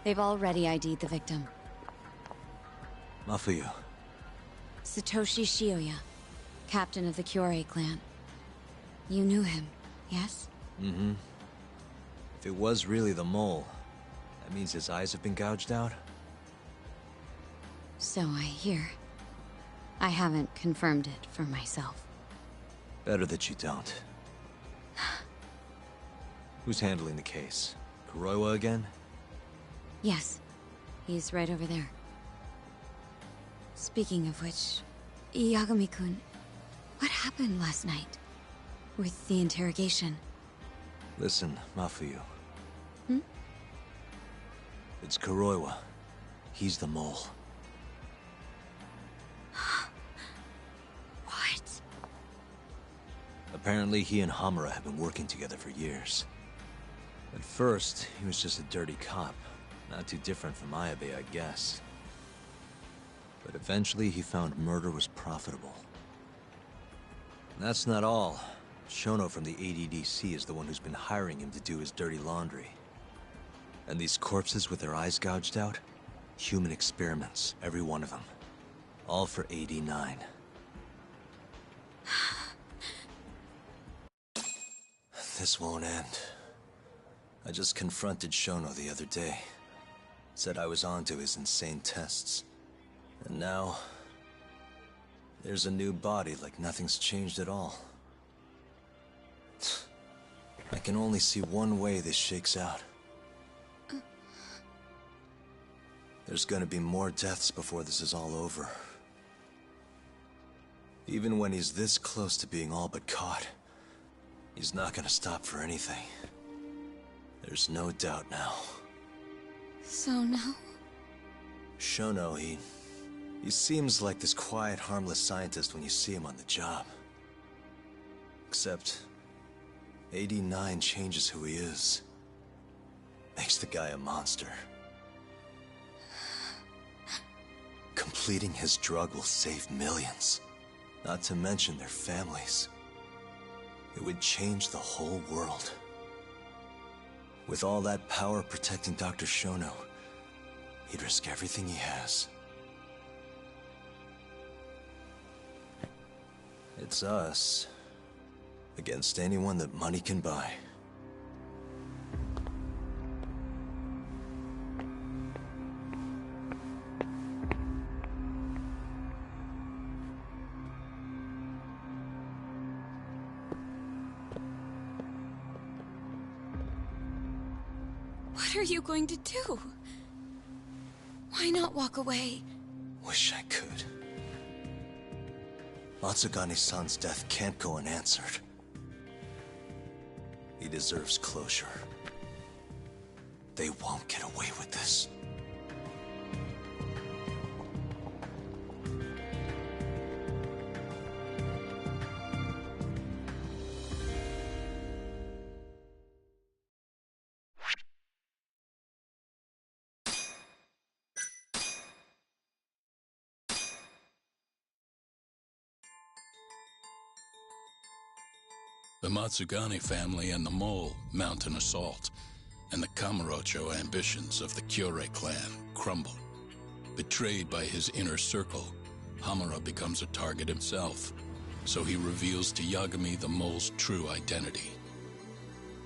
They've already ID'd the victim. Mafuyu. Satoshi Shioya, captain of the Kyorei clan. You knew him, yes? Mm-hmm. If it was really the mole, that means his eyes have been gouged out? So I hear. I haven't confirmed it for myself. Better that you don't. Who's handling the case? Kuroiwa again? Yes. He's right over there. Speaking of which, Yagami-kun, what happened last night? With the interrogation? Listen, Mafuyu. Hmm? It's Kuroiwa. He's the mole. What? Apparently he and Hamura have been working together for years. At first, he was just a dirty cop. Not too different from Ayabe, I guess. But eventually he found murder was profitable. And that's not all. Shono from the ADDC is the one who's been hiring him to do his dirty laundry. And these corpses with their eyes gouged out? Human experiments, every one of them. All for 89. This won't end. I just confronted Shono the other day. Said I was onto his insane tests. And now... there's a new body like nothing's changed at all. I can only see one way this shakes out. There's gonna be more deaths before this is all over. Even when he's this close to being all but caught, he's not gonna stop for anything. There's no doubt now. So now? Shono, he seems like this quiet, harmless scientist when you see him on the job. Except, 89 changes who he is. Makes the guy a monster. Completing his drug will save millions. Not to mention their families. It would change the whole world. With all that power protecting Dr. Shono, he'd risk everything he has. It's us against anyone that money can buy. What are you going to do? Why not walk away? Wish I could. Matsugane-san's death can't go unanswered. He deserves closure. They won't get away with this. The Matsugane family and the Mole mount an assault, and the Kamurocho ambitions of the Kyorei clan crumble. Betrayed by his inner circle, Hamura becomes a target himself, so he reveals to Yagami the Mole's true identity.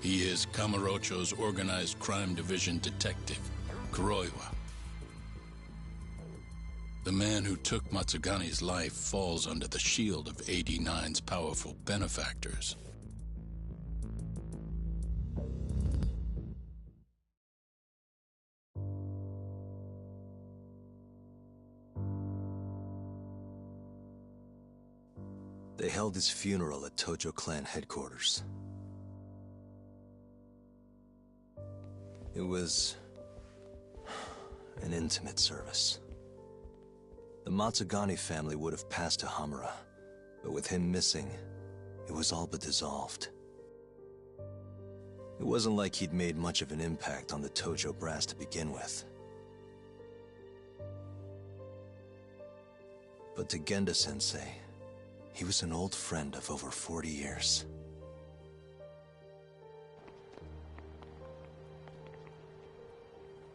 He is Kamurocho's organized crime division detective, Kuroiwa. The man who took Matsugane's life falls under the shield of 89's powerful benefactors. They held his funeral at Tojo clan headquarters. It was an intimate service. The Matsugane family would have passed to Hamura, but with him missing, it was all but dissolved. It wasn't like he'd made much of an impact on the Tojo brass to begin with. But to Genda-sensei, he was an old friend of over 40 years.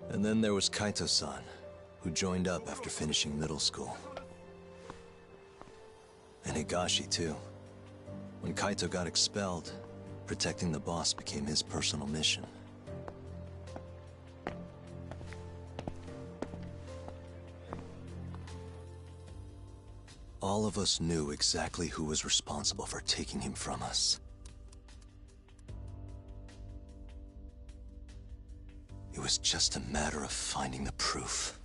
And then there was Kaito-san, who joined up after finishing middle school. And Higashi, too. When Kaito got expelled, protecting the boss became his personal mission. All of us knew exactly who was responsible for taking him from us. It was just a matter of finding the proof.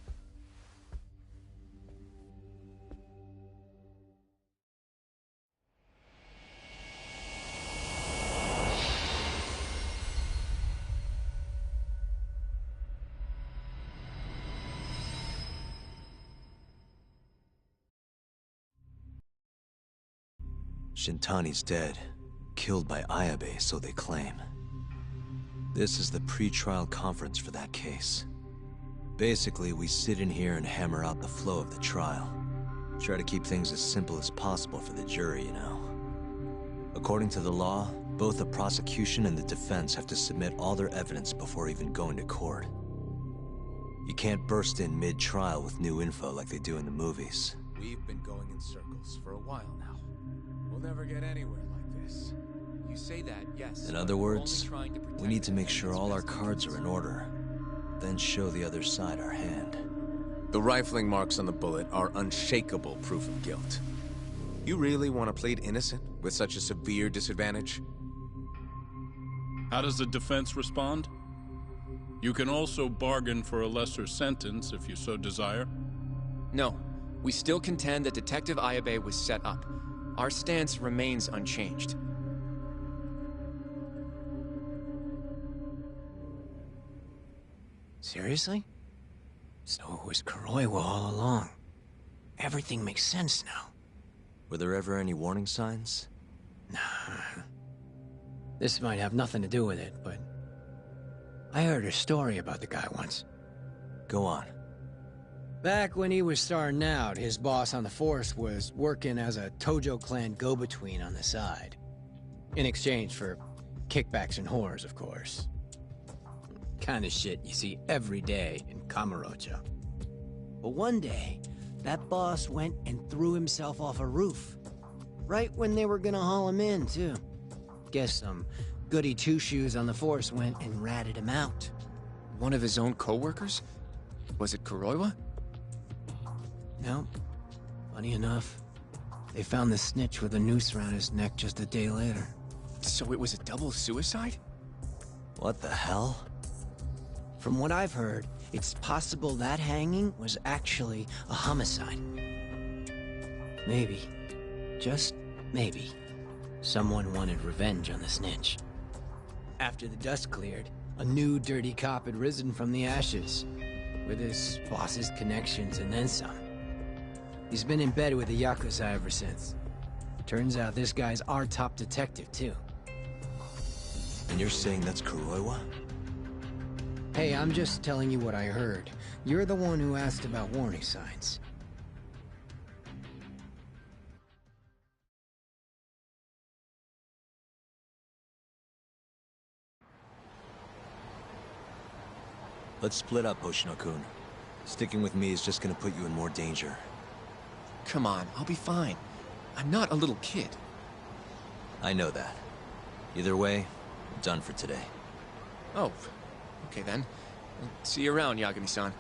Shintani's dead, killed by Ayabe, so they claim. This is the pre-trial conference for that case. Basically, we sit in here and hammer out the flow of the trial. Try to keep things as simple as possible for the jury, you know. According to the law, both the prosecution and the defense have to submit all their evidence before even going to court. You can't burst in mid-trial with new info like they do in the movies. We've been going in circles for a while now. We'll never get anywhere like this. You say that, yes. In other words, we need to make sure all our cards are in order, then show the other side our hand. The rifling marks on the bullet are unshakable proof of guilt. You really want to plead innocent with such a severe disadvantage? How does the defense respond? You can also bargain for a lesser sentence if you so desire. No, we still contend that Detective Ayabe was set up. Our stance remains unchanged. Seriously? So it was Kuroiwa all along. Everything makes sense now. Were there ever any warning signs? Nah. This might have nothing to do with it, but I heard a story about the guy once. Go on. Back when he was starting out, his boss on the force was working as a Tojo clan go-between on the side. In exchange for kickbacks and whores, of course. Kind of shit you see every day in Kamurocho. But one day, that boss went and threw himself off a roof. Right when they were gonna haul him in, too. Guess some goody two-shoes on the force went and ratted him out. One of his own co-workers? Was it Kuroiwa? No. Funny enough, they found the snitch with a noose around his neck just a day later. So it was a double suicide? What the hell? From what I've heard, it's possible that hanging was actually a homicide. Maybe, just maybe, someone wanted revenge on the snitch. After the dust cleared, a new dirty cop had risen from the ashes, with his boss's connections and then some. He's been in bed with the Yakuza ever since. Turns out this guy's our top detective, too. And you're saying that's Kuroiwa? Hey, I'm just telling you what I heard. You're the one who asked about warning signs. Let's split up, Hoshino-kun. Sticking with me is just gonna put you in more danger. Come on, I'll be fine. I'm not a little kid. I know that. Either way, I'm done for today. Oh, okay then. See you around, Yagami-san.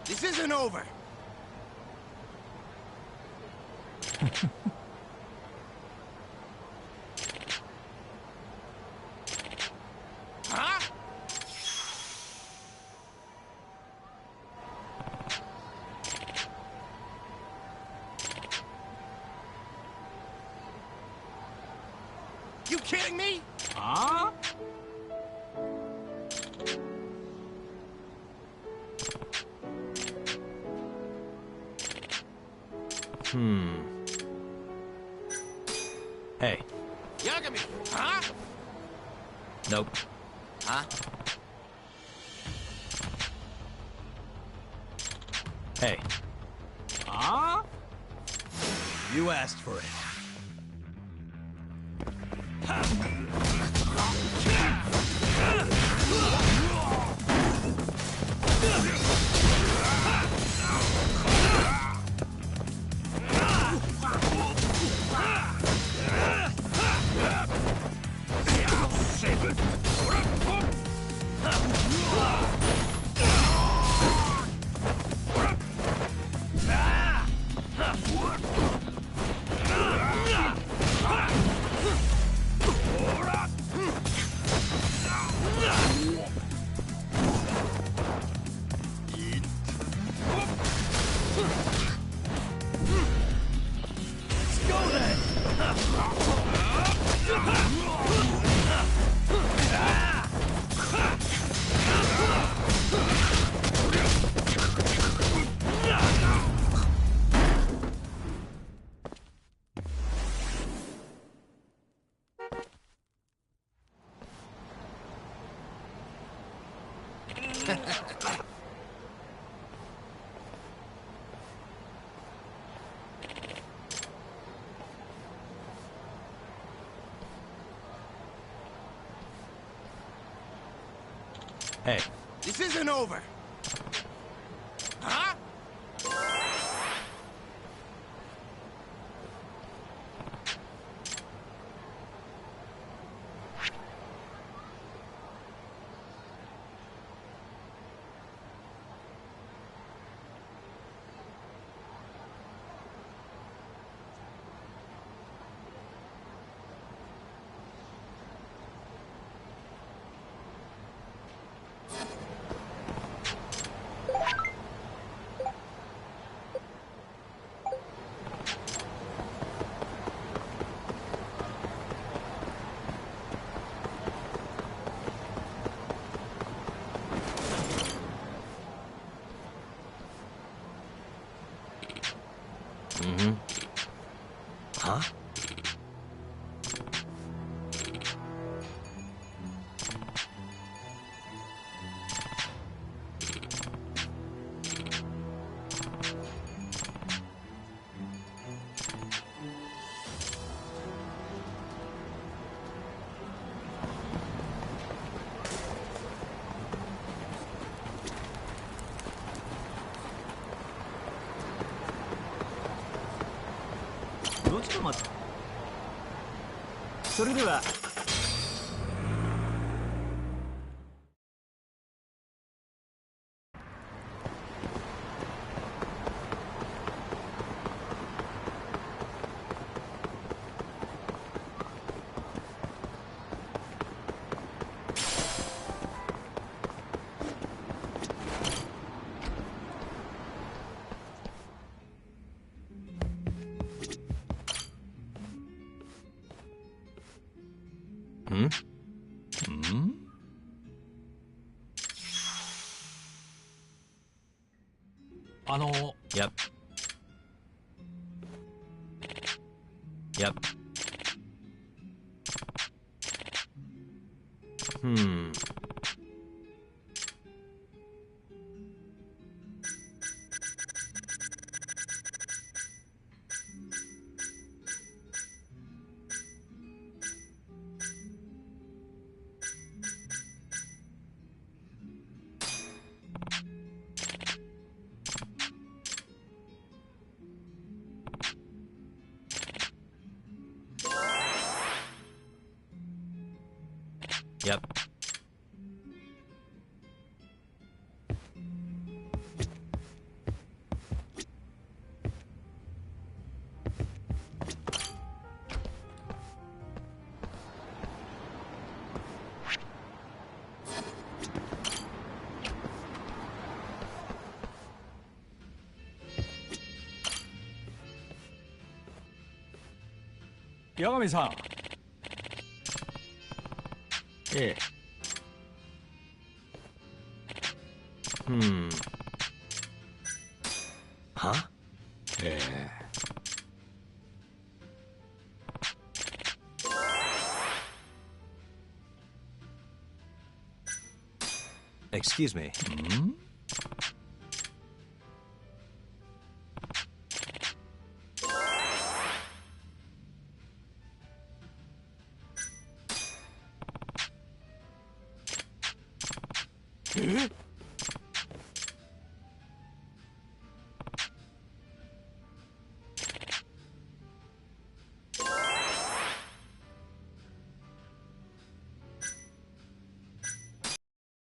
This isn't over! you kidding me? Huh? Hey. Yagami, huh? Nope. Huh? Hey. Huh? You asked for it. Hey. This isn't over. Huh? Huh? So れではYep. Yep. Yep. ええ。は？ええ。Excuse me.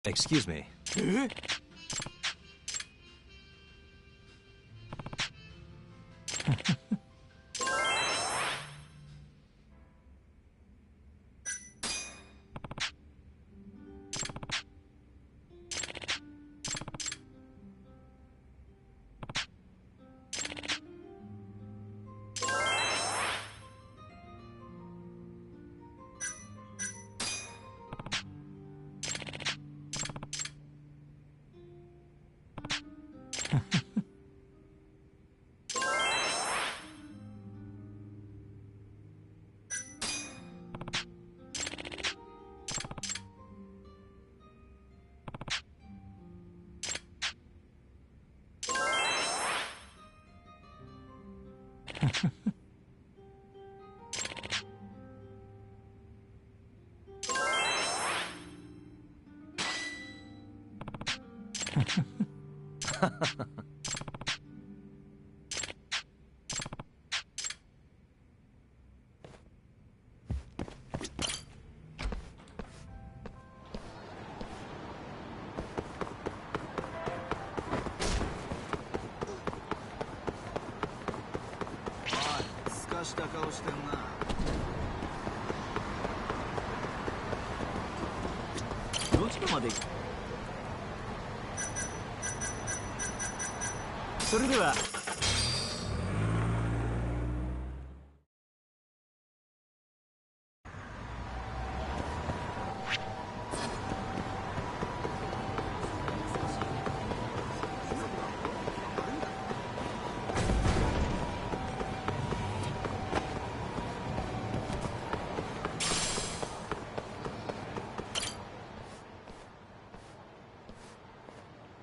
Excuse me.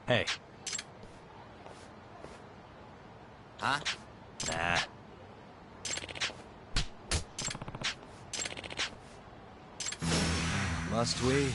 Hey. Huh? Nah. Must we?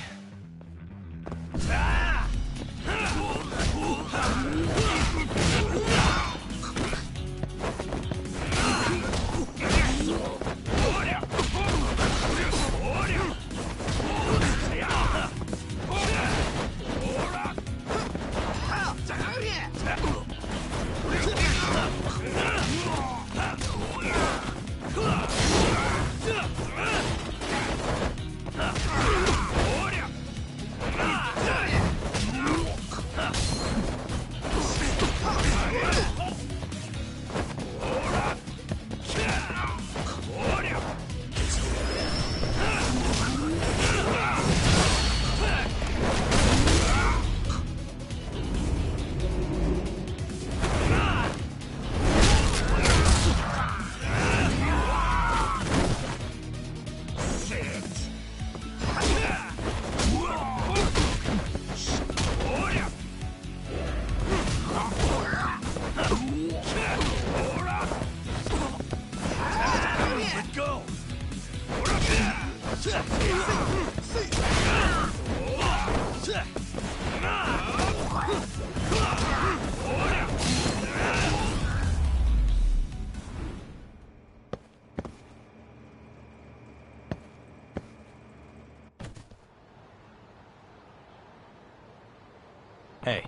Hey.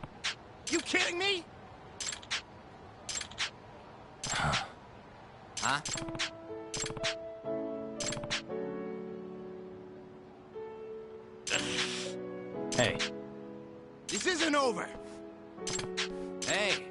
You kidding me? Huh? Hey. This isn't over. Hey.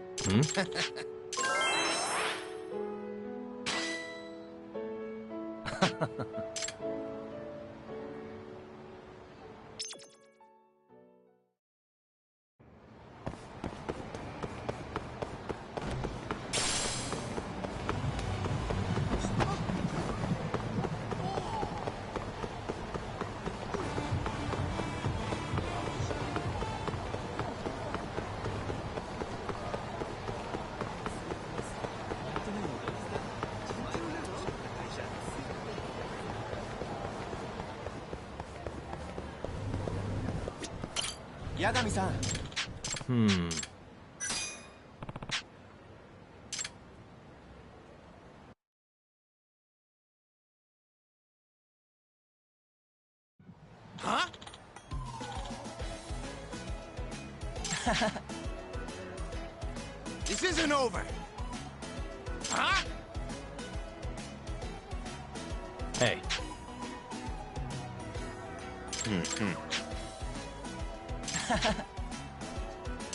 八神さん。Huh? This isn't over. Huh? Hey.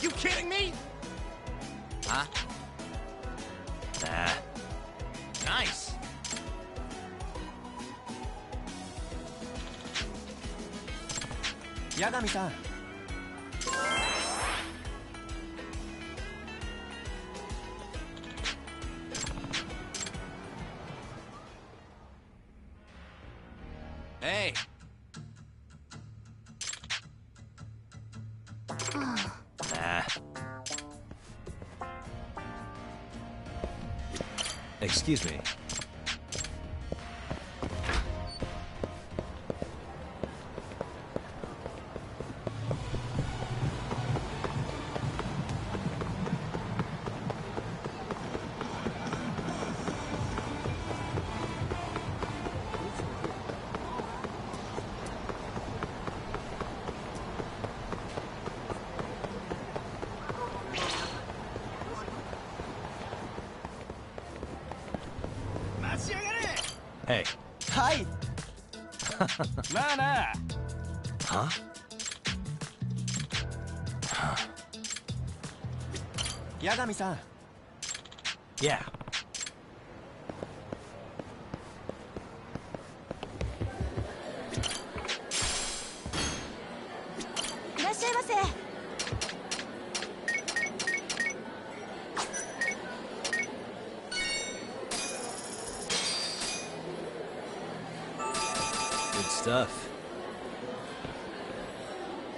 You kidding me? Huh? Nah. Nice. Yagami-san. Hey. Nah. Excuse me. Hey. Hi. Nah. Huh? Yagami-san. Yeah. Good stuff.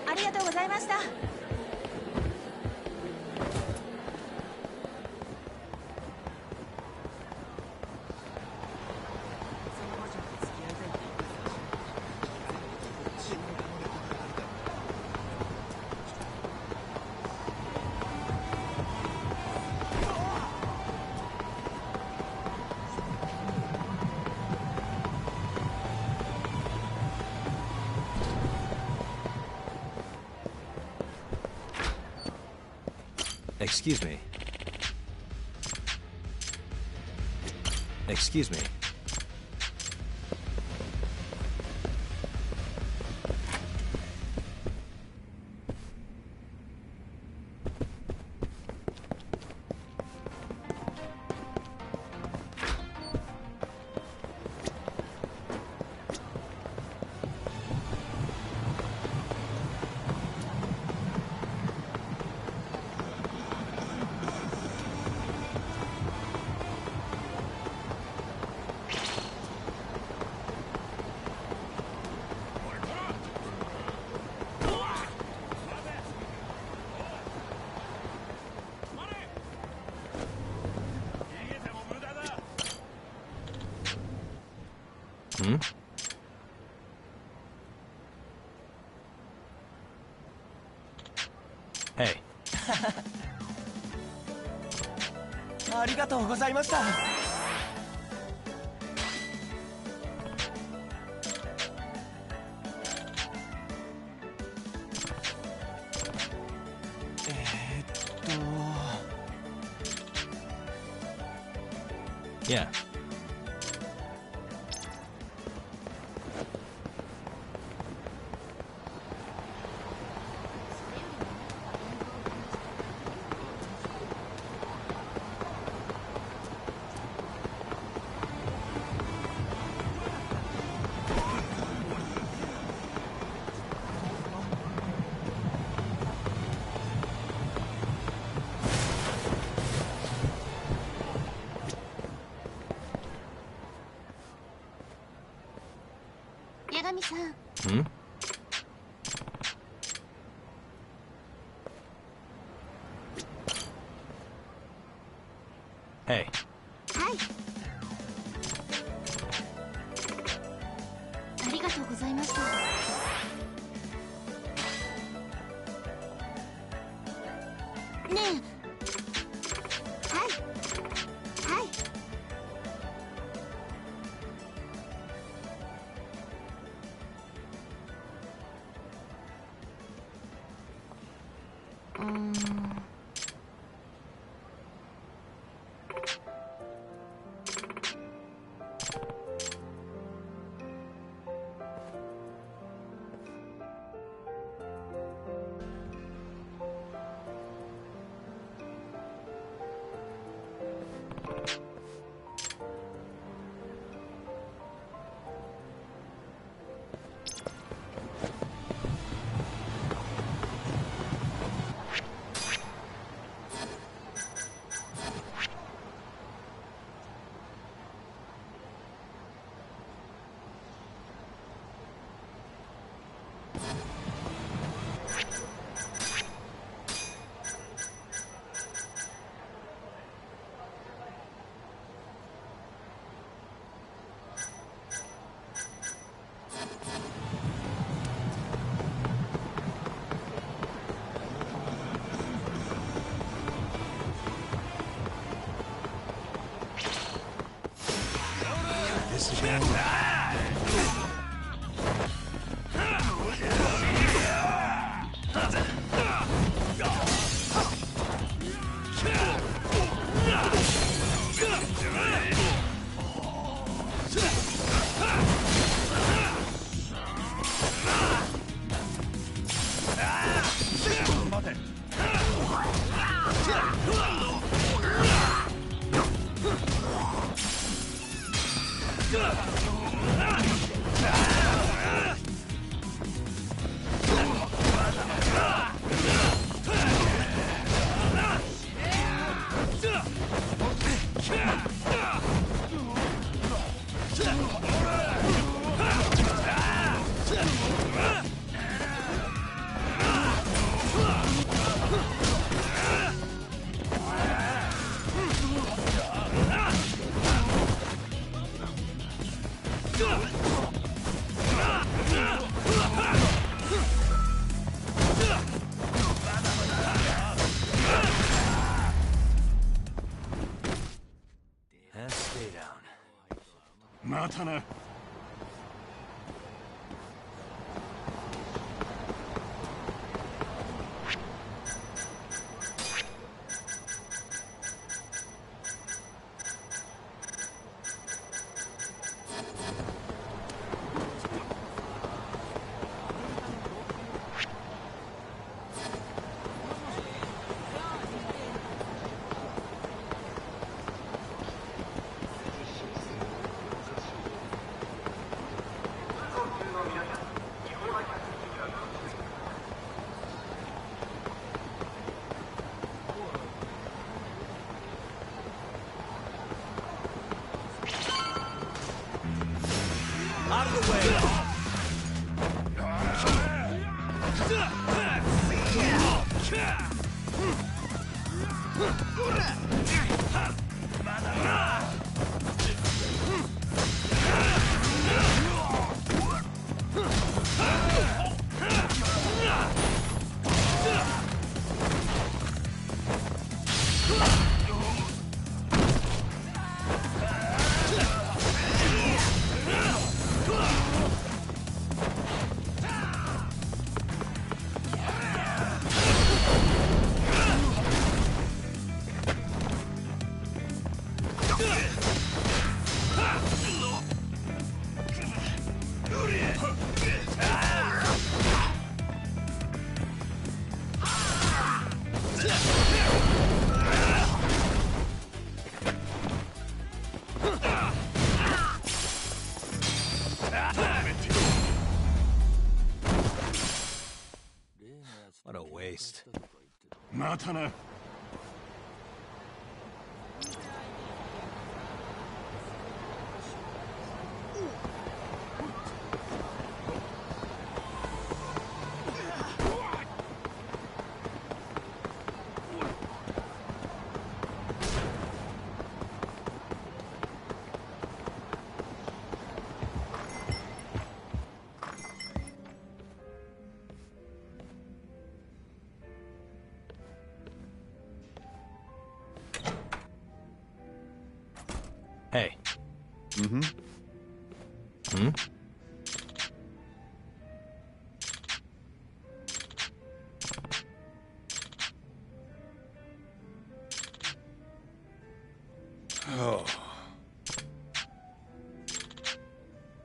ありがとうございました。Excuse me. Excuse me. Hmm? Hey. ありがとうございました。Yeah. Hmm? Hey. はい。ありがとうございました。ねえ。はいはい。This again? And stay down. またな。Out of the way! What a waste. またな。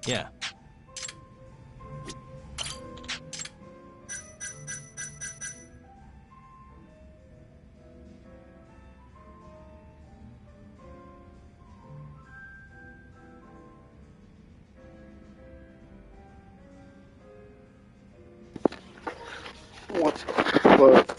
Yeah. What the fuck?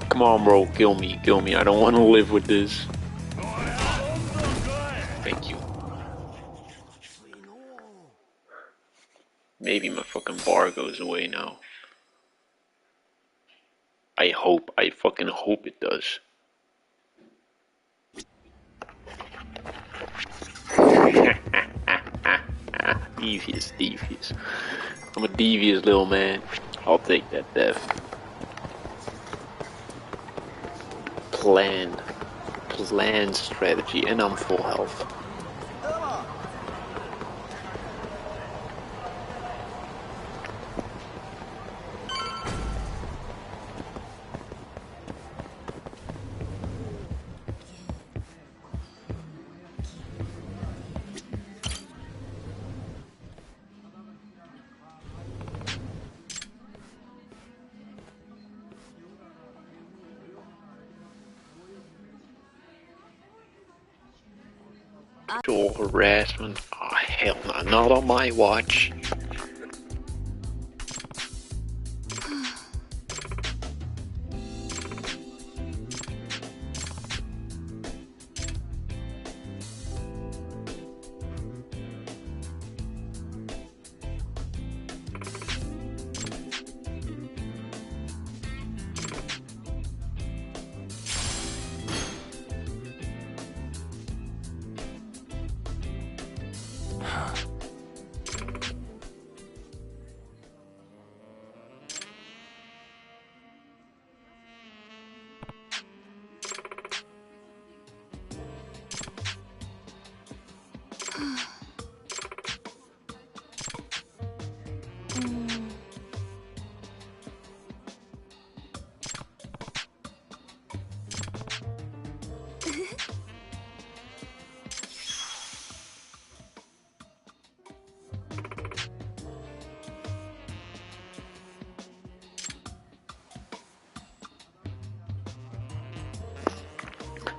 Come on, bro, kill me, kill me. I don't want to live with this. Thank you. Maybe my fucking bar goes away now. I fucking hope it does. Devious, devious. I'm a devious little man. I'll take that death. Planned strategy, and I'm full health. Sexual harassment? Oh, hell no, not on my watch.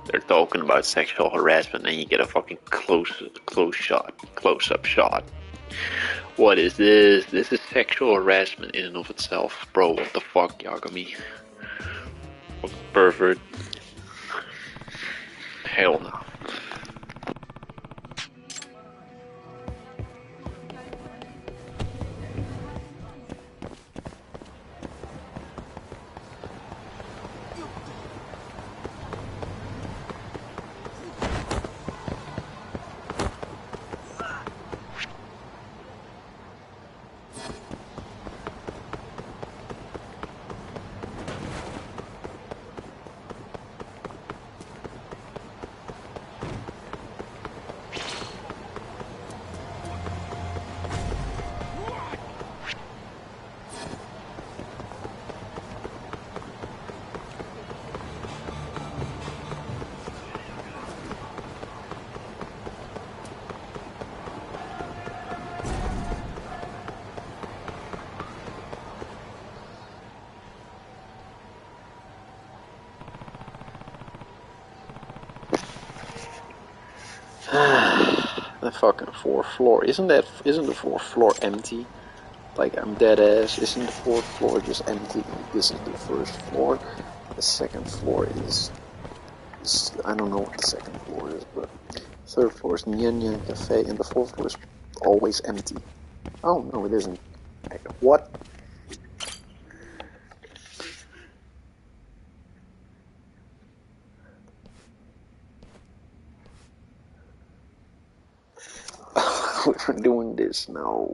They're talking about sexual harassment and you get a fucking close-up shot. What is this? This is sexual harassment in and of itself. Bro, what the fuck, Yagami? Fucking pervert. Hell no. The fucking fourth floor. Isn't the fourth floor empty? Like, I'm dead ass. Isn't the fourth floor just empty? This is the first floor. The second floor is I don't know what the second floor is, but third floor is Nyan Nyan Cafe, and the fourth floor is always empty. Oh no, it isn't. What? We're doing this now.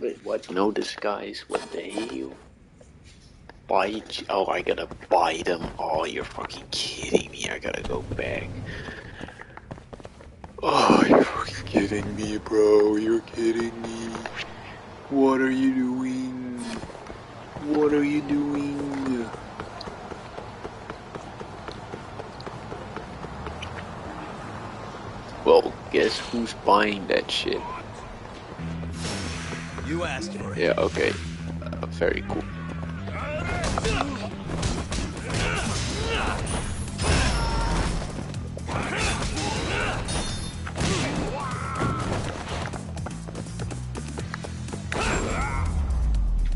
Wait, what? No disguise? What the hell? Bite? Oh, I gotta bite them. Oh, you're fucking kidding me. I gotta go back. Oh, you're fucking kidding me, bro. You're kidding me. What are you doing? What are you doing? Well, guess who's buying that shit? You asked for it. Yeah, okay. Very cool.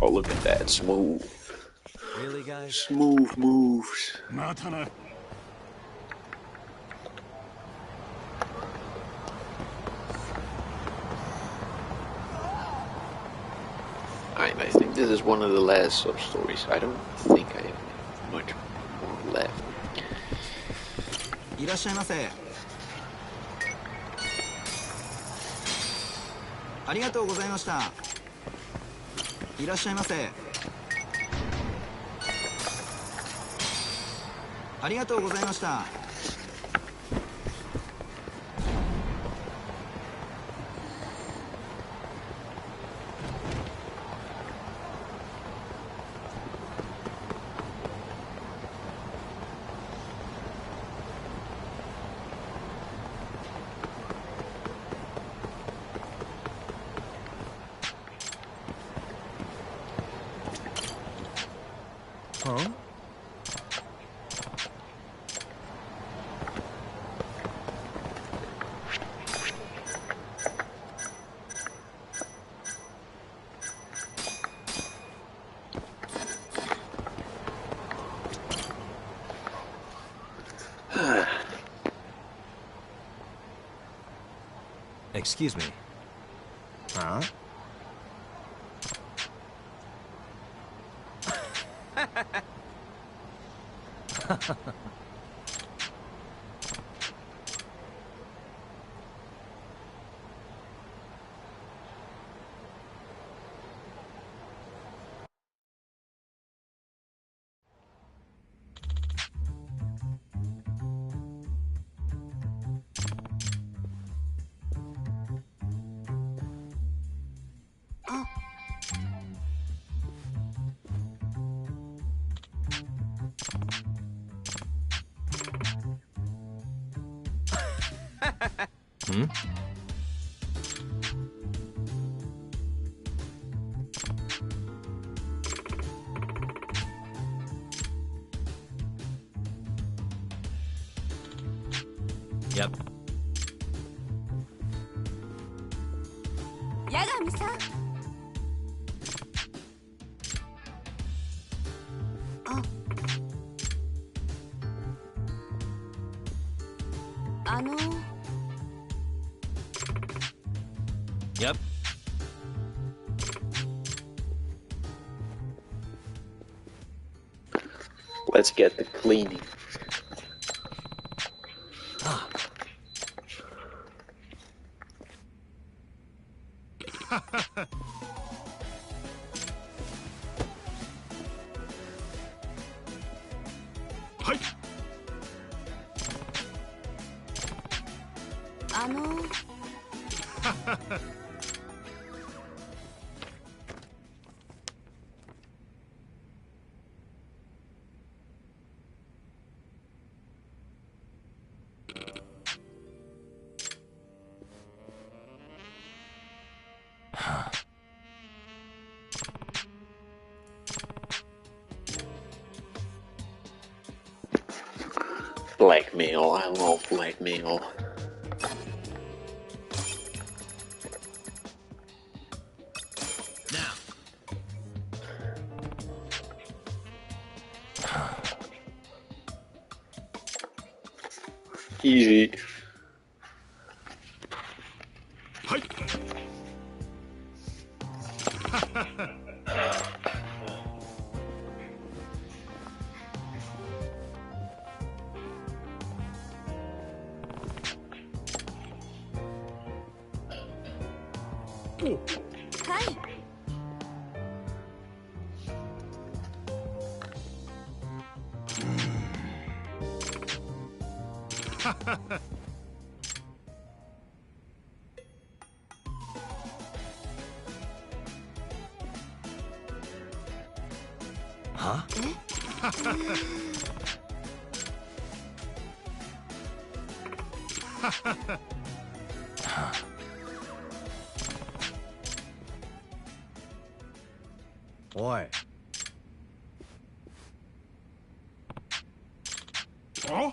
Oh, look at that. Smooth. Really, guys? Smooth moves. またな。I think this is one of the last sub-stories. I don't think I have much more left. いらっしゃいませ。ありがとうございました。いらっしゃいませ。ありがとうございました。Huh? Excuse me. Huh? Hmm? Yep. 八神さん。あの。Yep. Let's get the cleaning. Hi. あの。Blackmail. I love blackmail. Now. Easy. Hi. Huh? Boy. Oh?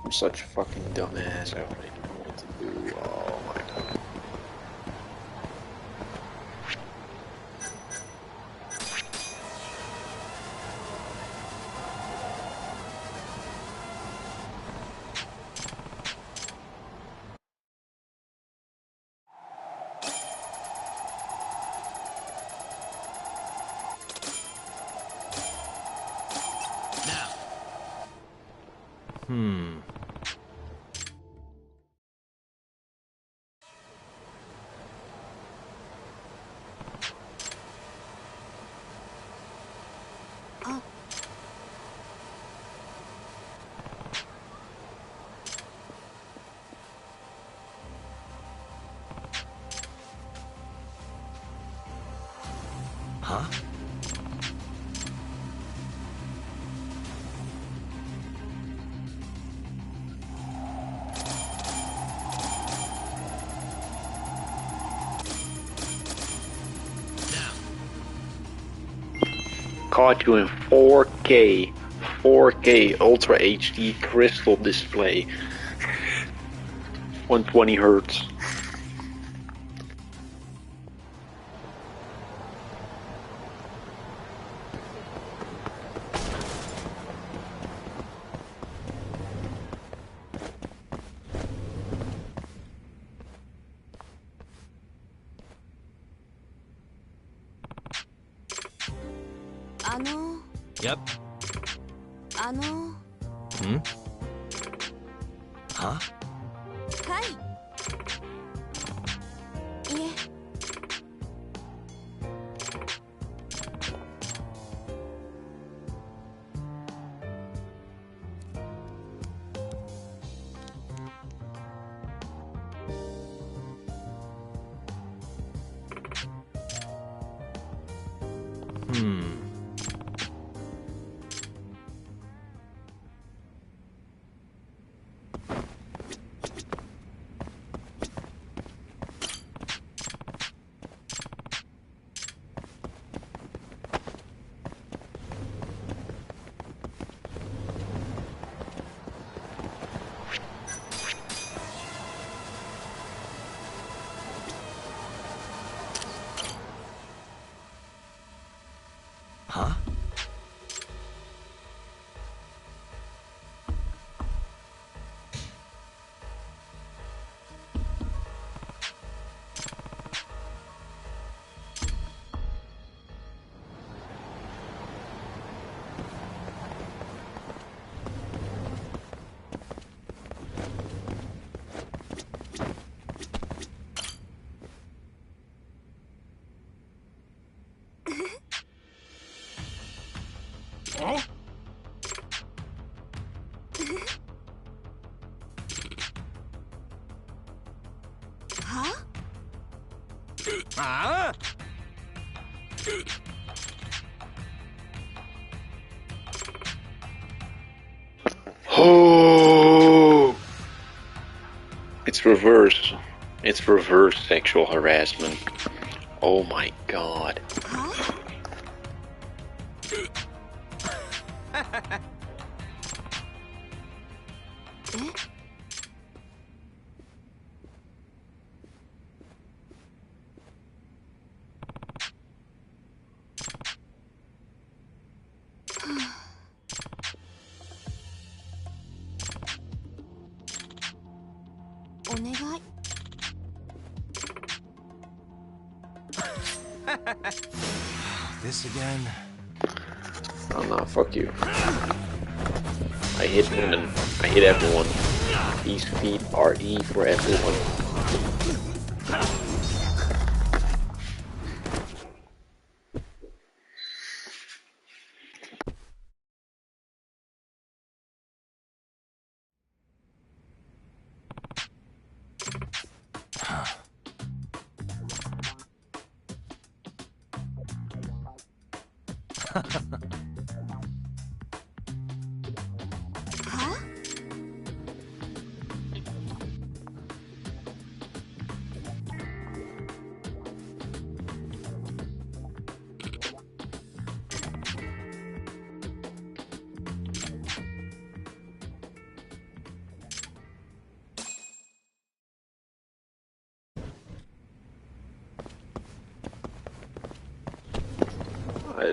I'm such a fucking dumbass. I don't even know what to do. Oh my god. Now. Oh. Huh? Caught you in 4K. 4K Ultra HD crystal display. 120 hertz. Yep. Hmm? Huh? はいいえ Huh? Ah! Oh, it's reverse. It's reverse sexual harassment. Oh my god. This again? Oh no, fuck you. I hit women. I hit everyone. These feet are E for everyone.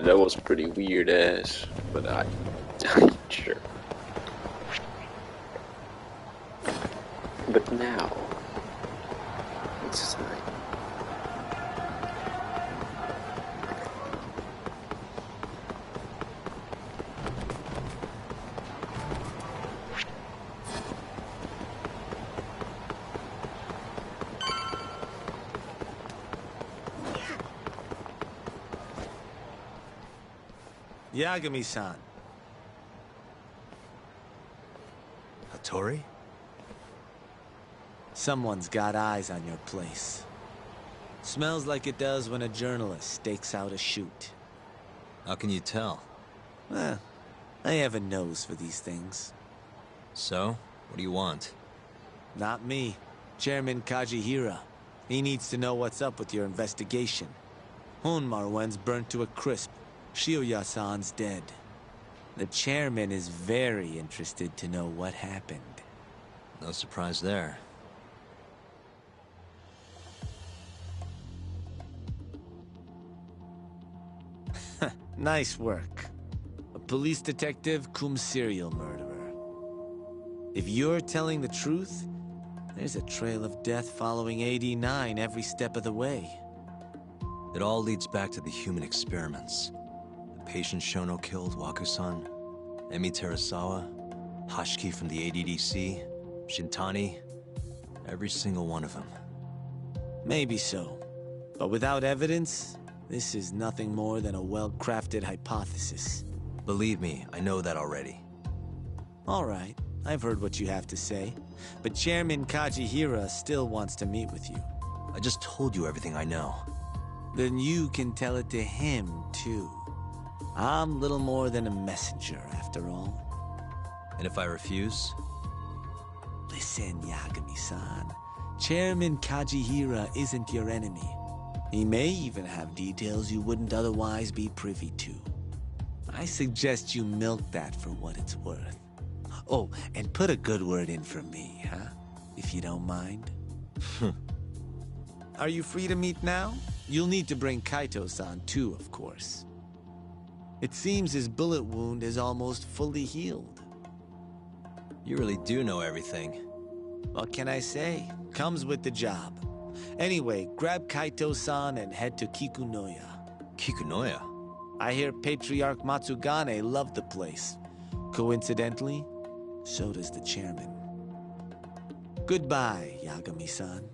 That was pretty weird ass, but I sure. But now it's like Yagami-san. Hattori? Someone's got eyes on your place. Smells like it does when a journalist stakes out a shoot. How can you tell? Well, I have a nose for these things. So, what do you want? Not me. Chairman Kajihira. He needs to know what's up with your investigation. Honmarwen's burnt to a crisp. Shioya-san's dead. The chairman is very interested to know what happened. No surprise there. Nice work. A police detective cum serial murderer. If you're telling the truth, there's a trail of death following AD9 every step of the way. It all leads back to the human experiments. The patient Shono killed, Waku-san, Emi Terasawa, Hashiki from the ADDC, Shintani, every single one of them. Maybe so. But without evidence, this is nothing more than a well-crafted hypothesis. Believe me, I know that already. All right, I've heard what you have to say. But Chairman Kajihira still wants to meet with you. I just told you everything I know. Then you can tell it to him, too. I'm little more than a messenger, after all. And if I refuse? Listen, Yagami-san. Chairman Kajihira isn't your enemy. He may even have details you wouldn't otherwise be privy to. I suggest you milk that for what it's worth. Oh, and put a good word in for me, huh? If you don't mind. Are you free to meet now? You'll need to bring Kaito-san too, of course. It seems his bullet wound is almost fully healed. You really do know everything. What can I say? Comes with the job. Anyway, grab Kaito-san and head to Kikunoya. Kikunoya? I hear Patriarch Matsugane loved the place. Coincidentally, so does the chairman. Goodbye, Yagami-san.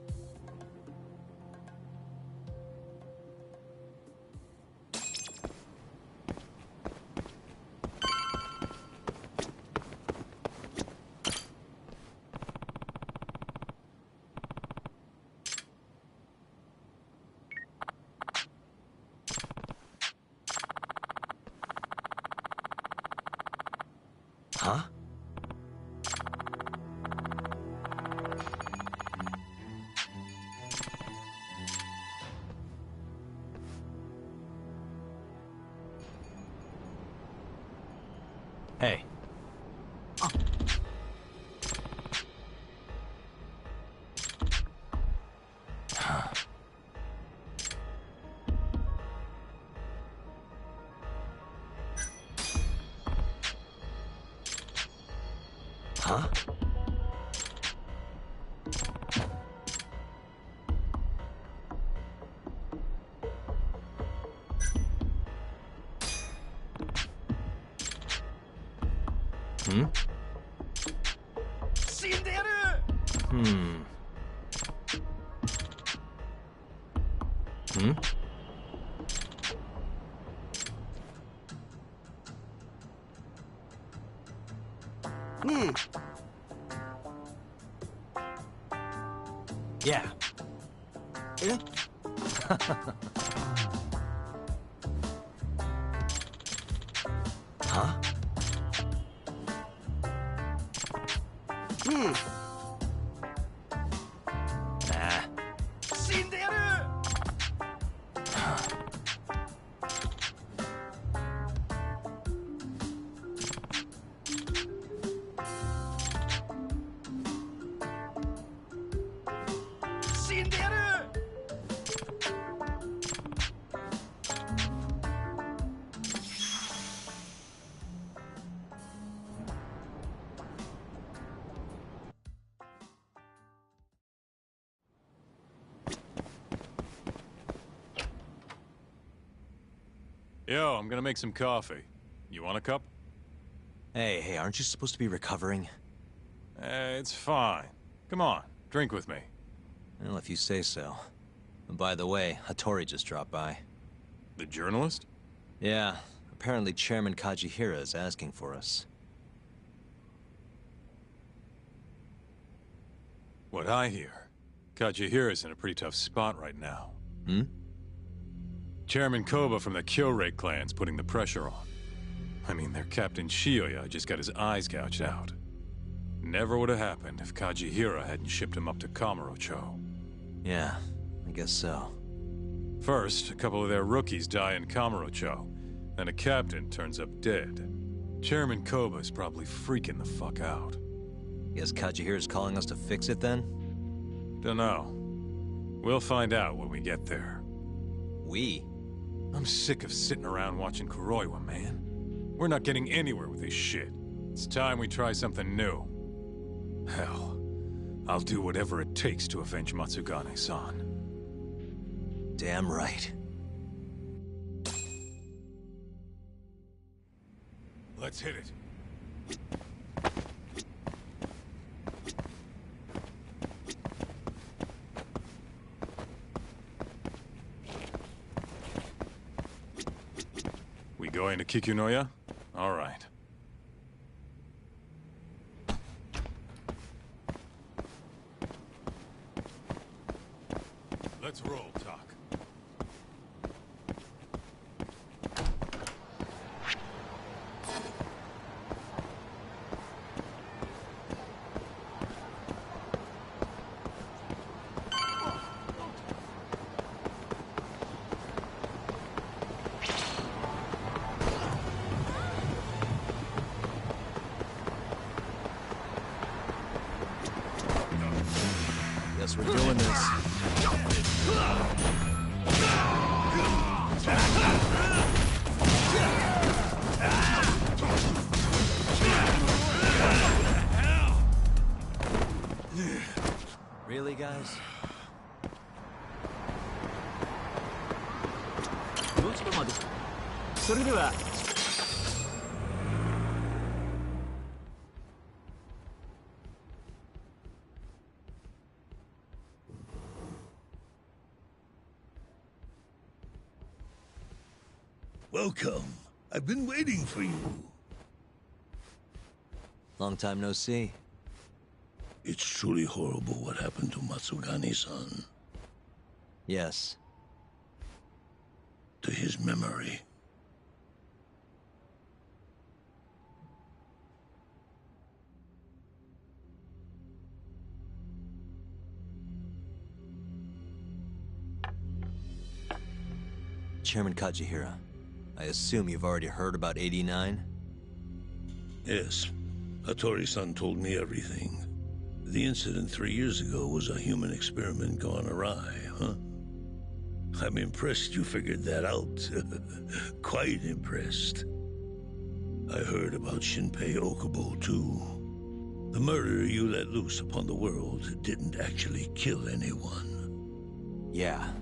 Huh? Hey. Huh? Hmm? Hmm. Hmm? Yeah. Huh? Nah. Yo, I'm gonna make some coffee. You want a cup? Hey, aren't you supposed to be recovering? It's fine. Come on, drink with me. Well, if you say so. And by the way, Hattori just dropped by. The journalist? Yeah, apparently Chairman Kajihira is asking for us. What I hear, Kajihira's in a pretty tough spot right now. Hmm? Chairman Koba from the Kyorei clan's putting the pressure on. I mean, their Captain Shioya just got his eyes gouged out. Never would have happened if Kajihira hadn't shipped him up to Kamurocho. Yeah, I guess so. First, a couple of their rookies die in Kamurocho, then a captain turns up dead. Chairman Koba's probably freaking the fuck out. Guess Kajihira's calling us to fix it then? Dunno. We'll find out when we get there. We? I'm sick of sitting around watching Kuroiwa, man. We're not getting anywhere with this shit. It's time we try something new. Hell, I'll do whatever it takes to avenge Matsugane-san. Damn right. Let's hit it. Going to Kikunoya? All right. Let's roll, Talk. Guess we're doing this. Really, guys? Welcome. I've been waiting for you. Long time no see. It's truly horrible what happened to Matsugane-san. Yes. To his memory. Chairman Kajihira, I assume you've already heard about 89? Yes. Hattori-san told me everything. The incident 3 years ago was a human experiment gone awry, huh? I'm impressed you figured that out. Quite impressed. I heard about Shinpei Okubo, too. The murder you let loose upon the world didn't actually kill anyone. Yeah.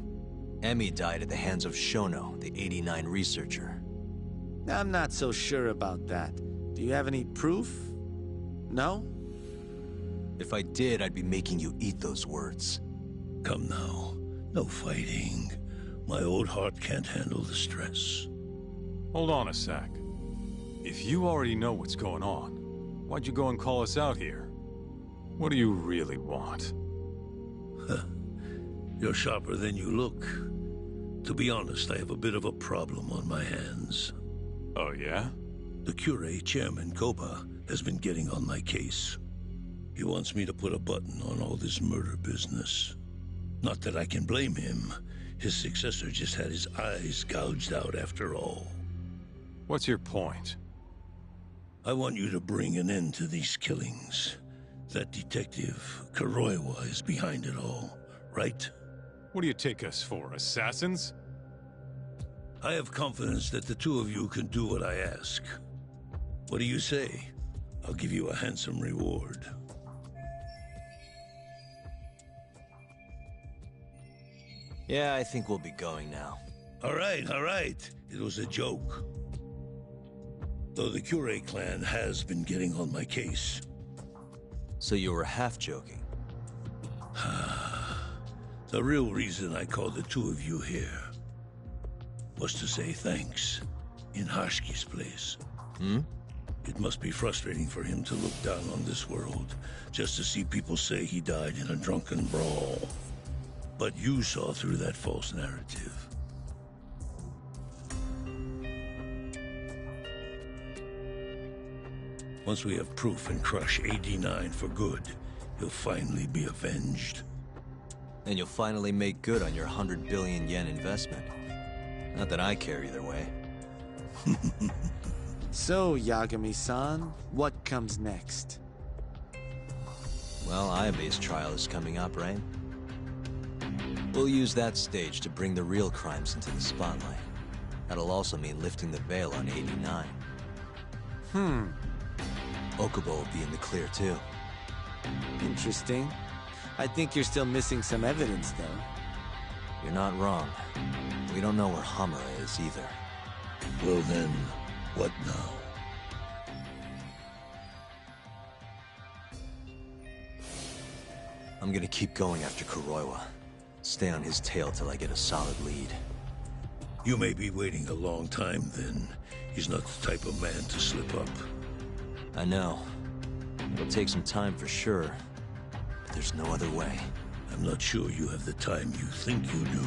Emmy died at the hands of Shono, the 89 researcher. I'm not so sure about that. Do you have any proof? No? If I did, I'd be making you eat those words. Come now. No fighting. My old heart can't handle the stress. Hold on a sec. If you already know what's going on, why'd you go and call us out here? What do you really want? You're sharper than you look. To be honest, I have a bit of a problem on my hands. Oh, yeah? The Cure, Chairman Koba, has been getting on my case. He wants me to put a button on all this murder business. Not that I can blame him. His successor just had his eyes gouged out after all. What's your point? I want you to bring an end to these killings. That detective, Kuroiwa, is behind it all, right? What do you take us for, assassins? I have confidence that the two of you can do what I ask. What do you say? I'll give you a handsome reward. Yeah, I think we'll be going now. All right, all right. It was a joke. Though the Cure clan has been getting on my case. So you were half joking? The real reason I called the two of you here was to say thanks in Hashki's place. Hmm? It must be frustrating for him to look down on this world, just to see people say he died in a drunken brawl. But you saw through that false narrative. Once we have proof and crush 89 for good, he'll finally be avenged. And you'll finally make good on your 100 billion yen investment. Not that I care either way. So, Yagami-san, what comes next? Well, Ayabe's trial is coming up, right? We'll use that stage to bring the real crimes into the spotlight. That'll also mean lifting the veil on 89. Okubo will be in the clear, too. Interesting. I think you're still missing some evidence, though. You're not wrong. We don't know where Hamura is, either. Well then, what now? I'm gonna keep going after Kuroiwa. Stay on his tail till I get a solid lead. You may be waiting a long time then. He's not the type of man to slip up. I know. It'll take some time for sure. But there's no other way. I'm not sure you have the time you think you do.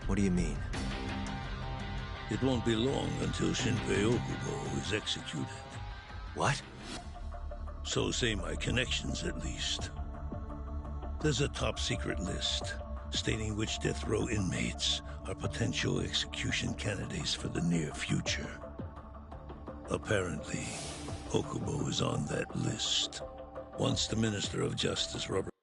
What do you mean? It won't be long until Shinpei Okubo is executed. What? So say my connections, at least. There's a top-secret list stating which death row inmates are potential execution candidates for the near future. Apparently, Okubo is on that list. Once the Minister of Justice, Robert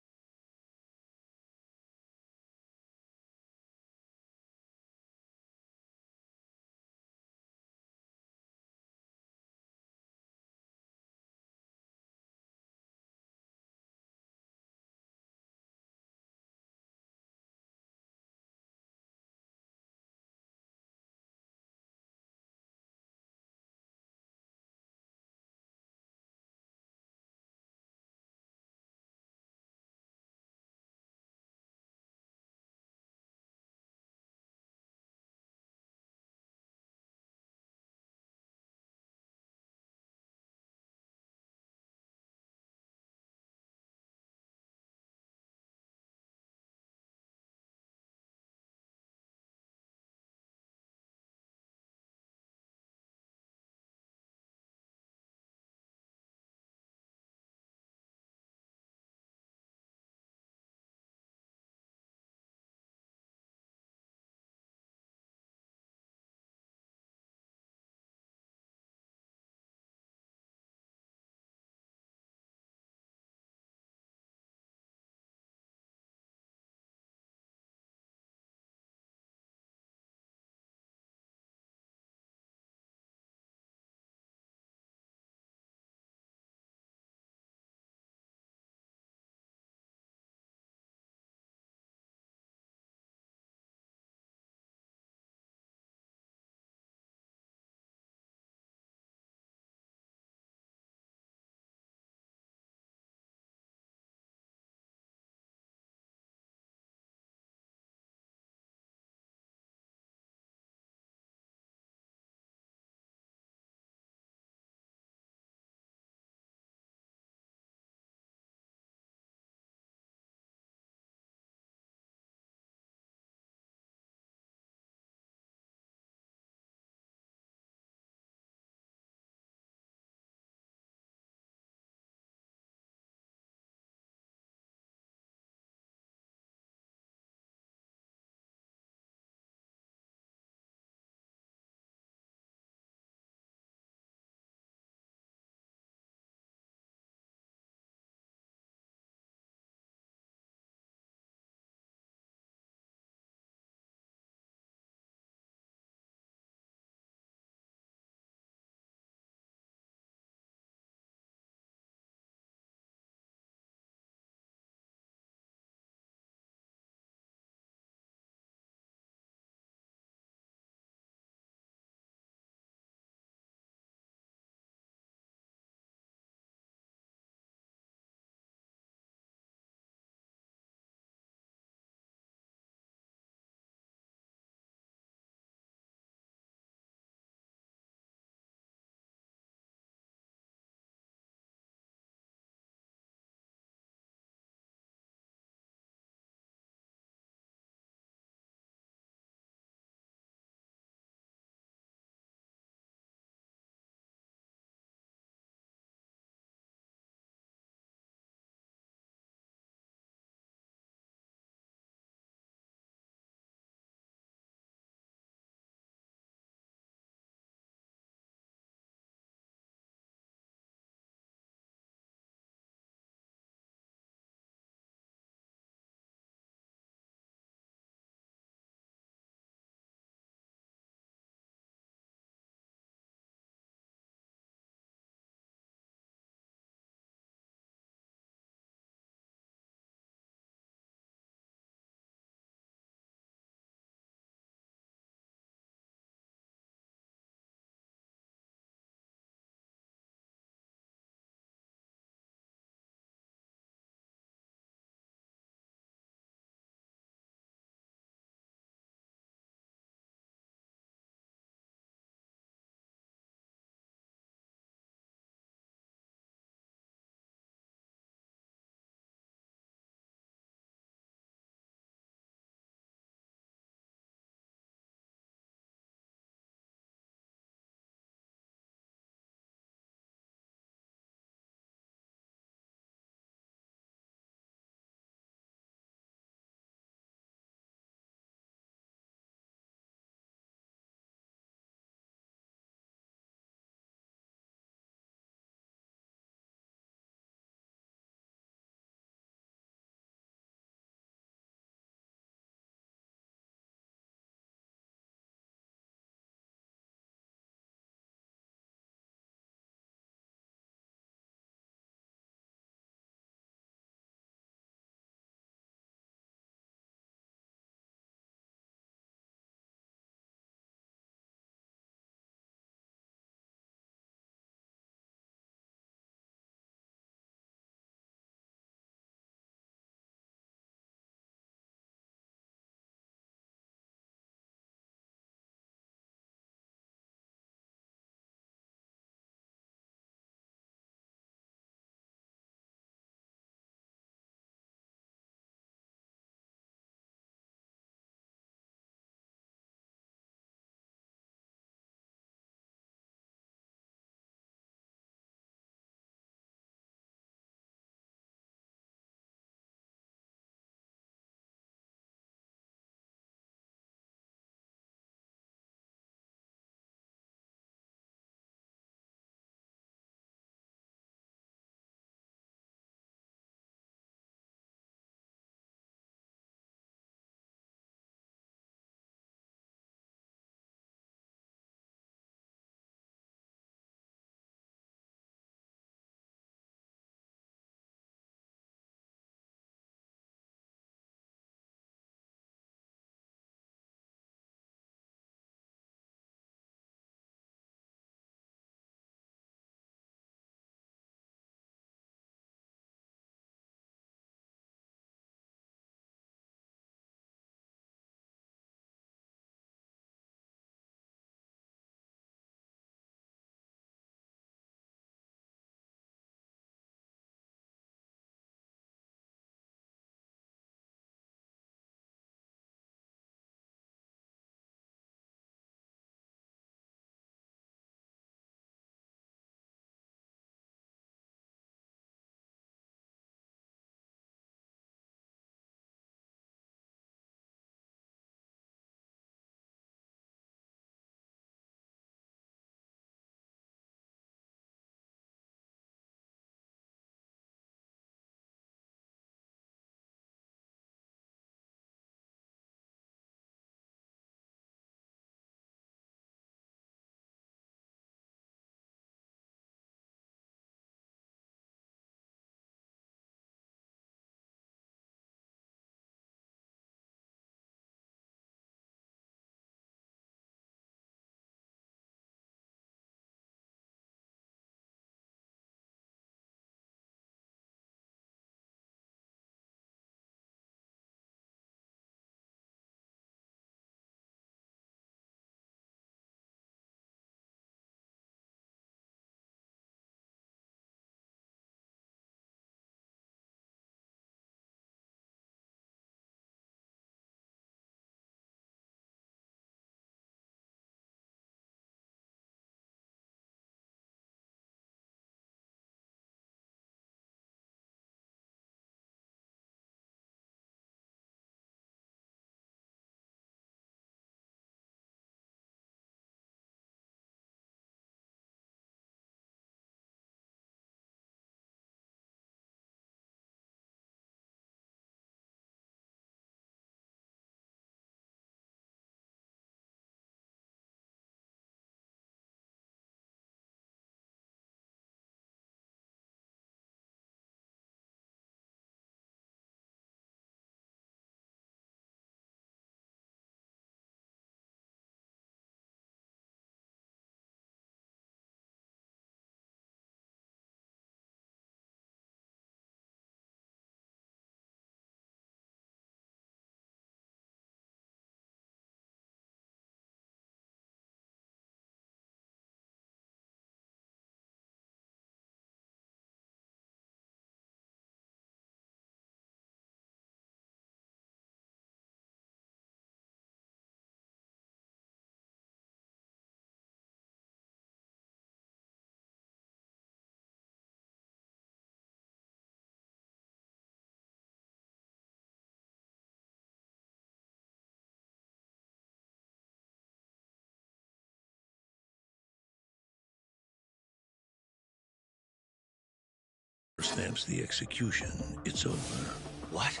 stamps the execution, it's over. What?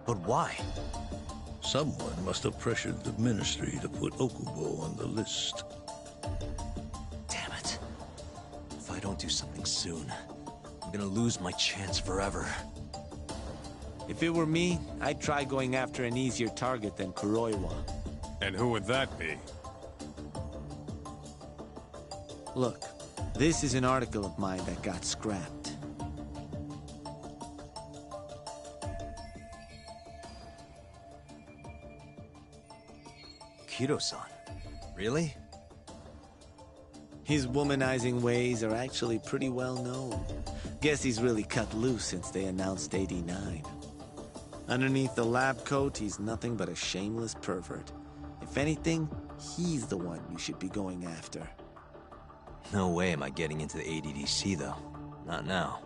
But why? Someone must have pressured the ministry to put Okubo on the list. Damn it. If I don't do something soon, I'm gonna lose my chance forever. If it were me, I'd try going after an easier target than Kuroiwa. And who would that be? Look, this is an article of mine that got scrapped. Kido-san? Really? His womanizing ways are actually pretty well known. Guess he's really cut loose since they announced 89. Underneath the lab coat, he's nothing but a shameless pervert. If anything, he's the one you should be going after. No way am I getting into the ADDC, though. Not now.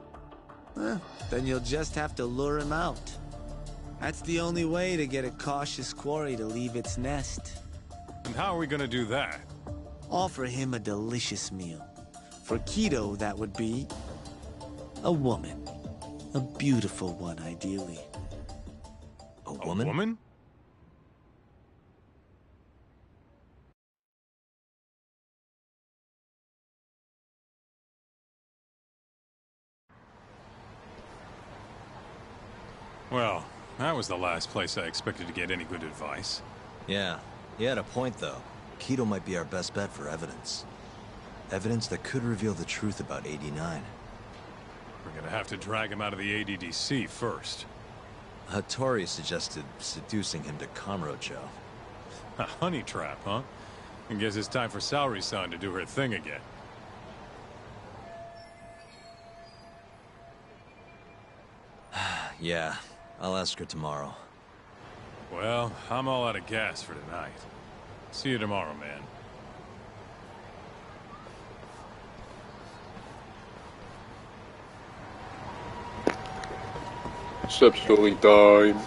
Then you'll just have to lure him out. That's the only way to get a cautious quarry to leave its nest. And how are we gonna do that? Offer him a delicious meal. For Kido, that would be a woman. A beautiful one, ideally. A woman? A woman? Well, that was the last place I expected to get any good advice. Yeah, he had a point, though. Kido might be our best bet for evidence. Evidence that could reveal the truth about 89. We're gonna have to drag him out of the ADDC first. Hattori suggested seducing him to Kamurocho. A honey trap, huh? I guess it's time for Saori-san to do her thing again. Yeah, I'll ask her tomorrow. Well, I'm all out of gas for tonight. See you tomorrow, man. Step story time.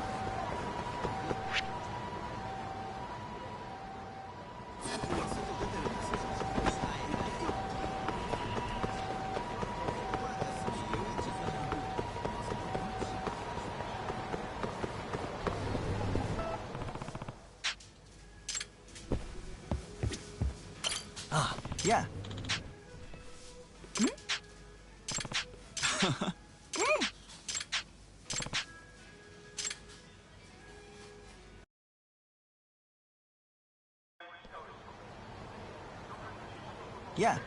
Yeah. Yeah.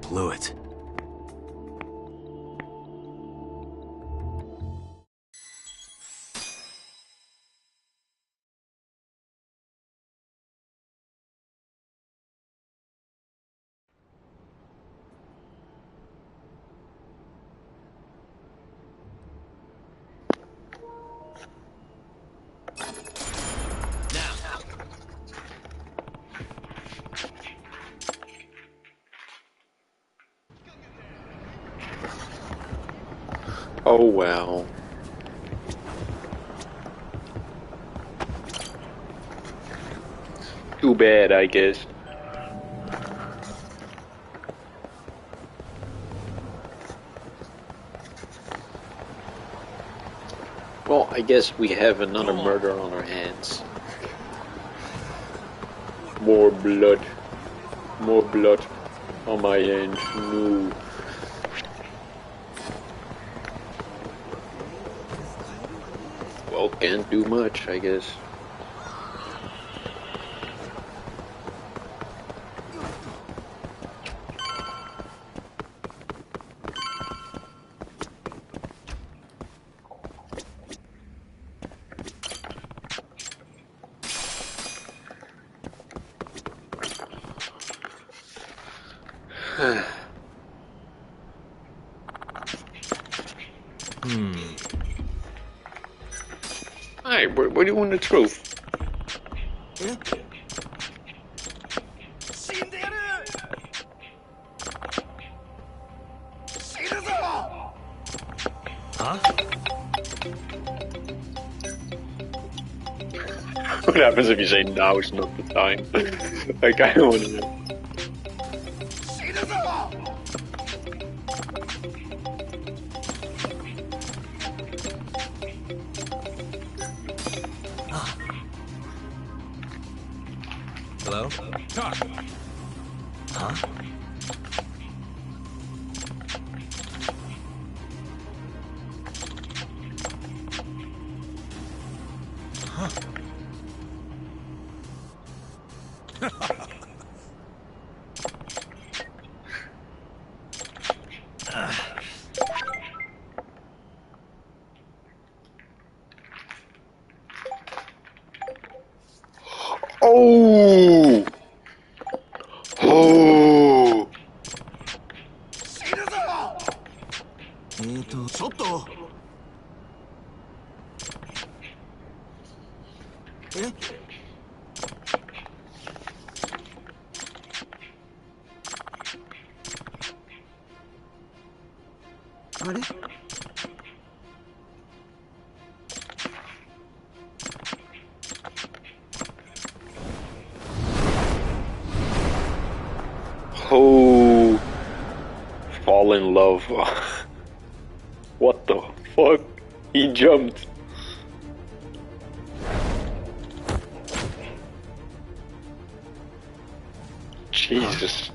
blew it. Oh well. Too bad, I guess. Well, I guess we have another murder on our hands. More blood. More blood on my hands. No. Well, can't do much, I guess. Hey, what do you want the truth? Huh? What happens if you say now is not the time? Like, I don't want to know. Hello? Talk. Huh? Oh! Oh! ちょっとあれ Oh! Fall in love. What the fuck? He jumped. Jesus.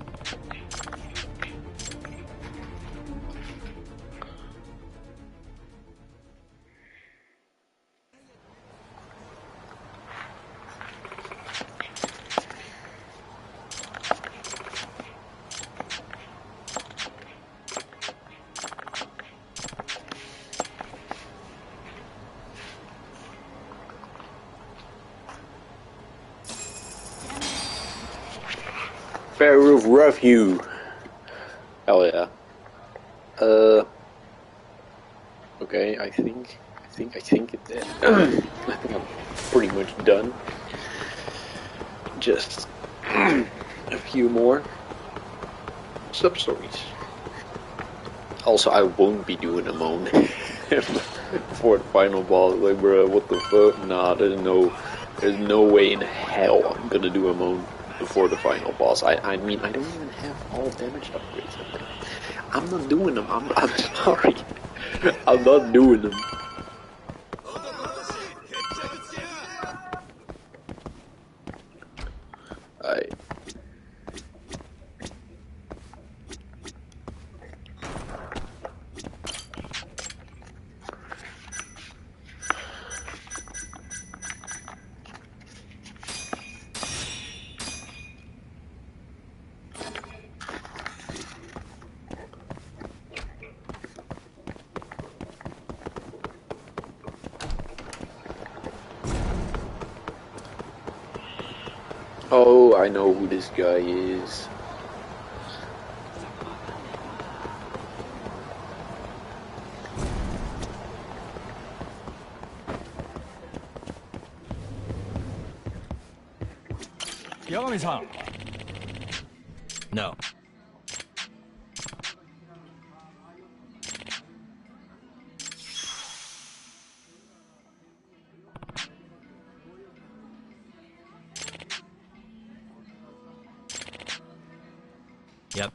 Fair roof rough you. Hell yeah. Okay, I think I'm pretty much done. Just a few more sub-stories. Also, I won't be doing a moan for the final boss. Like, bro, what the fuck? Nah, there's no way in hell I'm gonna do a moan before the final boss. I mean, I don't even have all damage upgrades. I'm not doing them. I'm sorry. I'm not doing them. Oh, I know who this guy is. Yagami-san. No. Yep.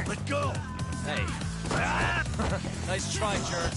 Let go. Hey. Nice try, jerk.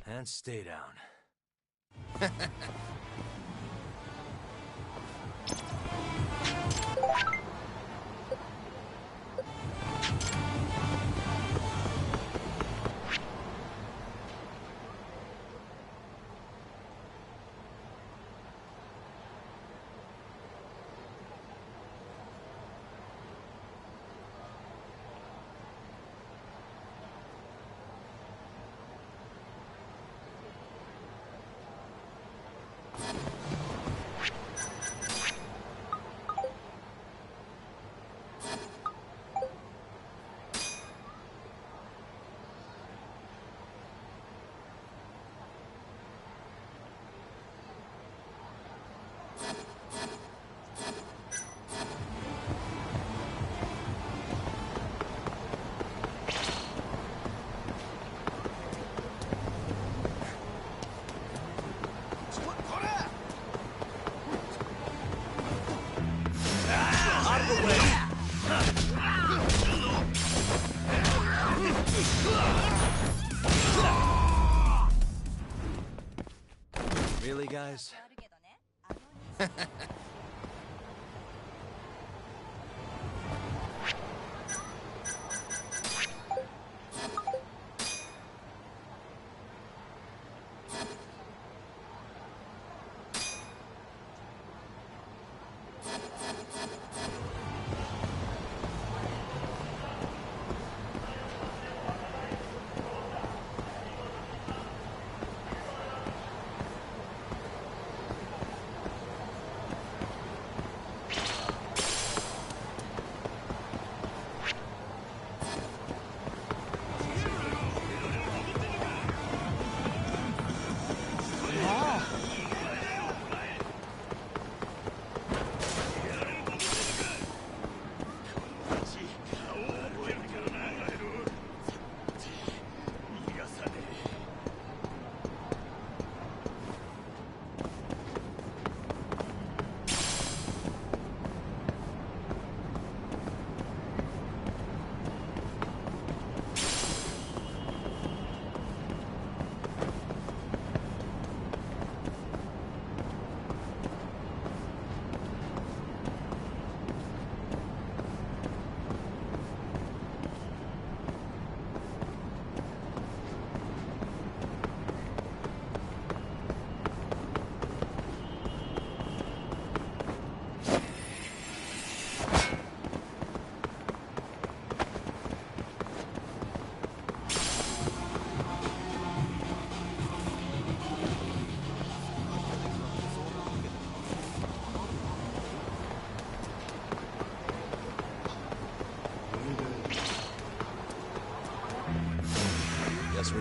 And stay down. Really, guys?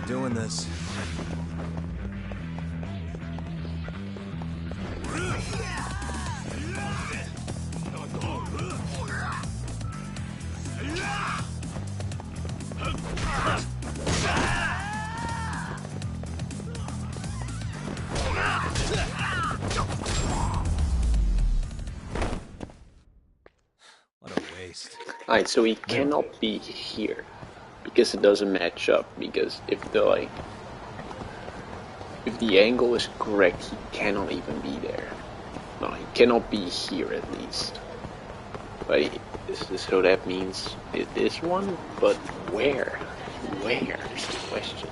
we're doing this. What a waste. Alright, so he cannot be here because it doesn't match up. Because if the angle is correct, he cannot even be there. No, he cannot be here at least. But so that means it is one, but where? Where is the question?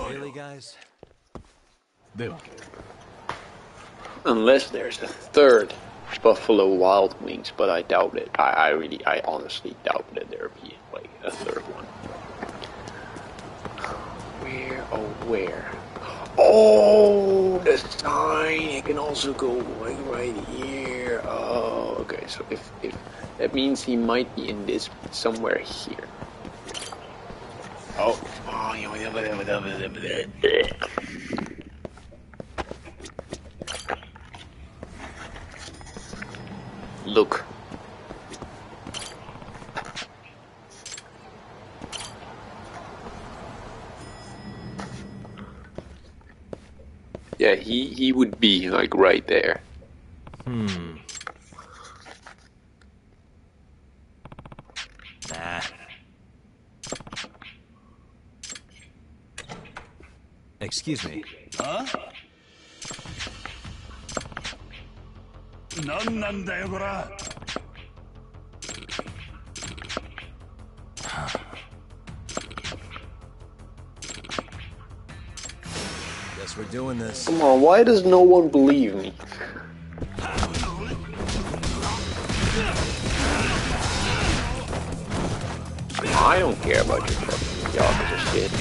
Really, guys? Unless there's a third Buffalo Wild Wings, but I doubt it. I honestly doubt that there'll be like a third one. Where? Oh, where? Oh, the sign. It can also go like right here. Oh, okay. So if that means he might be in this somewhere here. Oh. Look. Yeah, he would be like right there. Nah. Excuse me. Huh? 何なんだよこら Guess we're doing this. Come on, why does no one believe me? I don't care about your fucking Yakuza shit.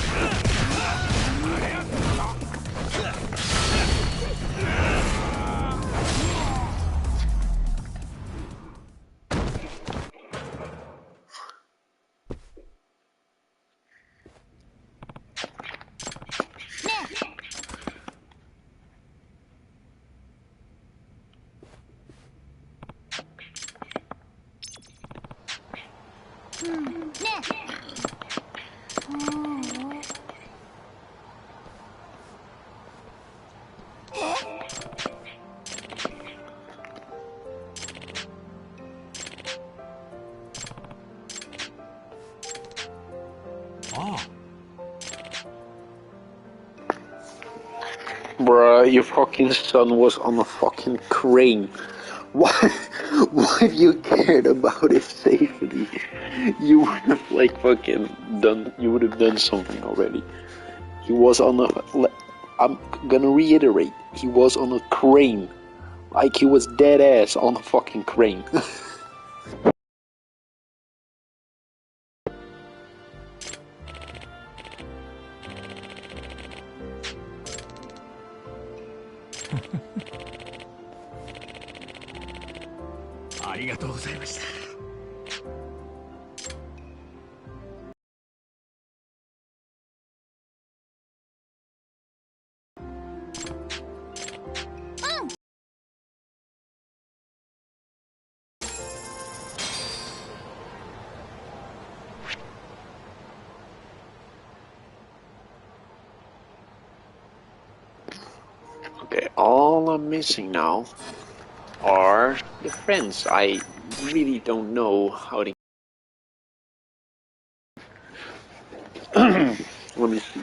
Bruh, your fucking son was on a fucking crane. Why if you cared about his safety, you would have like fucking done, you would have done something already. He was on a, I'm gonna reiterate, he was on a crane. Like he was dead ass on a fucking crane. all I'm missing now are the friends. I really don't know how to... Let me see.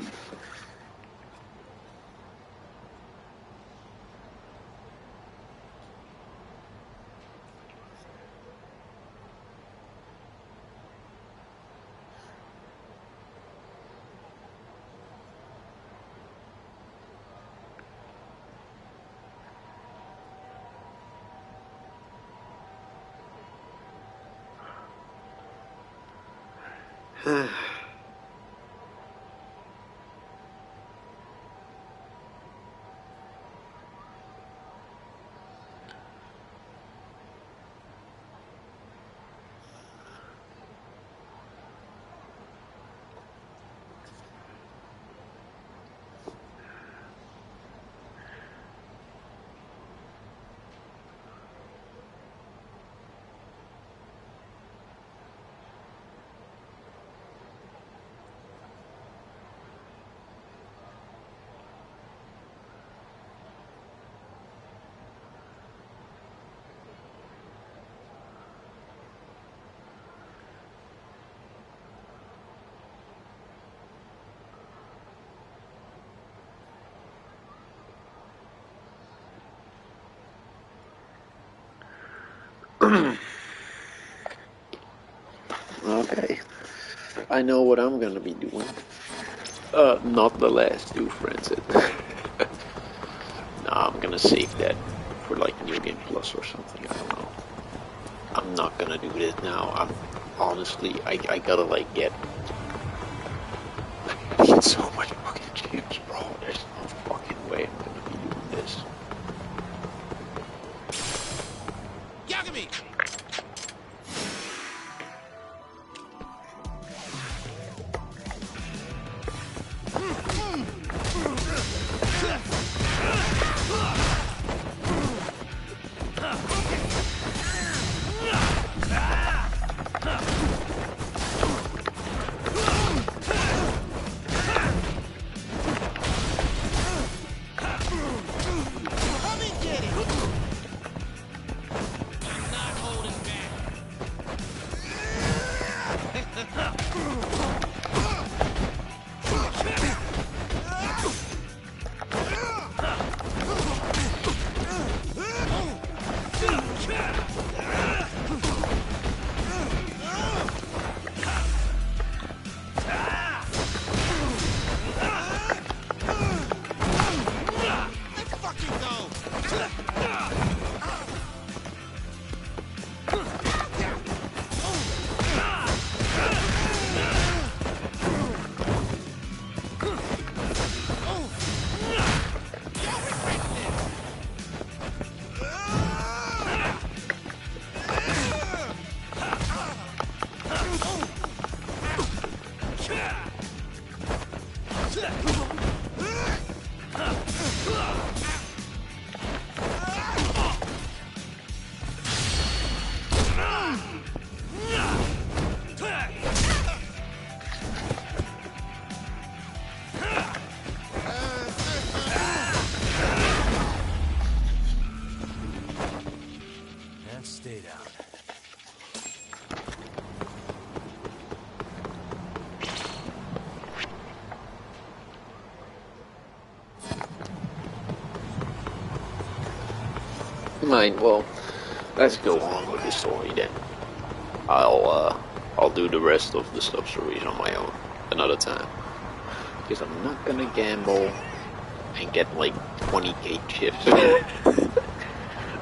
Okay, I know what I'm gonna be doing. Not the last two friends. Nah, I'm gonna save that for like New Game Plus or something. I don't know. I'm not gonna do this now. I'm honestly, I gotta like get so much fucking chips, bro. There's no fucking way I'm gonna be doing this. Yagami! Stay down. Fine, well, let's go on with the story then. I'll do the rest of the sub-stories on my own another time. Because I'm not gonna gamble and get like 20k chips.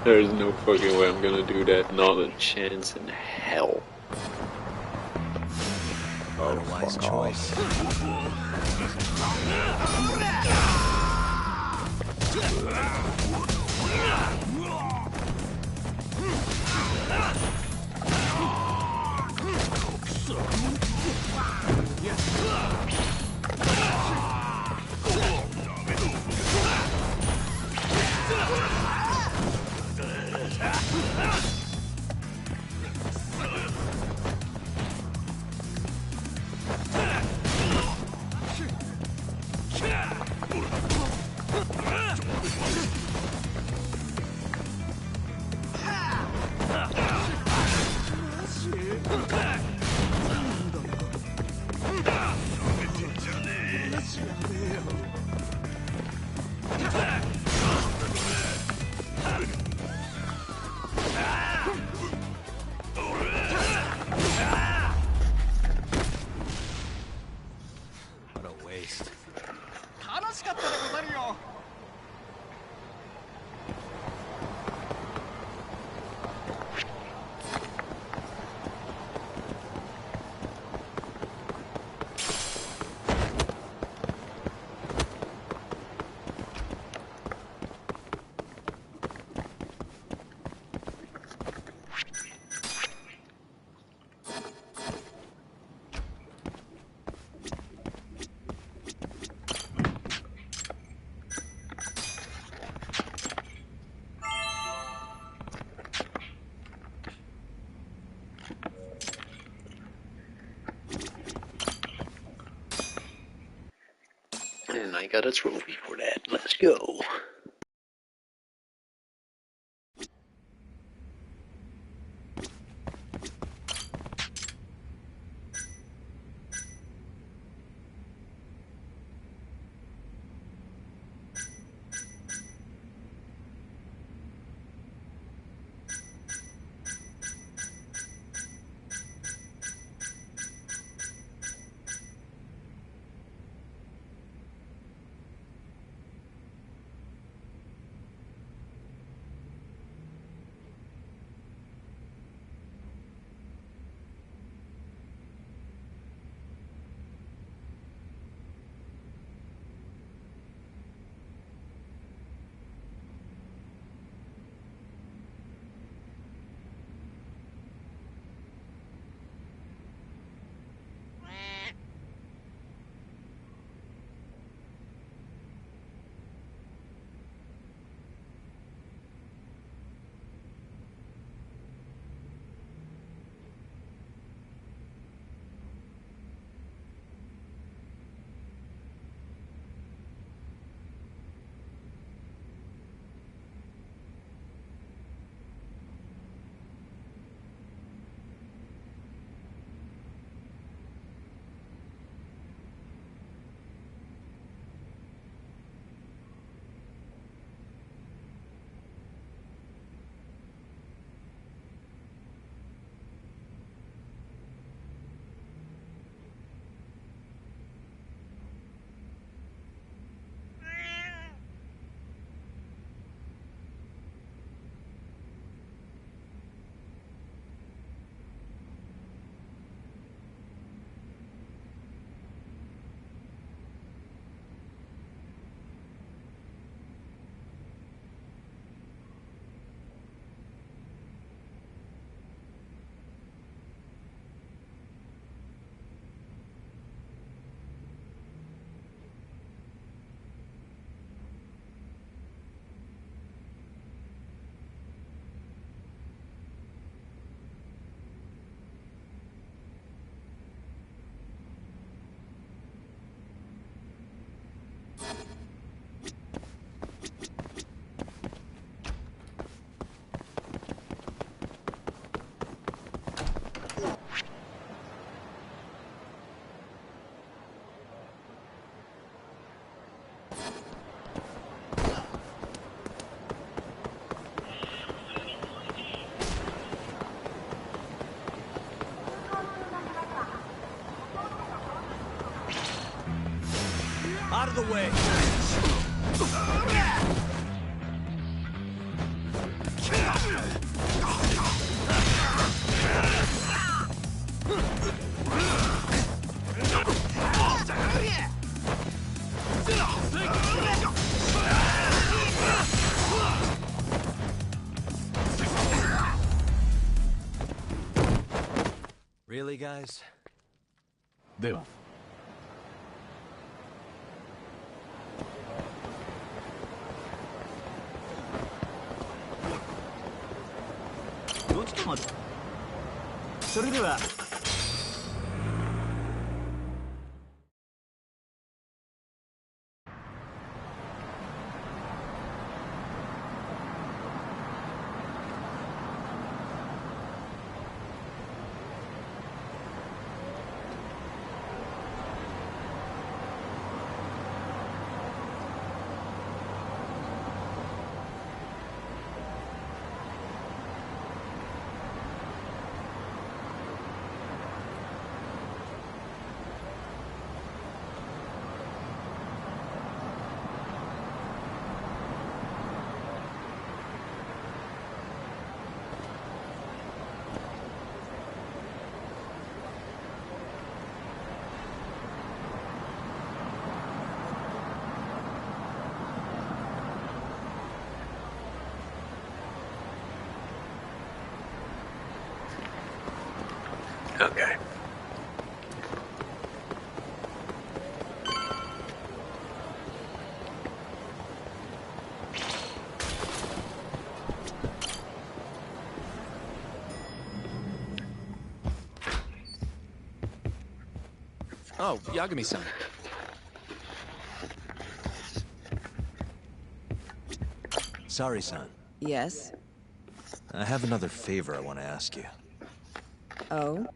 There's no fucking way I'm gonna do that. Not a chance in hell. Not a wise choice. What a waste. 楽しかったでござるよ。And I got a trophy for that. Let's go. Out of the way! Really, guys? では。ちょっと待って。それでは。Okay. Oh, Yagami-san. Sorry, son. Yes? I have another favor I want to ask you. Oh?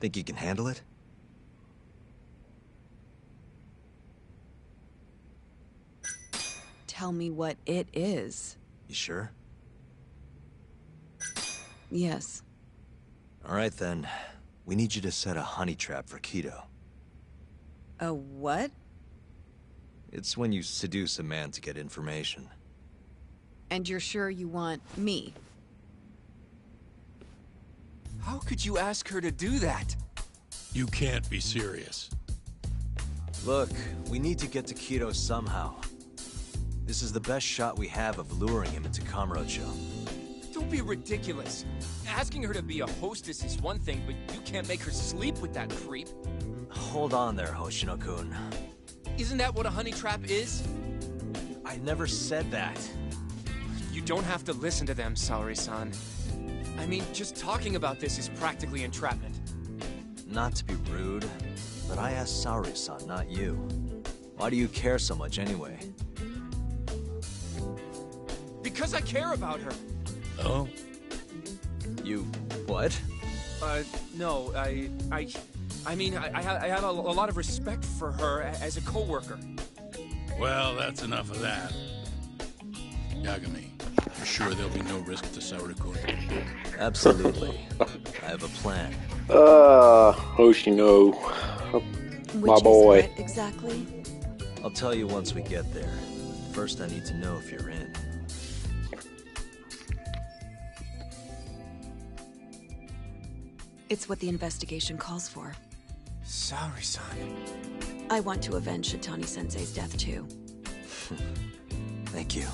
Think you can handle it? Tell me what it is. You sure? Yes. All right, then. We need you to set a honey trap for Kido. A what? It's when you seduce a man to get information. And you're sure you want me? How could you ask her to do that? You can't be serious. Look, we need to get to Kido somehow. This is the best shot we have of luring him into Kamurocho. Don't be ridiculous. Asking her to be a hostess is one thing, but you can't make her sleep with that creep. Hold on there, Hoshino-kun. Isn't that what a honey trap is? I never said that. You don't have to listen to them, Saori-san. I mean, just talking about this is practically entrapment. Not to be rude, but I asked Saori-san, not you. Why do you care so much anyway? Because I care about her. Oh? You... what? No, I mean, I have a lot of respect for her as a co-worker. Well, that's enough of that. Yagami, you're sure there'll be no risk to Saori-kun? Absolutely. I have a plan. Hoshino. My boy. Which is what exactly? I'll tell you once we get there. First, I need to know if you're in. It's what the investigation calls for. Saori-san. I want to avenge Shitani-sensei's death, too. Thank you.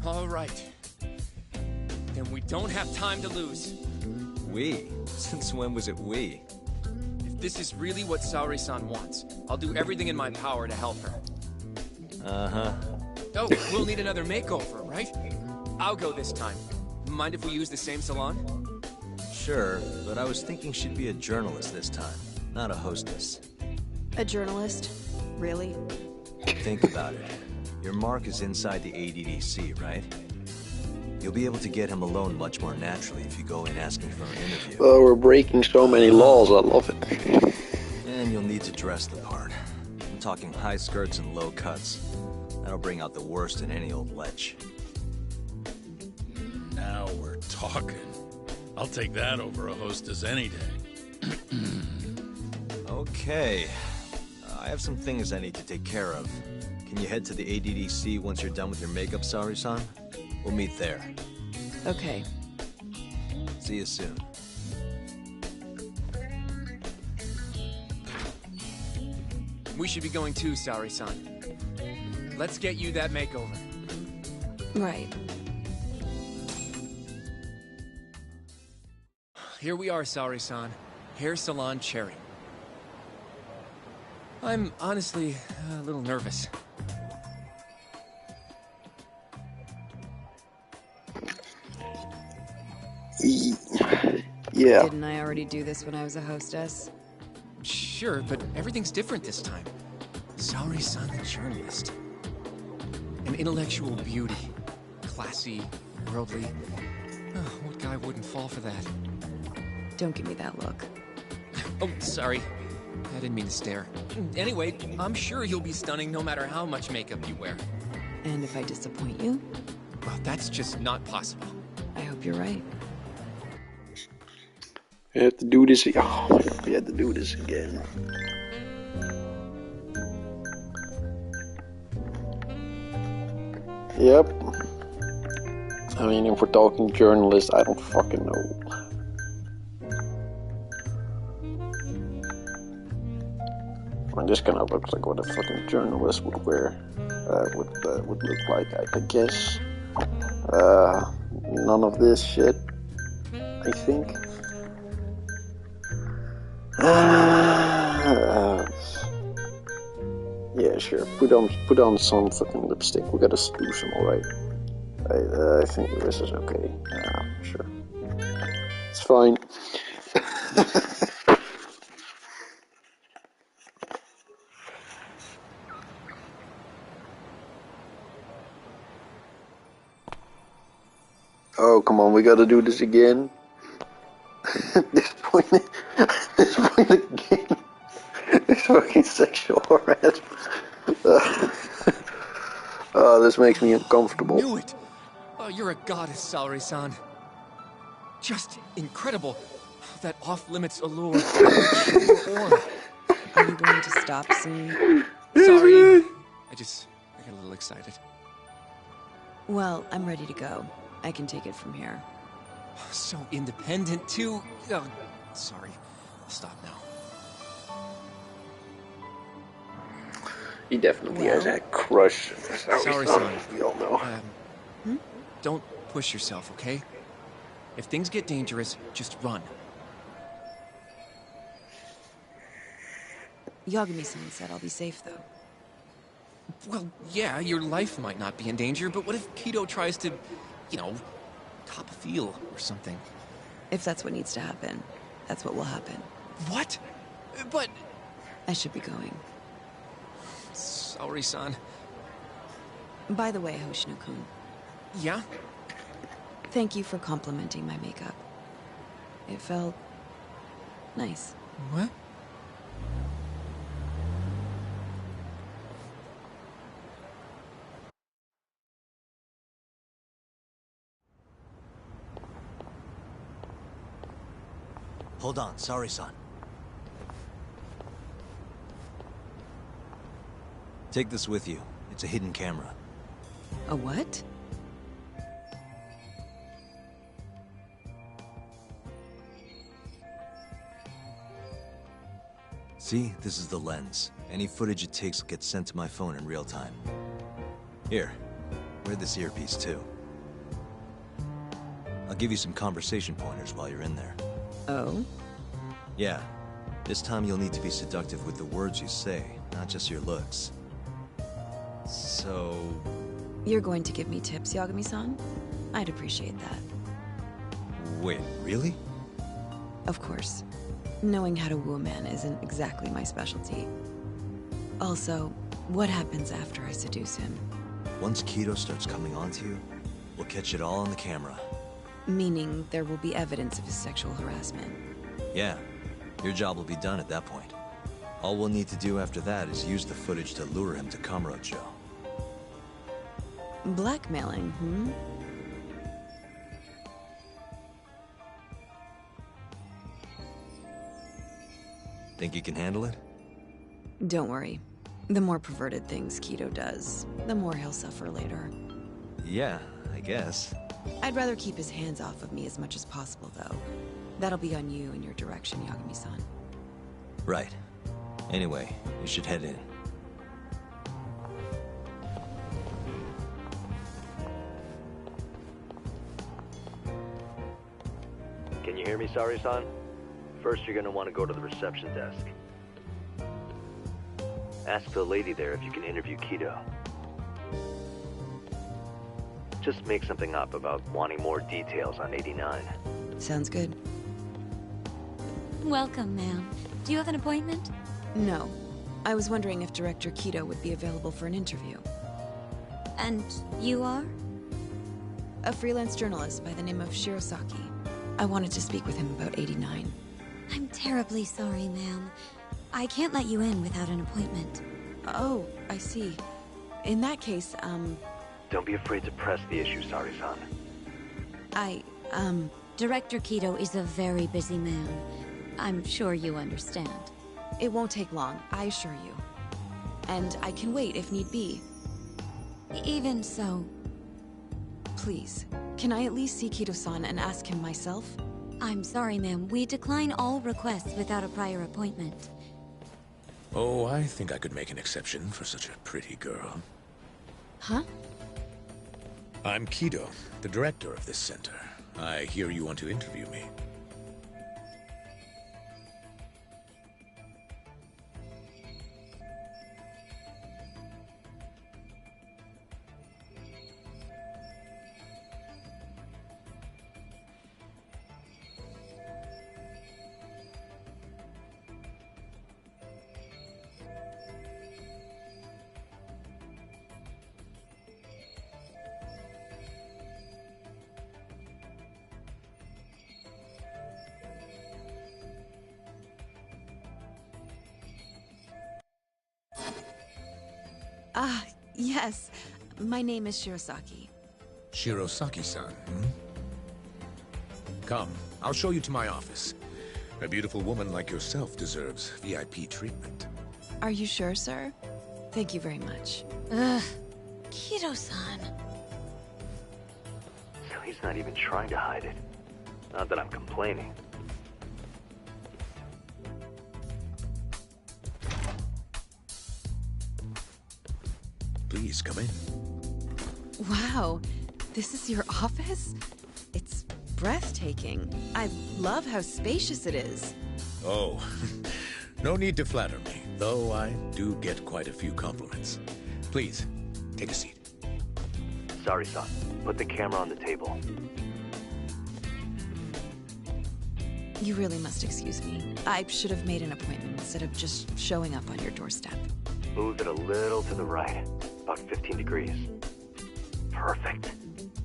All right. Then we don't have time to lose. We? Since when was it we? If this is really what Saori-san wants, I'll do everything in my power to help her. Uh-huh. Oh, we'll need another makeover, right? I'll go this time. Mind if we use the same salon? Sure, but I was thinking she'd be a journalist this time, not a hostess. A journalist? Really? Think about it. Your mark is inside the ADDC, right? You'll be able to get him alone much more naturally if you go in asking for an interview. Oh, we're breaking so many laws. I love it. And you'll need to dress the part. I'm talking high skirts and low cuts. That'll bring out the worst in any old lech. Now we're talking. I'll take that over a hostess any day. Okay. I have some things I need to take care of. Can you head to the ADDC once you're done with your makeup, Saori-san? We'll meet there. Okay. See you soon. We should be going too, Saori-san. Let's get you that makeover. Right. Here we are, Saori-san. Hair Salon Cherry. I'm honestly a little nervous. Yeah. Didn't I already do this when I was a hostess? Sure, but everything's different this time. Saori-san, the journalist. An intellectual beauty. Classy, worldly. Oh, what guy wouldn't fall for that? Don't give me that look. Oh, sorry. I didn't mean to stare. Anyway, I'm sure you'll be stunning no matter how much makeup you wear. And if I disappoint you? Well, that's just not possible. I hope you're right. We have to do this. Oh my god, we had to do this again. Yep. I mean, if we're talking journalists, I don't fucking know. I mean, this kind of looks like what a fucking journalist would wear. Would look like, I guess. none of this shit, I think. Yeah, sure. Put on some fucking lipstick. We gotta seduce him, alright. I think this is okay. Sure. It's fine. Oh, come on, we gotta do this again. This point in the game, it's fucking sexual harassment. Oh, this makes me uncomfortable. Knew it! Oh, you're a goddess, Saori-san. Just incredible. That off-limits allure. Aura. Are you going to stop soon? Sorry. I got a little excited. Well, I'm ready to go. I can take it from here. So independent, too. Oh, sorry. I'll stop now. He definitely has that crush. Saori-san. We all know. Don't push yourself, okay? If things get dangerous, just run. Yagami-san said I'll be safe, though. Well, yeah, your life might not be in danger, but what if Kido tries to, top a feel or something? If that's what needs to happen, that's what will happen. What? But... I should be going. Saori-san. By the way, Hoshino-kun. Yeah? Thank you for complimenting my makeup. It felt... nice. What? Hold on, sorry, son. Take this with you. It's a hidden camera. A what? See, this is the lens. Any footage it takes gets sent to my phone in real time. Here, wear this earpiece too. I'll give you some conversation pointers while you're in there. Oh? Yeah. This time you'll need to be seductive with the words you say, not just your looks. So... You're going to give me tips, Yagami-san? I'd appreciate that. Wait, really? Of course. Knowing how to woo a man isn't exactly my specialty. Also, what happens after I seduce him? Once Kido starts coming onto you, we'll catch it all on the camera. Meaning there will be evidence of his sexual harassment. Yeah. Your job will be done at that point. All we'll need to do after that is use the footage to lure him to Kamurocho. Blackmailing, hmm? Think you can handle it? Don't worry. The more perverted things Kido does, the more he'll suffer later. Yeah, I guess. I'd rather keep his hands off of me as much as possible, though. That'll be on you and your direction, Yagami-san. Right. Anyway, you should head in. Can you hear me, Saori-san? First, you're gonna want to go to the reception desk. Ask the lady there if you can interview Kido. Just make something up about wanting more details on 89. Sounds good. Welcome, ma'am. Do you have an appointment? No. I was wondering if Director Kido would be available for an interview. And you are? A freelance journalist by the name of Shirosaki. I wanted to speak with him about 89. I'm terribly sorry, ma'am. I can't let you in without an appointment. Oh, I see. In that case, Don't be afraid to press the issue, Saori-san. Director Kido is a very busy man. I'm sure you understand. It won't take long, I assure you. And I can wait if need be. Even so... Please, can I at least see Kido-san and ask him myself? I'm sorry, ma'am. We decline all requests without a prior appointment. Oh, I think I could make an exception for such a pretty girl. Huh? I'm Kido, the director of this center. I hear you want to interview me. Ah, yes. My name is Shirosaki. Shirosaki-san, Come, I'll show you to my office. A beautiful woman like yourself deserves VIP treatment. Are you sure, sir? Thank you very much. Ugh. Kido-san. So he's not even trying to hide it. Not that I'm complaining. Please, come in. Wow, this is your office? It's breathtaking. I love how spacious it is. Oh, no need to flatter me, though I do get quite a few compliments. Please, take a seat. Sorry, son. Put the camera on the table. You really must excuse me. I should have made an appointment instead of just showing up on your doorstep. Move it a little to the right. About 15 degrees. Perfect.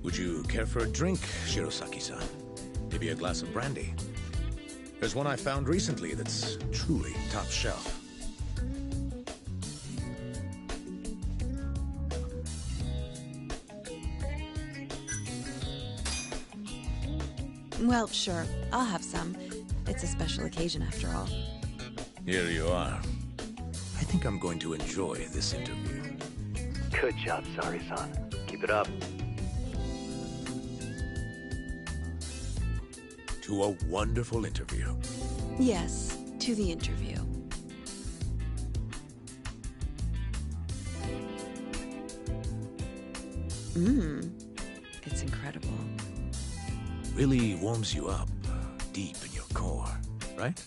Would you care for a drink, Shirosaki-san? Maybe a glass of brandy? There's one I found recently that's truly top shelf. Well, sure. I'll have some. It's a special occasion after all. Here you are. I think I'm going to enjoy this interview. Good job, Sari-san. Keep it up. To a wonderful interview. Yes, to the interview. It's incredible. Really warms you up deep in your core, right?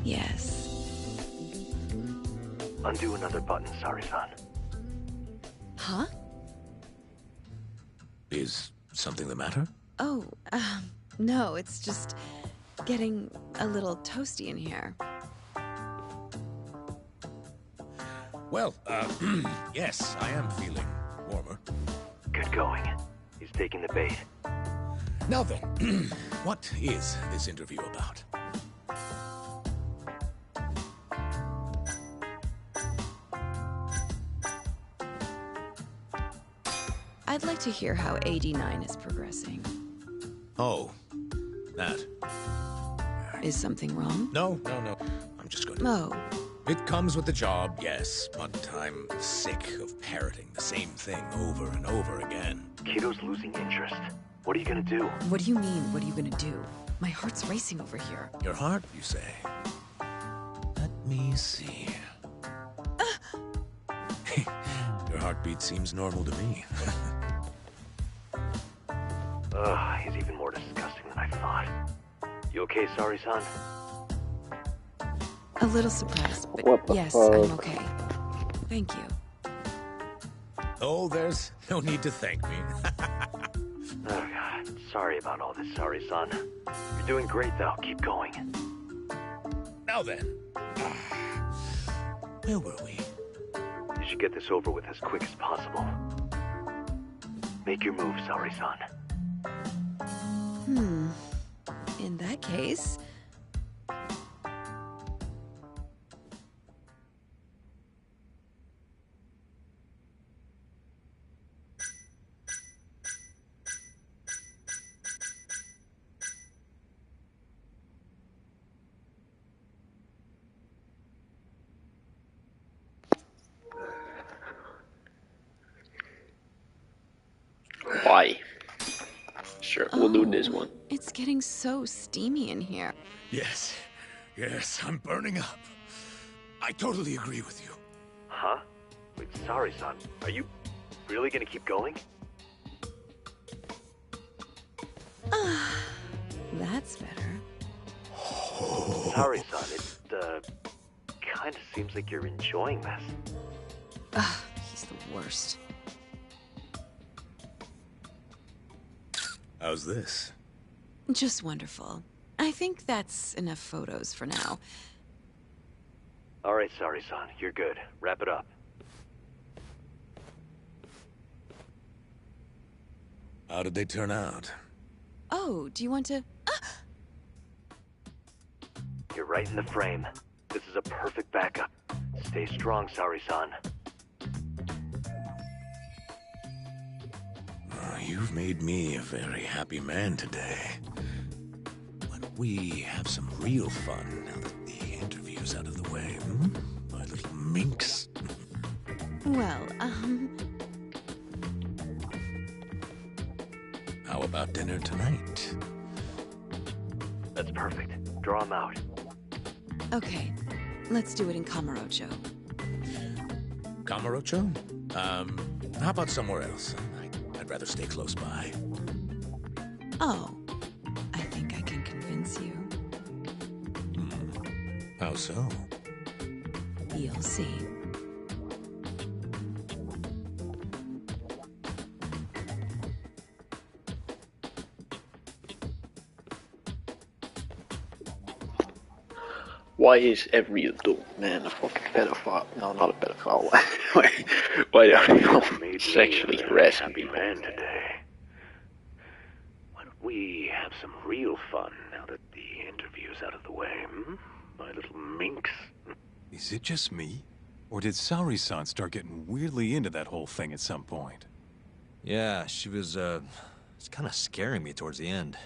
Yes. Undo another button, Sari-san. Huh? Is something the matter? Oh, no, it's just getting a little toasty in here. Well, yes, I am feeling warmer. Good going. He's taking the bait. Now then, what is this interview about? I'd like to hear how AD9 is progressing. Oh, that. Is something wrong? No. I'm just going to... Oh. It comes with the job, yes, but I'm sick of parroting the same thing over and over again. Kido's losing interest. What are you gonna do? What do you mean, what are you gonna do? My heart's racing over here. Your heart, you say? Let me see. Your heartbeat seems normal to me. Ugh, he's even more disgusting than I thought. You okay, Sari-san? A little surprised, but yes, fuck? I'm okay. Thank you. Oh, there's no need to thank me. Oh, God. Sorry about all this, Sari-san. You're doing great, though. Keep going. Now then. Where were we? You should get this over with as quick as possible. Make your move, Sari-san. In that case... Why? Sure, we'll do this one. It's getting so steamy in here. Yes, I'm burning up. I totally agree with you. Huh? Wait, Sari-san, are you really gonna keep going? That's better. Sorry, son. It, kinda seems like you're enjoying this. Ugh, he's the worst. How's this? Just wonderful. I think that's enough photos for now. Alright, sorry, son. You're good. Wrap it up. How did they turn out? Oh, do you want to... You're right in the frame. This is a perfect backup. Stay strong, sorry, son. You've made me a very happy man today. Why don't we have some real fun now that the interview's out of the way, hmm? My little minx. Well, How about dinner tonight? That's perfect. Draw him out. Okay, let's do it in Kamurocho. Kamurocho? How about somewhere else? I'd rather stay close by. Oh, I think I can convince you. How so? You'll see. Why is every adult man a fucking pedophile? No, not a pedophile. Why do they all sexually harass Happy people? man today. Why don't we have some real fun now that the interview's out of the way, hmm? My little minx. Is it just me? Or did Saori-san start getting weirdly into that whole thing at some point? Yeah, she was, it's kind of scaring me towards the end.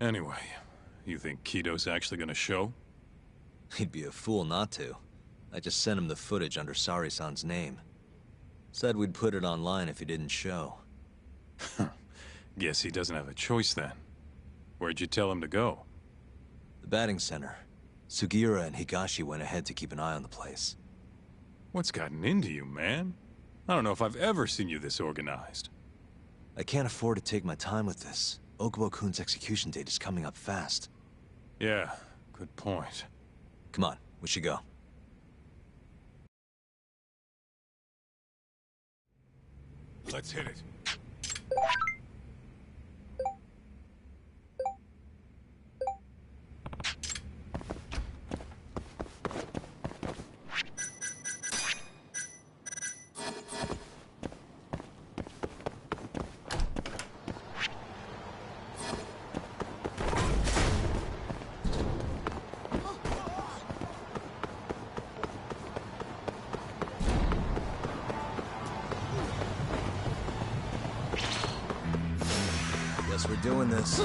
Anyway, you think Kido's actually gonna show? He'd be a fool not to. I just sent him the footage under Saori-san's name. Said we'd put it online if he didn't show. Guess he doesn't have a choice then. Where'd you tell him to go? The batting center. Sugiura and Higashi went ahead to keep an eye on the place. What's gotten into you, man? I don't know if I've ever seen you this organized. I can't afford to take my time with this. Okubo-kun's execution date is coming up fast. Yeah, good point. Come on, we should go. Let's hit it. Guess we're doing this.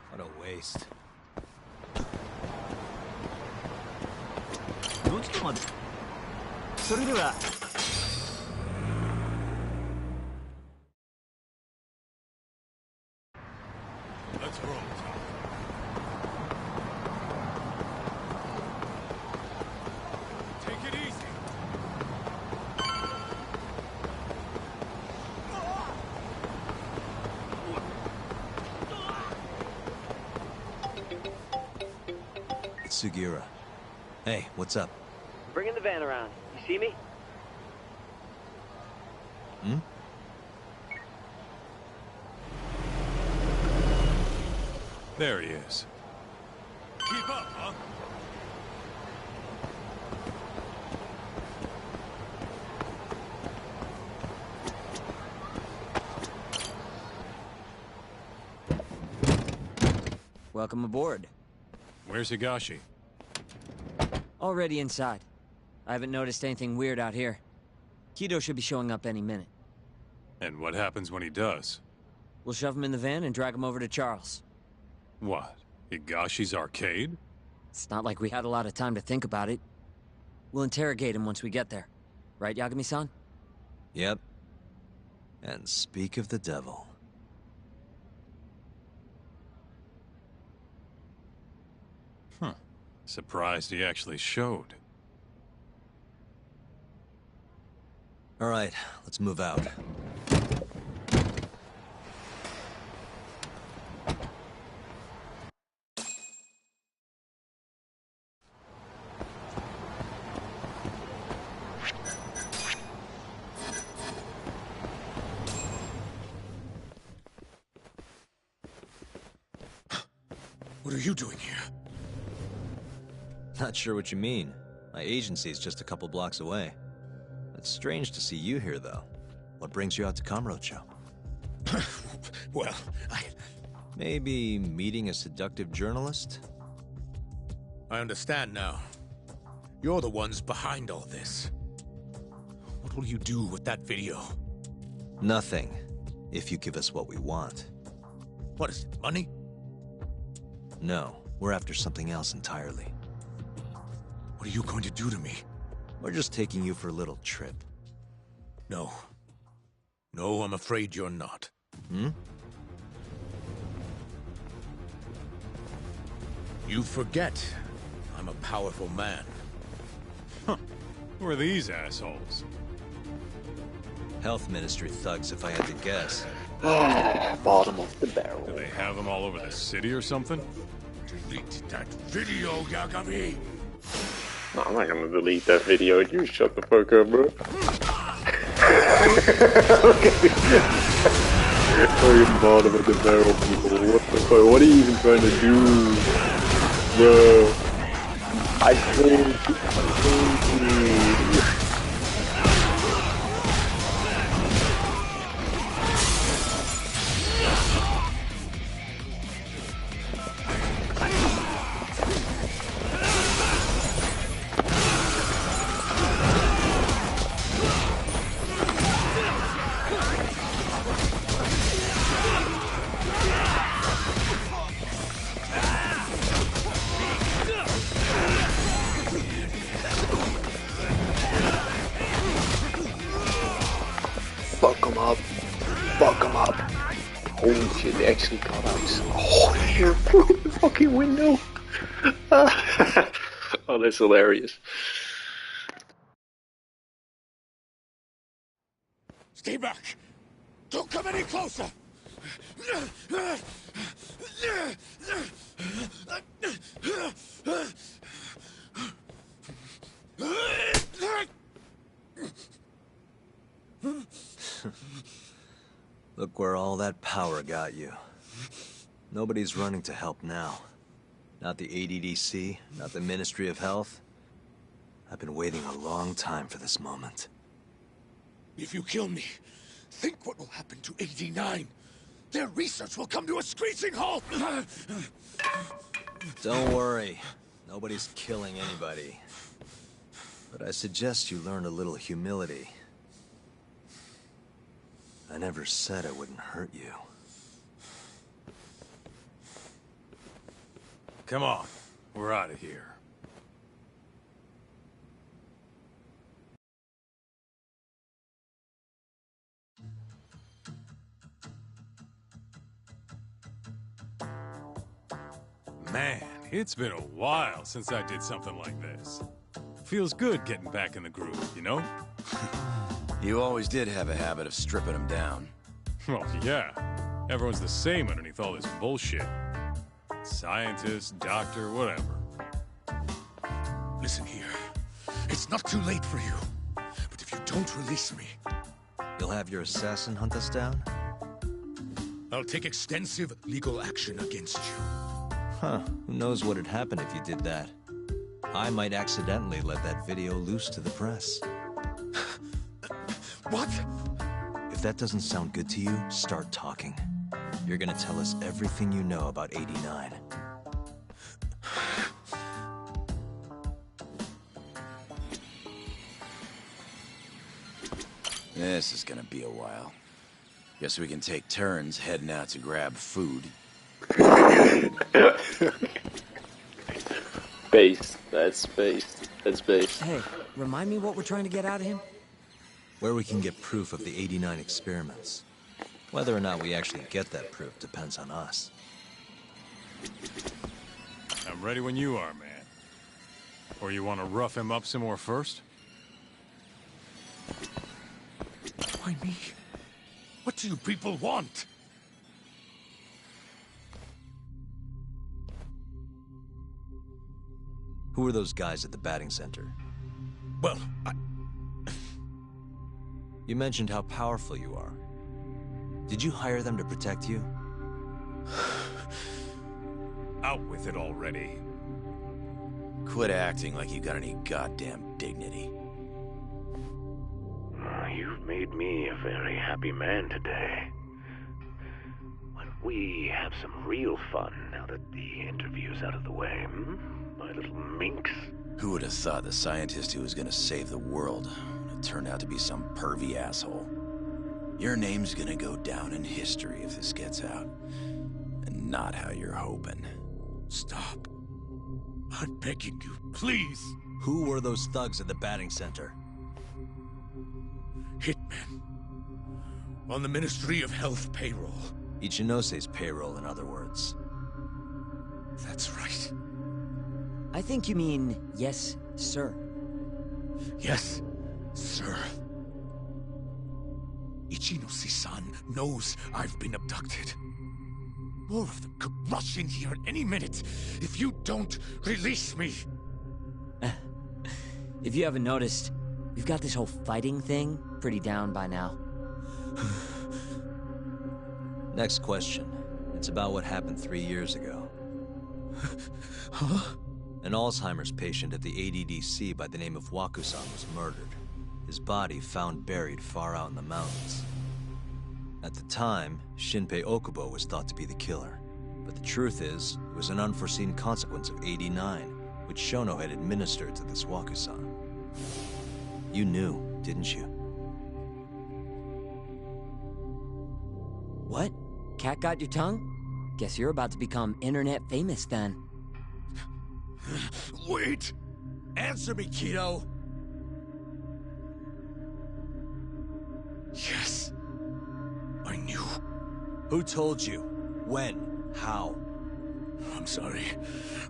What a waste. Let's roll. Take it easy. It's Sugiura. Hey, what's up? Bringing the van around. You see me? Hmm? There he is. Keep up, huh? Welcome aboard. Where's Higashi? Already inside. I haven't noticed anything weird out here. Kido should be showing up any minute. And what happens when he does? We'll shove him in the van and drag him over to Charles. What? Higashi's arcade? It's not like we had a lot of time to think about it. We'll interrogate him once we get there. Right, Yagami-san? Yep. And speak of the devil. Surprised he actually showed. All right, let's move out. What are you doing here? Not sure what you mean. My agency's just a couple blocks away. It's strange to see you here, though. What brings you out to Kamurocho? Well, Maybe meeting a seductive journalist? I understand now. You're the ones behind all this. What will you do with that video? Nothing, if you give us what we want. What is it, money? No, we're after something else entirely. What are you going to do to me? We're just taking you for a little trip. No. No, I'm afraid you're not. Hmm? You forget. I'm a powerful man. Huh. Who are these assholes? Health Ministry thugs, if I had to guess. Bottom of the barrel. Do they have them all over the city or something? Delete that video, Yagami! No, I'm not gonna delete that video. You shut the fuck up, bro. Fucking bottom of the barrel, people. What the fuck? What are you even trying to do, bro? I think. Fuck him up. Holy shit, they actually got out. Oh, here, through the fucking window. Oh, that's hilarious. Stay back! Don't come any closer! Look where all that power got you. Nobody's running to help now. Not the ADDC, not the Ministry of Health. I've been waiting a long time for this moment. If you kill me, think what will happen to 89. Their research will come to a screeching halt! Don't worry. Nobody's killing anybody. But I suggest you learn a little humility. I never said I wouldn't hurt you. Come on, we're out of here. Man, it's been a while since I did something like this. Feels good getting back in the groove, you know? You always did have a habit of stripping them down. Well, yeah. Everyone's the same underneath all this bullshit. Scientist, doctor, whatever. Listen here. It's not too late for you. But if you don't release me... You'll have your assassin hunt us down? I'll take extensive legal action against you. Huh. Who knows what'd happen if you did that? I might accidentally let that video loose to the press. What? If that doesn't sound good to you, start talking. You're gonna tell us everything you know about 89. This is gonna be a while. Guess we can take turns heading out to grab food. Base. That's base. That's base. Hey, remind me what we're trying to get out of him? Where we can get proof of the 89 experiments. Whether or not we actually get that proof depends on us. I'm ready when you are, man. Or you want to rough him up some more first? Why me? What do you people want? Who were those guys at the batting center? Well, You mentioned how powerful you are. Did you hire them to protect you? Out with it already. Quit acting like you got any goddamn dignity. You've made me a very happy man today. Why don't we have some real fun now that the interview's out of the way, my little minx? Who would have thought the scientist who was gonna save the world would turn out to be some pervy asshole? Your name's gonna go down in history if this gets out. And not how you're hoping. Stop. I'm begging you, please. Who were those thugs at the batting center? Hitmen. On the Ministry of Health payroll. Ichinose's payroll, in other words. That's right. I think you mean, yes, sir. Yes, sir. Ichinose-san knows I've been abducted. More of them could rush in here any minute if you don't release me. If you haven't noticed, we've got this whole fighting thing pretty down by now. Next question. It's about what happened 3 years ago. Huh? An Alzheimer's patient at the ADDC by the name of Waku-san was murdered. His body found buried far out in the mountains. At the time, Shinpei Okubo was thought to be the killer. But the truth is, it was an unforeseen consequence of 89, which Shono had administered to this Waku-san. You knew, didn't you? What? Cat got your tongue? Guess you're about to become internet famous then. Wait! Answer me, Kido! Yes. I knew. Who told you? When? How? I'm sorry.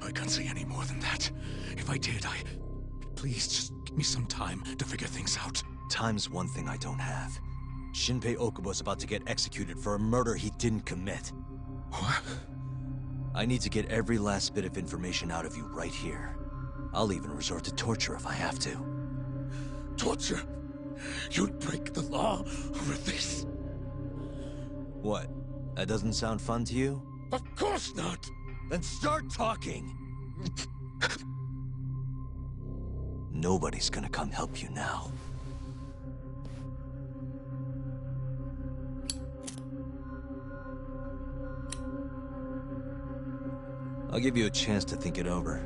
I can't say any more than that. If I did, Please, just give me some time to figure things out. Time's one thing I don't have. Shinpei Okubo's about to get executed for a murder he didn't commit. What? I need to get every last bit of information out of you right here. I'll even resort to torture if I have to. Torture? You'd break the law over this? What? That doesn't sound fun to you? Of course not! Then start talking! Nobody's gonna come help you now. I'll give you a chance to think it over.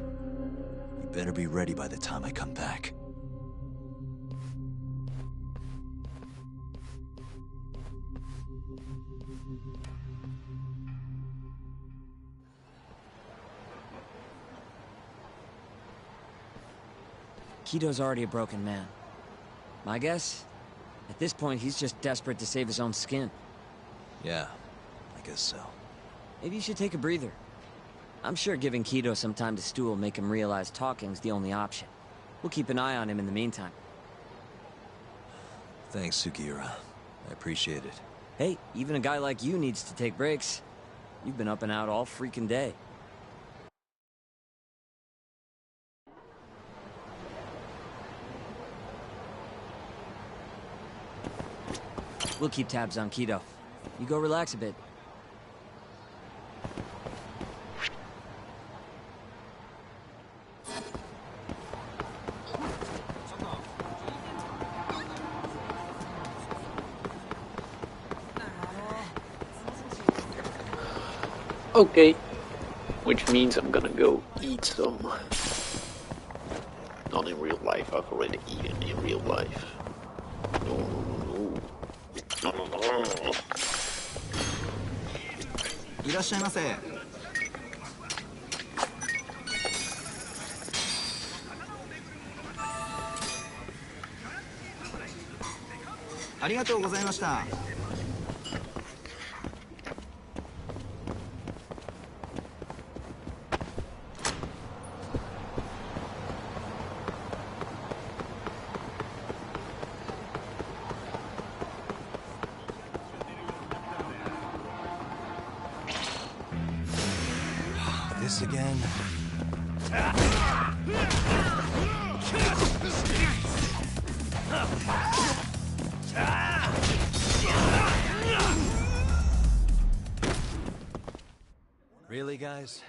You better be ready by the time I come back. Kido's already a broken man. My guess? At this point, he's just desperate to save his own skin. Yeah, I guess so. Maybe you should take a breather. I'm sure giving Kido some time to stew will make him realize talking's the only option. We'll keep an eye on him in the meantime. Thanks, Sugiura. I appreciate it. Hey, even a guy like you needs to take breaks. You've been up and out all freaking day. We'll keep tabs on Kido. You go relax a bit. Okay, which means I'm gonna go eat some. Not in real life, I've already eaten in real life. No, no, no. No, no, no. いらっしゃいませ。ありがとうございました。This again? Really, guys?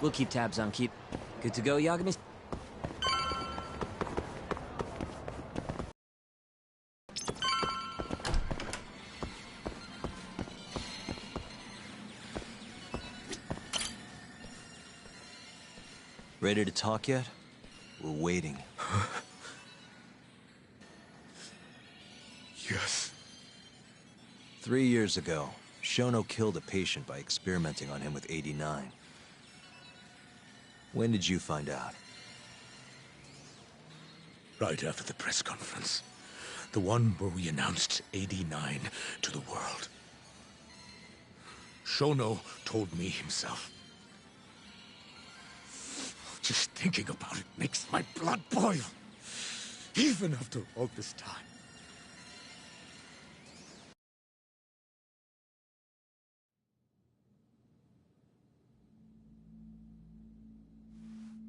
We'll keep tabs on Keep. Good to go, Yagami? Ready to talk yet? We're waiting. Yes. 3 years ago, Shono killed a patient by experimenting on him with 89. When did you find out? Right after the press conference. The one where we announced 89 to the world. Shono told me himself. Just thinking about it makes my blood boil. Even after all this time.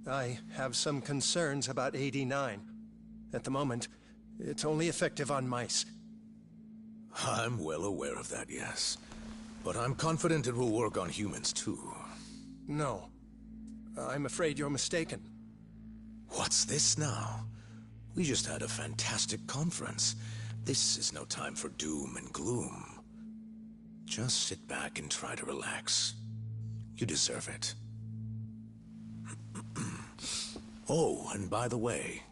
I have some concerns about 89. At the moment, it's only effective on mice. I'm well aware of that, yes. But I'm confident it will work on humans, too. No. I'm afraid you're mistaken. What's this now? We just had a fantastic conference. This is no time for doom and gloom. Just sit back and try to relax. You deserve it. Oh, and by the way,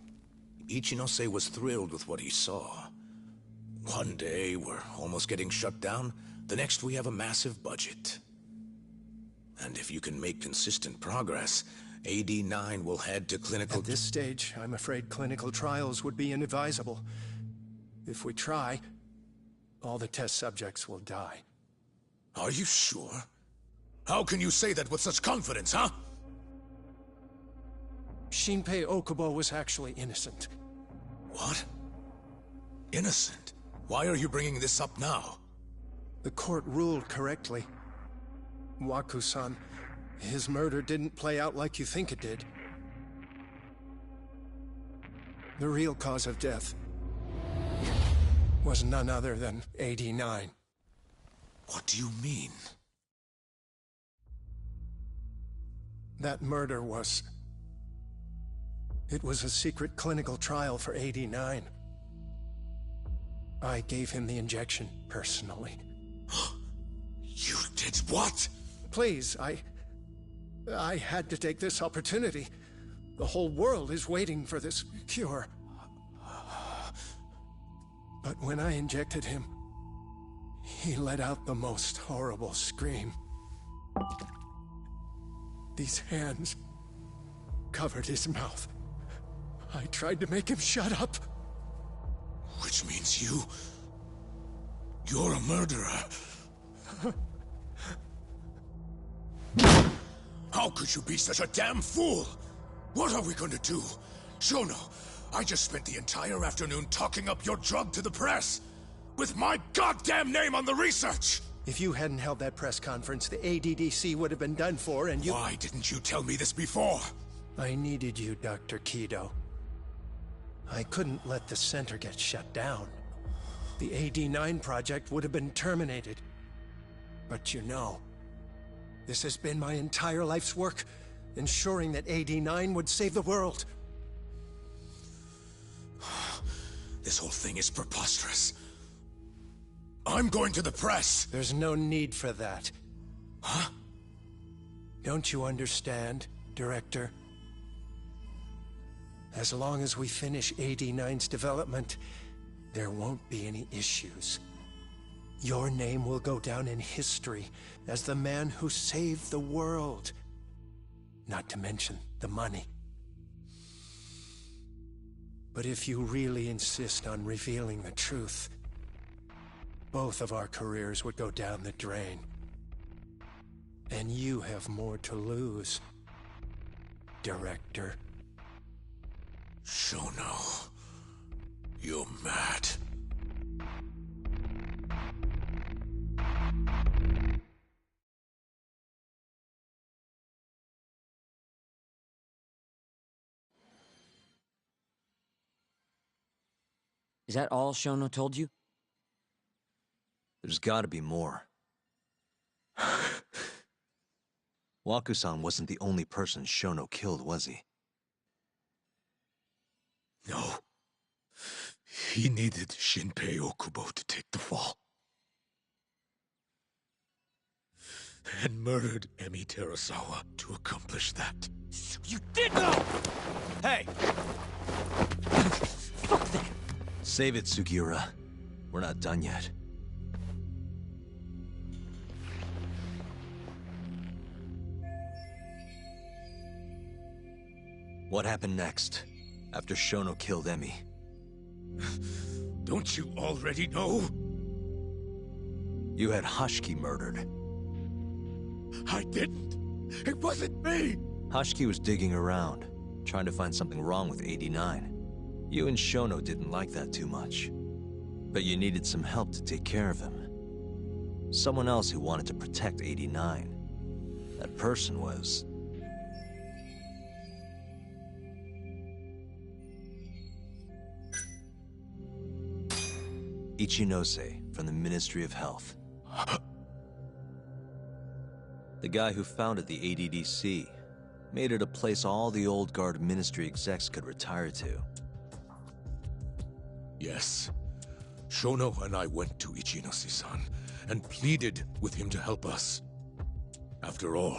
Ichinose was thrilled with what he saw. One day, we're almost getting shut down. The next, we have a massive budget. And if you can make consistent progress, AD9 will head to clinical... At this stage, I'm afraid clinical trials would be inadvisable. If we try, all the test subjects will die. Are you sure? How can you say that with such confidence, huh? Shinpei Okubo was actually innocent. What? Innocent? Why are you bringing this up now? The court ruled correctly. Waku-san, his murder didn't play out like you think it did. The real cause of death was none other than 89. What do you mean? That murder was... It was a secret clinical trial for 89. I gave him the injection, personally. You did what? Please, I had to take this opportunity. The whole world is waiting for this cure. But when I injected him, he let out the most horrible scream. These hands covered his mouth. I tried to make him shut up. Which means you're a murderer. How could you be such a damn fool? What are we going to do? Shono, I just spent the entire afternoon talking up your drug to the press. With my goddamn name on the research! If you hadn't held that press conference, the ADDC would have been done for, and you... Why didn't you tell me this before? I needed you, Dr. Kido. I couldn't let the center get shut down. The AD9 project would have been terminated. But you know, this has been my entire life's work, ensuring that AD9 would save the world. This whole thing is preposterous. I'm going to the press! There's no need for that. Huh? Don't you understand, Director? As long as we finish AD9's development, there won't be any issues. Your name will go down in history as the man who saved the world. Not to mention the money. But if you really insist on revealing the truth, both of our careers would go down the drain. And you have more to lose, Director. Shono, you're mad. Is that all Shono told you? There's gotta be more. Waku-san wasn't the only person Shono killed, was he? No. He needed Shinpei Okubo to take the fall. And murdered Emi Terasawa to accomplish that. You did know! Hey! Fuck that! Save it, Sugiura. We're not done yet. What happened next, after Shono killed Emi? Don't you already know? You had Hashiki murdered. I didn't. It wasn't me. Hashiki was digging around, trying to find something wrong with 89. You and Shono didn't like that too much. But you needed some help to take care of him. Someone else who wanted to protect 89. That person was... Ichinose from the Ministry of Health. The guy who founded the ADDC made it a place all the old guard ministry execs could retire to. Yes. Shono and I went to Ichinose-san and pleaded with him to help us. After all,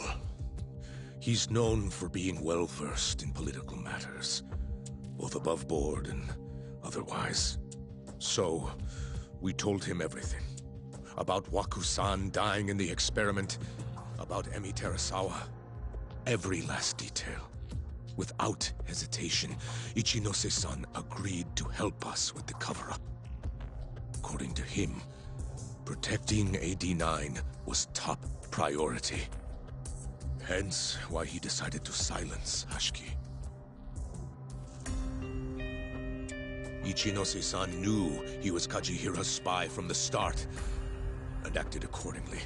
he's known for being well-versed in political matters, both above board and otherwise. So, we told him everything. About Waku-san dying in the experiment, about Emi Terasawa. Every last detail. Without hesitation, Ichinose-san agreed to help us with the cover-up. According to him, protecting AD9 was top priority. Hence why he decided to silence Hashiki. Ichinose-san knew he was Kajihira's spy from the start, and acted accordingly.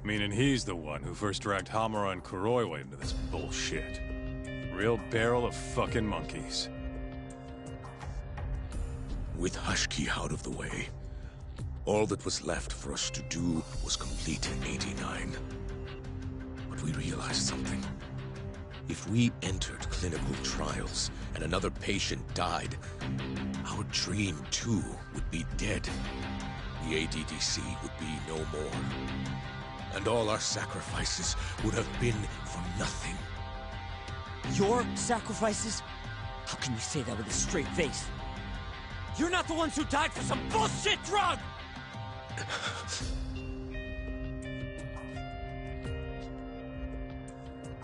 Meaning he's the one who first dragged Hamura and Kuroiwa into this bullshit. Real barrel of fucking monkeys. With Hashiki out of the way, all that was left for us to do was complete 89. But we realized something. If we entered clinical trials and another patient died, our dream too would be dead. The ADDC would be no more. And all our sacrifices would have been for nothing. Your sacrifices? How can you say that with a straight face? You're not the ones who died for some bullshit drug!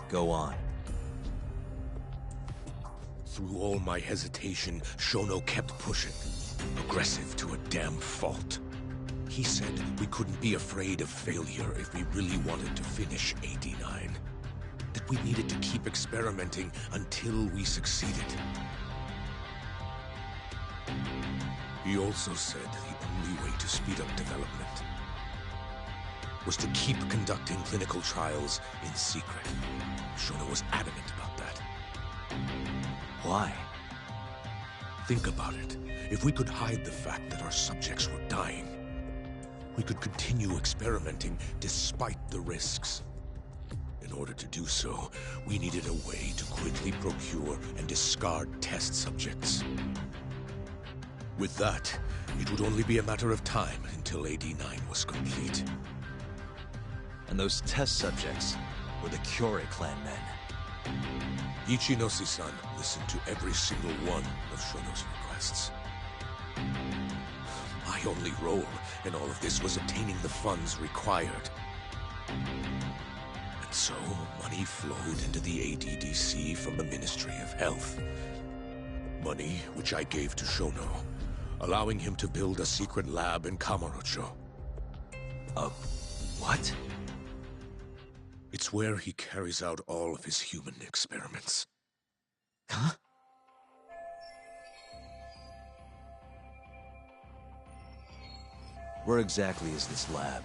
Go on. Through all my hesitation, Shono kept pushing. Aggressive to a damn fault. He said we couldn't be afraid of failure if we really wanted to finish 89. That we needed to keep experimenting until we succeeded. He also said the only way to speed up development was to keep conducting clinical trials in secret. Shono was adamant about that. Why? Think about it. If we could hide the fact that our subjects were dying, we could continue experimenting despite the risks. In order to do so, we needed a way to quickly procure and discard test subjects. With that, it would only be a matter of time until AD9 was complete. And those test subjects were the Kyorei clan men. Ichinose-san listened to every single one of Shono's requests. My only role in all of this was obtaining the funds required. And so, money flowed into the ADDC from the Ministry of Health. Money which I gave to Shono, allowing him to build a secret lab in Kamurocho. What? It's where he carries out all of his human experiments. Huh? Where exactly is this lab?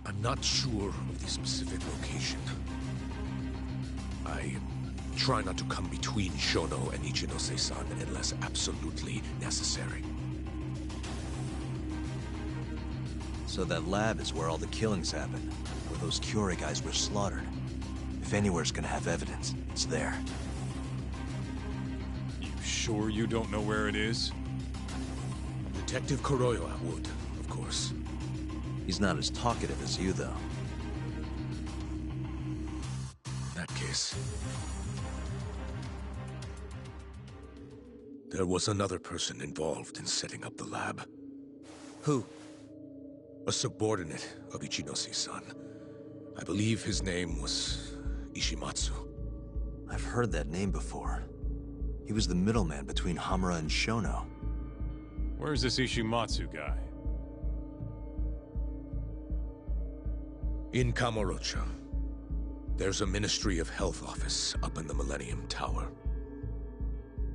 I'm not sure of the specific location. I Try not to come between Shono and Ichinose-san unless absolutely necessary. So that lab is where all the killings happened, where those Kyorei guys were slaughtered. If anywhere's gonna have evidence, it's there. You sure you don't know where it is? Detective Kuroywa would, of course. He's not as talkative as you, though. In that case... there was another person involved in setting up the lab. Who? A subordinate of Ichinose-san. I believe his name was Ishimatsu. I've heard that name before. He was the middleman between Hamura and Shono. Where's this Ishimatsu guy? In Kamurocho. There's a Ministry of Health office up in the Millennium Tower.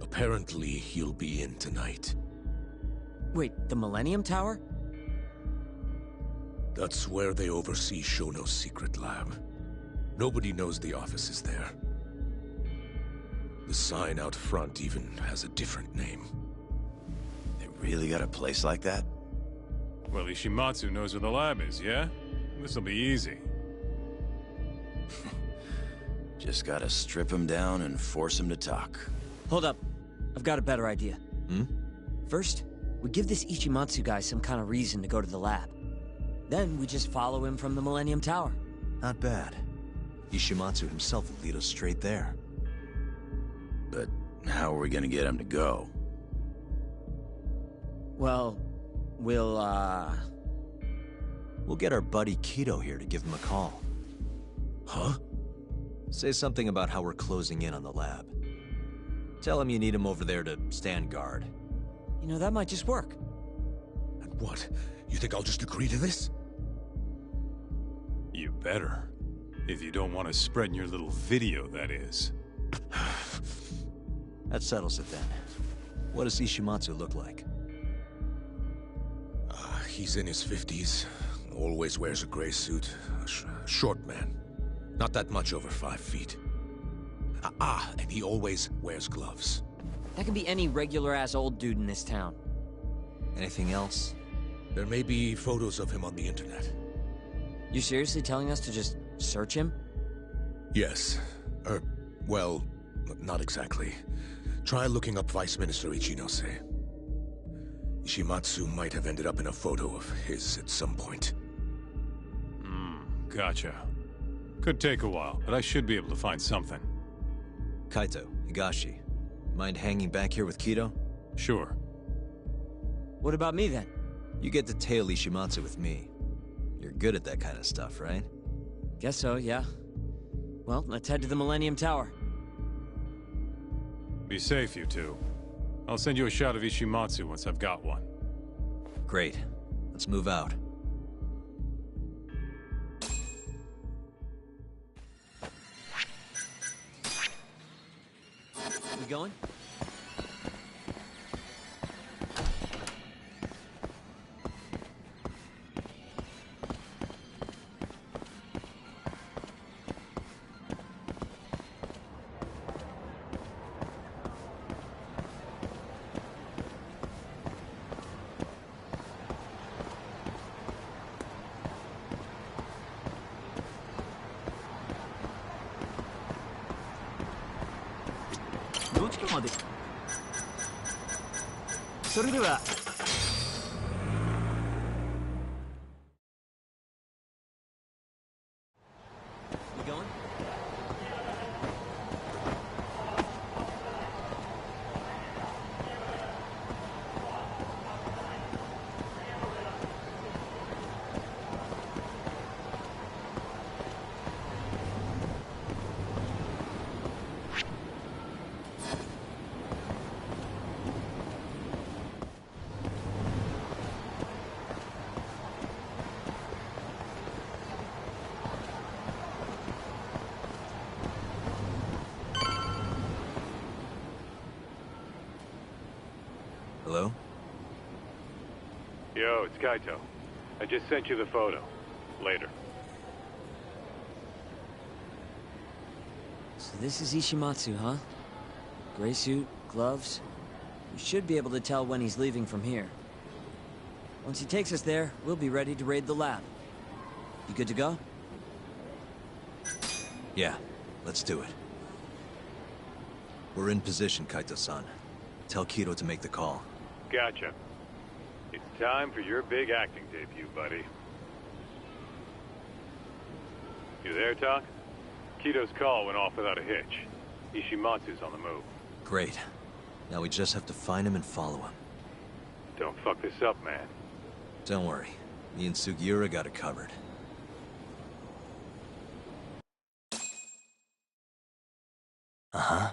Apparently, he'll be in tonight. Wait, the Millennium Tower? That's where they oversee Shono's secret lab. Nobody knows the office is there. The sign out front even has a different name. They really got a place like that? Well, Ishimatsu knows where the lab is, yeah? This'll be easy. Just gotta strip him down and force him to talk. Hold up. I've got a better idea. Hmm? First, we give this Ichimatsu guy some kind of reason to go to the lab. Then we just follow him from the Millennium Tower. Not bad. Ishimatsu himself will lead us straight there. But how are we gonna get him to go? Well, we'll get our buddy Kido here to give him a call. Huh? Say something about how we're closing in on the lab. Tell him you need him over there to stand guard. You know, that might just work. And what? You think I'll just agree to this? You better. If you don't want to spread in your little video, that is. That settles it then. What does Ishimatsu look like? He's in his 50s. Always wears a gray suit. Short man. Not that much over 5 feet. And he always wears gloves. That could be any regular-ass old dude in this town. Anything else? There may be photos of him on the internet. You seriously telling us to just search him? Yes. Well, not exactly. Try looking up Vice Minister Ichinose. Ishimatsu might have ended up in a photo of his at some point. Gotcha. Could take a while, but I should be able to find something. Kaito, Higashi, mind hanging back here with Kido? Sure. What about me then? You get to tail Ishimatsu with me. You're good at that kind of stuff, right? Guess so, yeah. Well, let's head to the Millennium Tower. Be safe, you two. I'll send you a shot of Ishimatsu once I've got one. Great. Let's move out. We going? We going? Hello? Yo, it's Kaito. I just sent you the photo. Later. So this is Ishimatsu, huh? Gray suit, gloves. We should be able to tell when he's leaving from here. Once he takes us there, we'll be ready to raid the lab. You good to go? Yeah, let's do it. We're in position, Kaito-san. Tell Kido to make the call. Gotcha. It's time for your big acting debut, buddy. You there, Talk? Kido's call went off without a hitch. Ishimatsu's on the move. Great. Now we just have to find him and follow him. Don't fuck this up, man. Don't worry. Me and Sugiura got it covered. Uh-huh.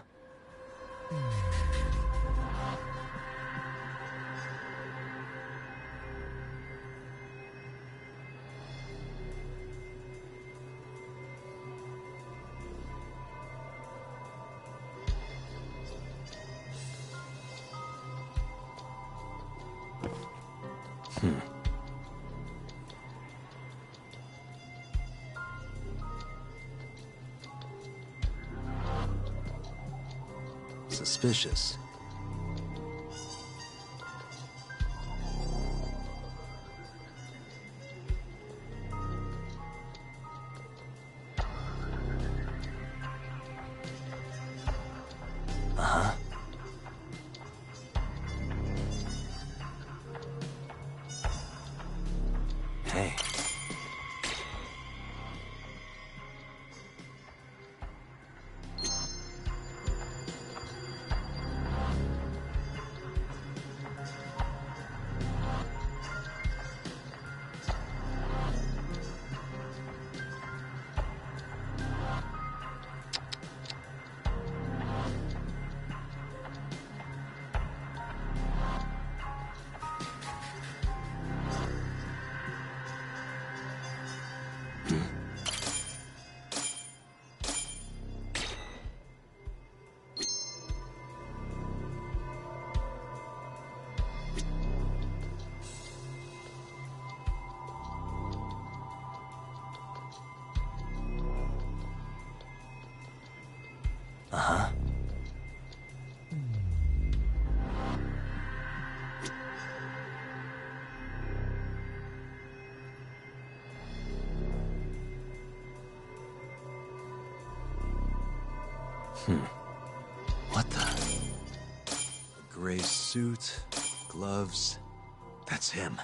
Suspicious. Uh-huh. Hey. Uh-huh. What the? A gray suit, gloves. That's him.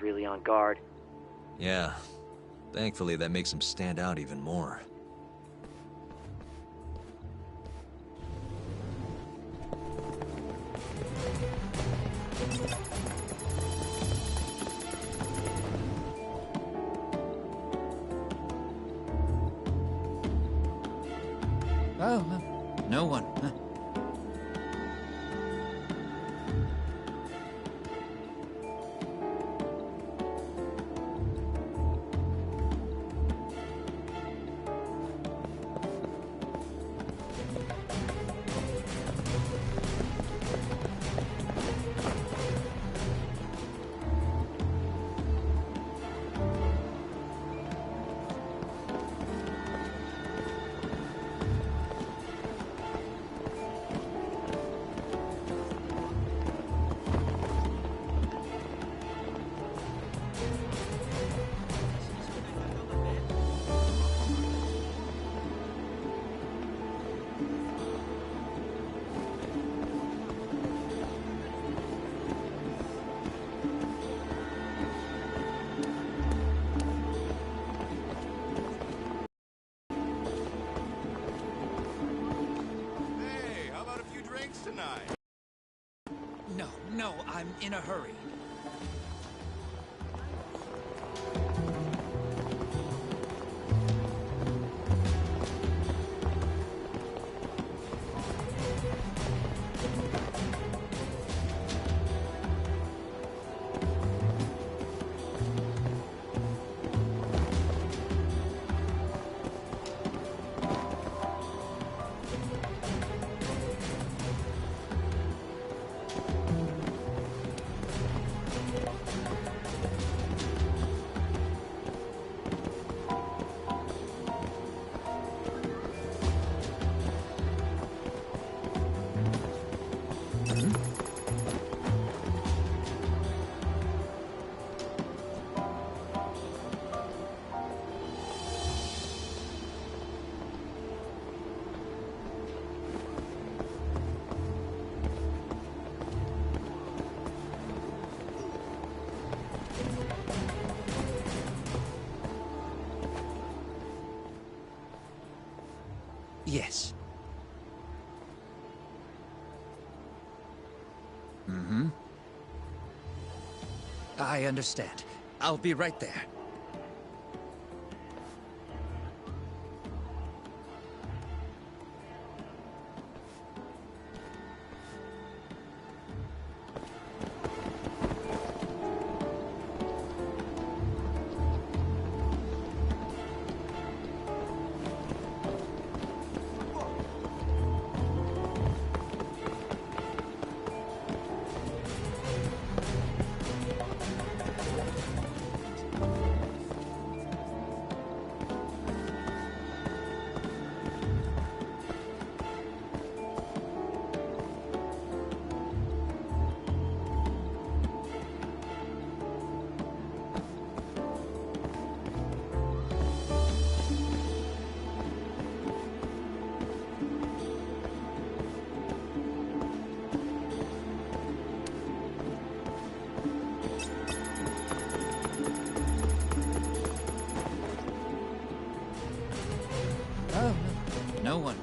really on guard. Yeah. Thankfully, that makes him stand out even more. Oh, no one. Huh. Hey, how about a few drinks tonight? No, I'm in a hurry. Yes. Mm-hmm. I understand. I'll be right there. Oh, no one.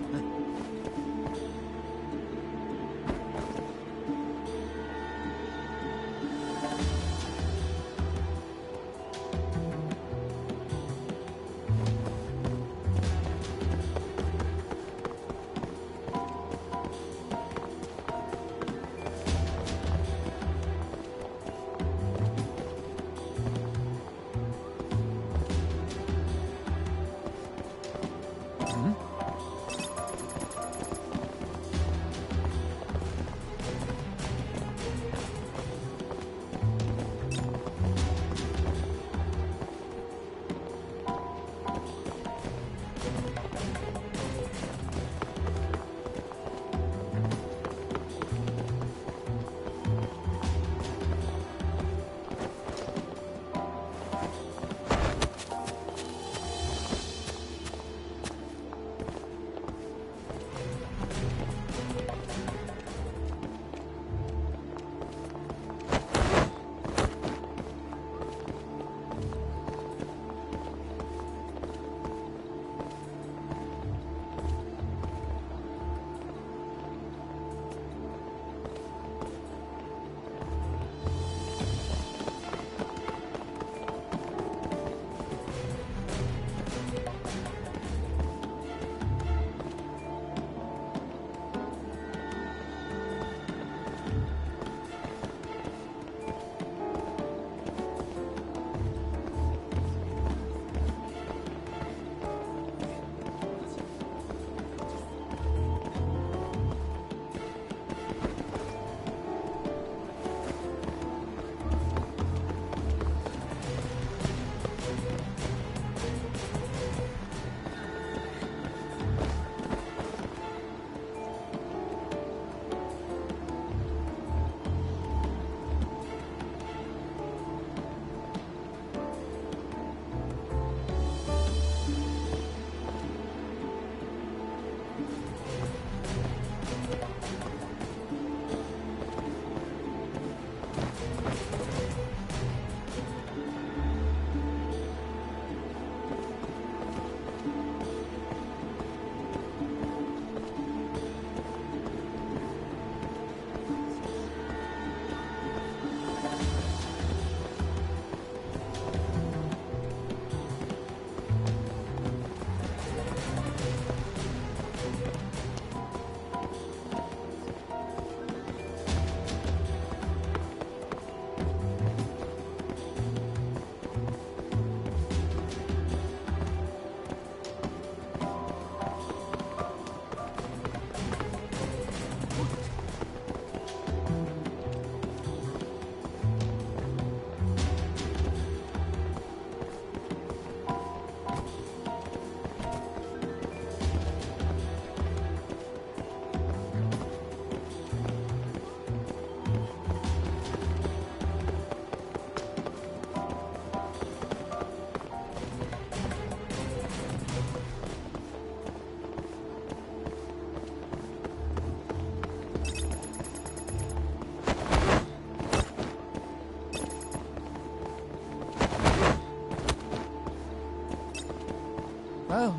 Oh,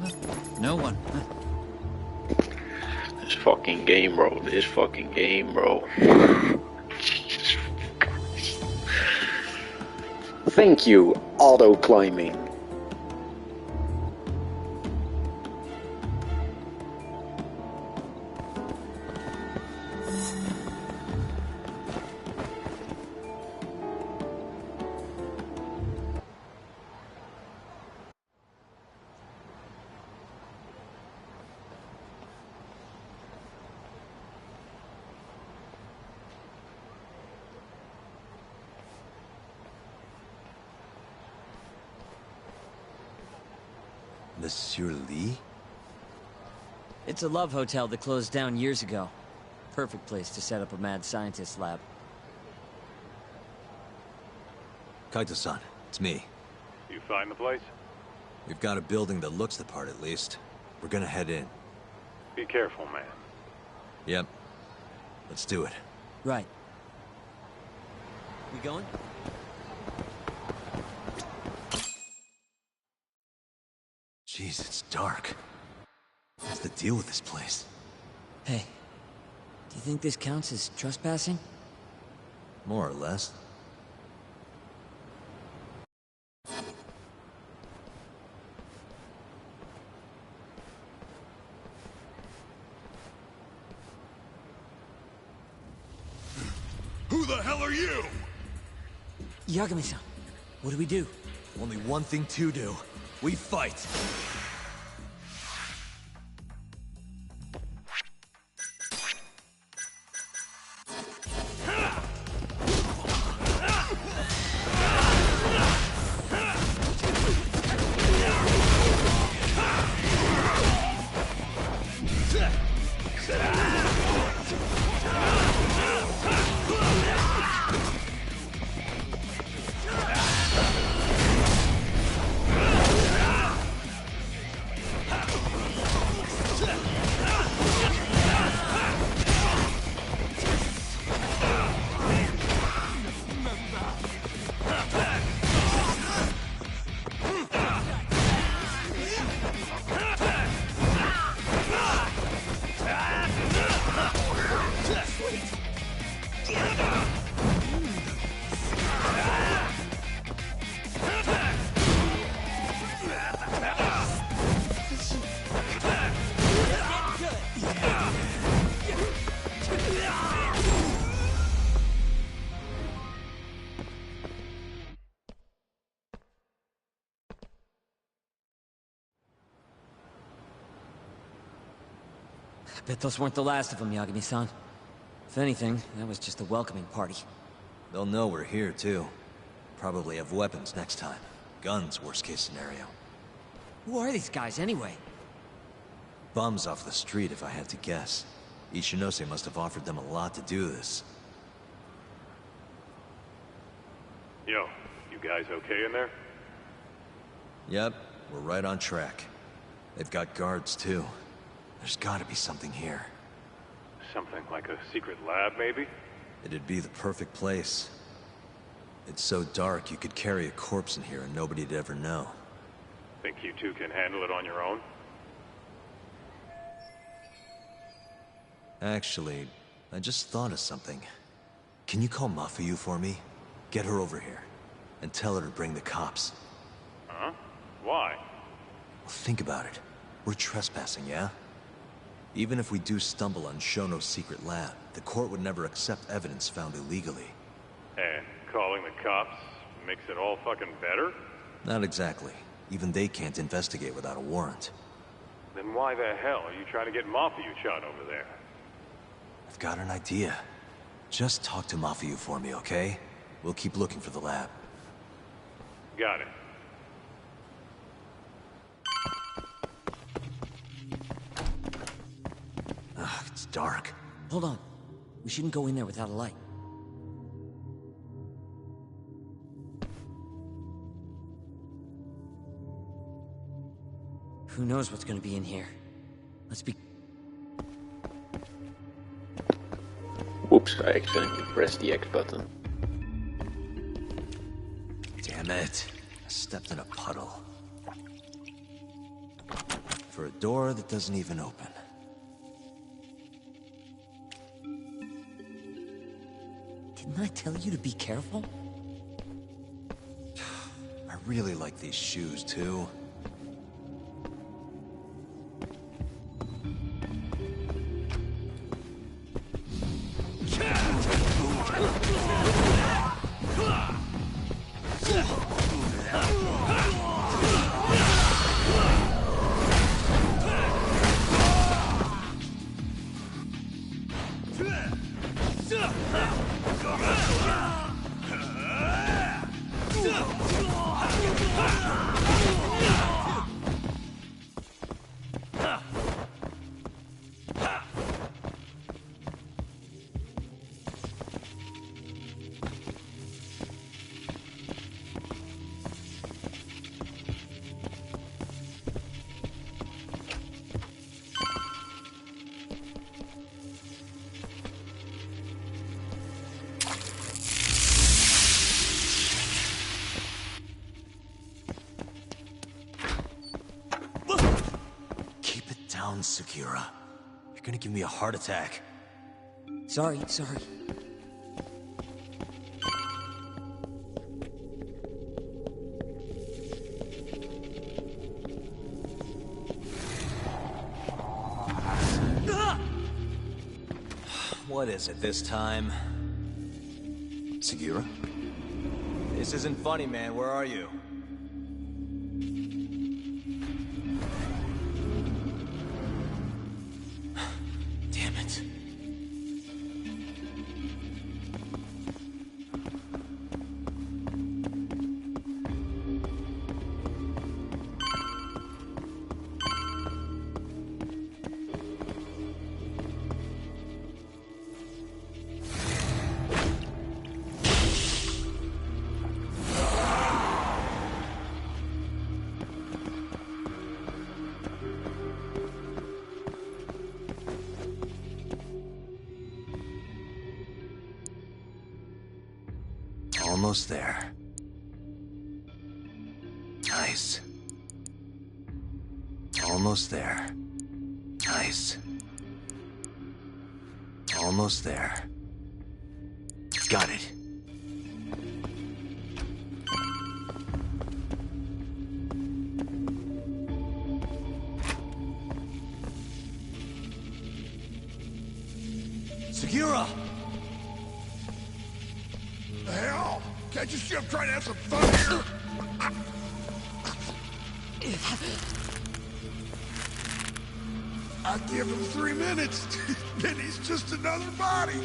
no one. This fucking game, bro. This fucking game, bro. Jesus Christ. Thank you, auto climbing. Monsieur Lee? It's a love hotel that closed down years ago. Perfect place to set up a mad scientist lab. Kaito-san, it's me. You find the place? We've got a building that looks the part at least. We're gonna head in. Be careful, man. Yep. Let's do it. Right. We going? Jeez, it's dark. What's the deal with this place? Hey, do you think this counts as trespassing? More or less. Who the hell are you? Yagami-san, what do we do? Only one thing to do. We fight! Bet those weren't the last of them, Yagami-san. If anything, that was just a welcoming party. They'll know we're here, too. Probably have weapons next time. Guns, worst case scenario. Who are these guys, anyway? Bums off the street, if I had to guess. Ichinose must have offered them a lot to do this. Yo, you guys okay in there? Yep, we're right on track. They've got guards, too. There's gotta be something here. Something like a secret lab, maybe? It'd be the perfect place. It's so dark you could carry a corpse in here and nobody'd ever know. Think you two can handle it on your own? Actually, I just thought of something. Can you call Mafuyu for me? Get her over here. And tell her to bring the cops. Huh? Why? Well, think about it. We're trespassing, yeah? Even if we do stumble on Shono's secret lab, the court would never accept evidence found illegally. And calling the cops makes it all fucking better? Not exactly. Even they can't investigate without a warrant. Then why the hell are you trying to get Mafuyu-chan over there? I've got an idea. Just talk to Mafuyu for me, okay? We'll keep looking for the lab. Got it. Ugh, it's dark. Hold on. We shouldn't go in there without a light. Who knows what's gonna be in here? Let's be... Whoops, I accidentally pressed the X button. Damn it. I stepped in a puddle. for a door that doesn't even open. Didn't I tell you to be careful? I really like these shoes, too. Sekira. You're gonna give me a heart attack. Sorry. What is it this time? Sekira? This isn't funny, man. Where are you? Almost there. Nice. Almost there. Nice. Almost there. Got it. Sekira! The hell? Can't you see I'm trying to have some fun here? I give him 3 minutes, then he's just another body.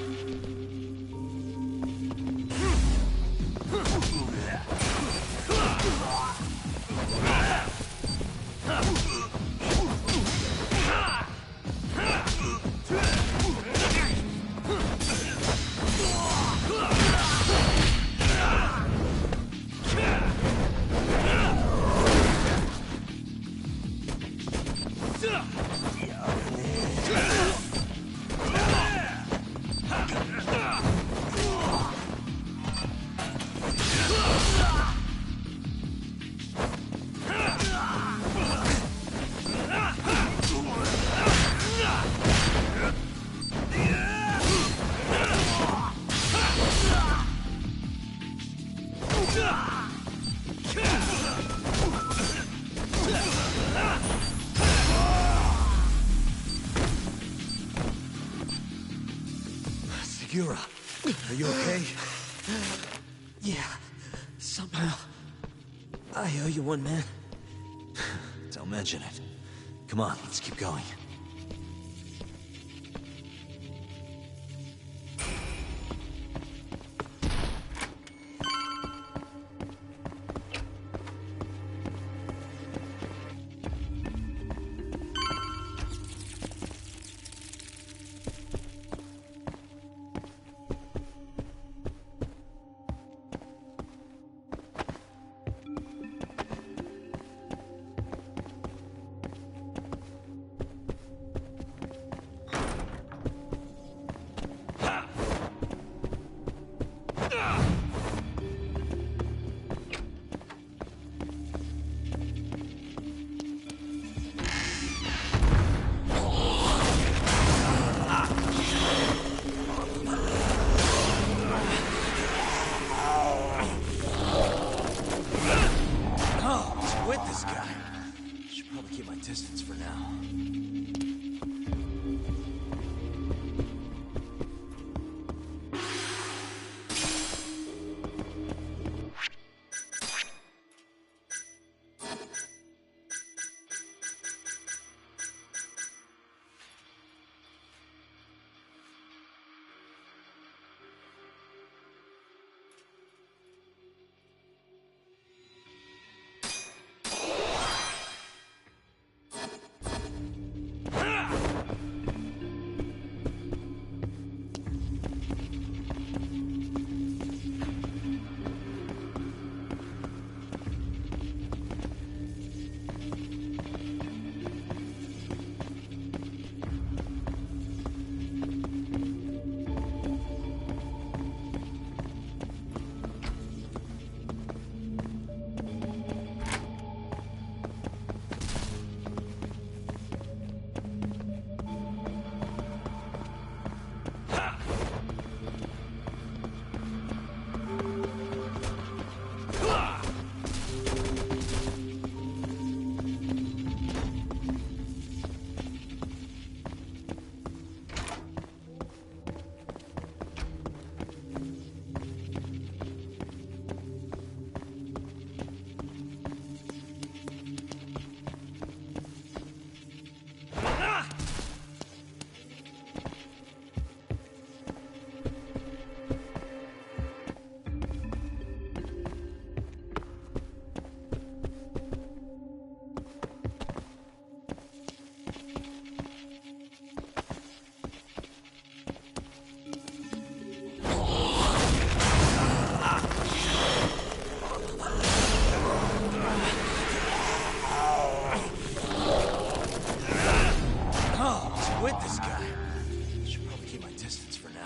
Sekira, are you okay? Yeah, somehow. I owe you one, man. Don't mention it. Come on, let's keep going. with this guy. Should probably keep my distance for now.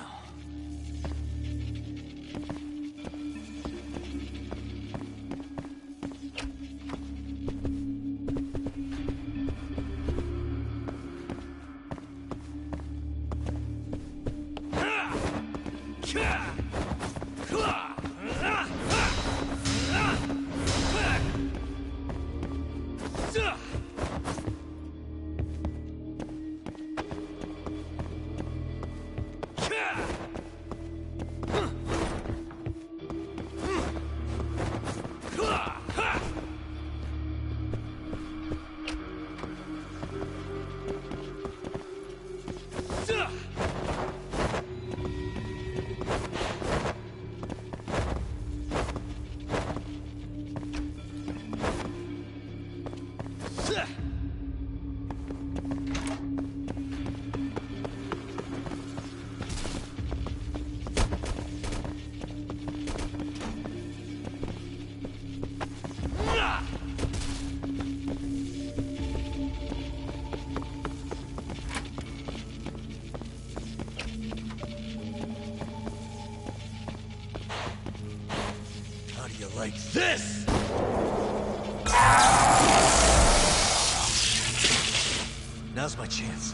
Like this! Now's my chance.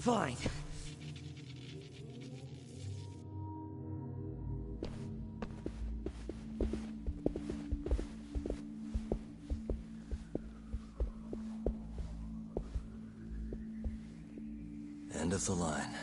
Fine. End of the line.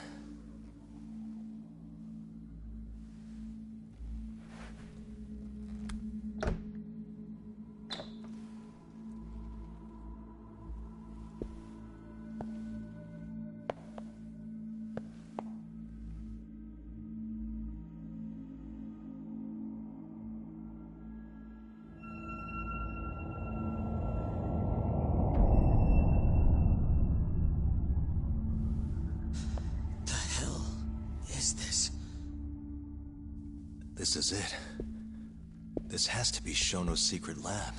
This is it. This has to be Shono's secret lab.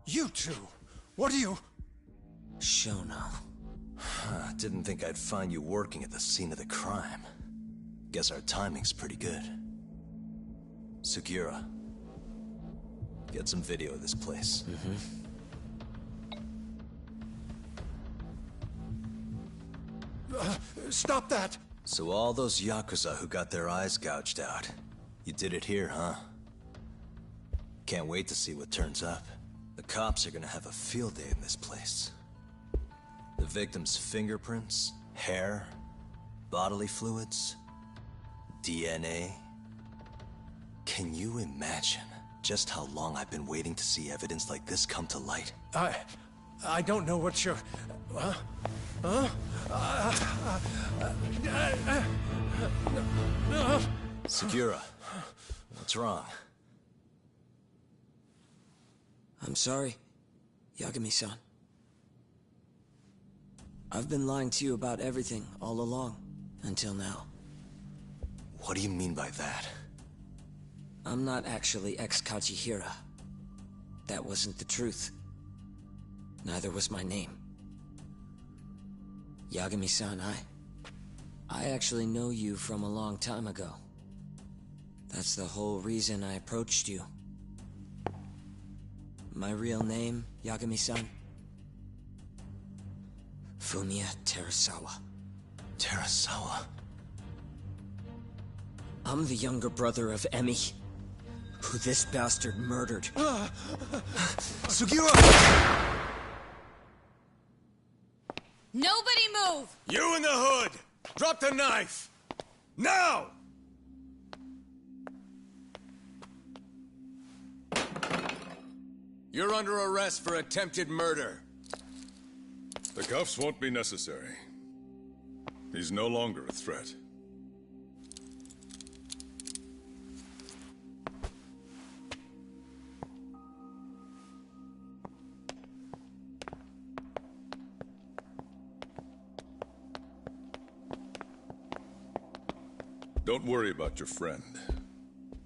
You two! What are you... Shono. Didn't think I'd find you working at the scene of the crime. Guess our timing's pretty good. Sugiura. Get some video of this place. Stop that! So all those Yakuza who got their eyes gouged out, you did it here, huh? Can't wait to see what turns up. The cops are gonna have a field day in this place. The victim's fingerprints, hair, bodily fluids, DNA. Can you imagine just how long I've been waiting to see evidence like this come to light? I don't know what you're... Segura, what's wrong? I'm sorry, Yagami-san. I've been lying to you about everything all along, until now. What do you mean by that? I'm not actually ex-Kajihira. That wasn't the truth. Neither was my name. Yagami-san, I actually know you from a long time ago. That's the whole reason I approached you. My real name, Yagami-san? Fumiya Terasawa. Terasawa? I'm the younger brother of Emi, who this bastard murdered. Sugiura! Nobody move! You in the hood! Drop the knife! Now! You're under arrest for attempted murder. The cuffs won't be necessary. He's no longer a threat. Don't worry about your friend.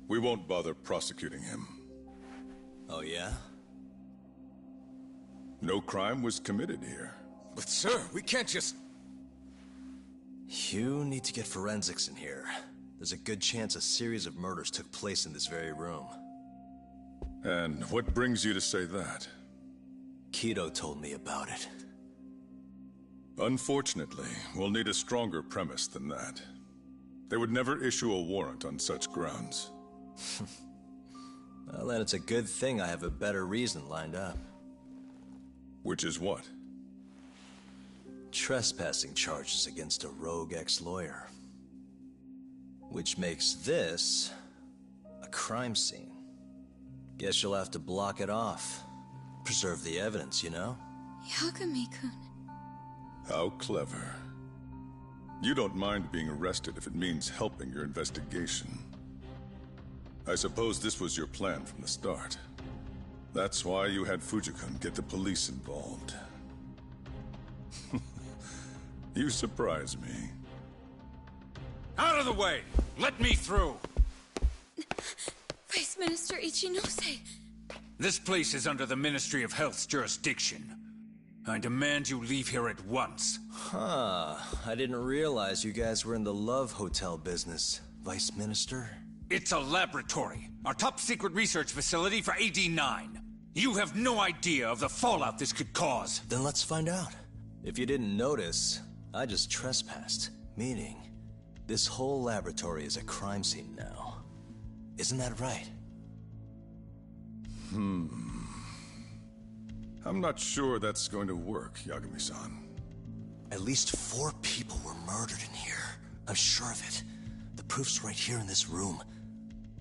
We won't bother prosecuting him. Oh, yeah? No crime was committed here. But sir, we can't just... You need to get forensics in here. There's a good chance a series of murders took place in this very room. And what brings you to say that? Kido told me about it. Unfortunately, we'll need a stronger premise than that. They would never issue a warrant on such grounds. Well, then it's a good thing I have a better reason lined up. Which is what? Trespassing charges against a rogue ex-lawyer. Which makes this a crime scene. Guess you'll have to block it off. Preserve the evidence, you know? Yagami-kun. How clever. You don't mind being arrested if it means helping your investigation. I suppose this was your plan from the start. That's why you had Fujikun get the police involved. You surprise me. Out of the way! Let me through! Vice Minister Ichinose! This place is under the Ministry of Health's jurisdiction. I demand you leave here at once. Huh. I didn't realize you guys were in the love hotel business, Vice Minister. It's a laboratory. Our top secret research facility for AD9. You have no idea of the fallout this could cause. Then let's find out. If you didn't notice, I just trespassed. Meaning, this whole laboratory is a crime scene now. Isn't that right? I'm not sure that's going to work, Yagami-san. At least 4 people were murdered in here. I'm sure of it. The proof's right here in this room.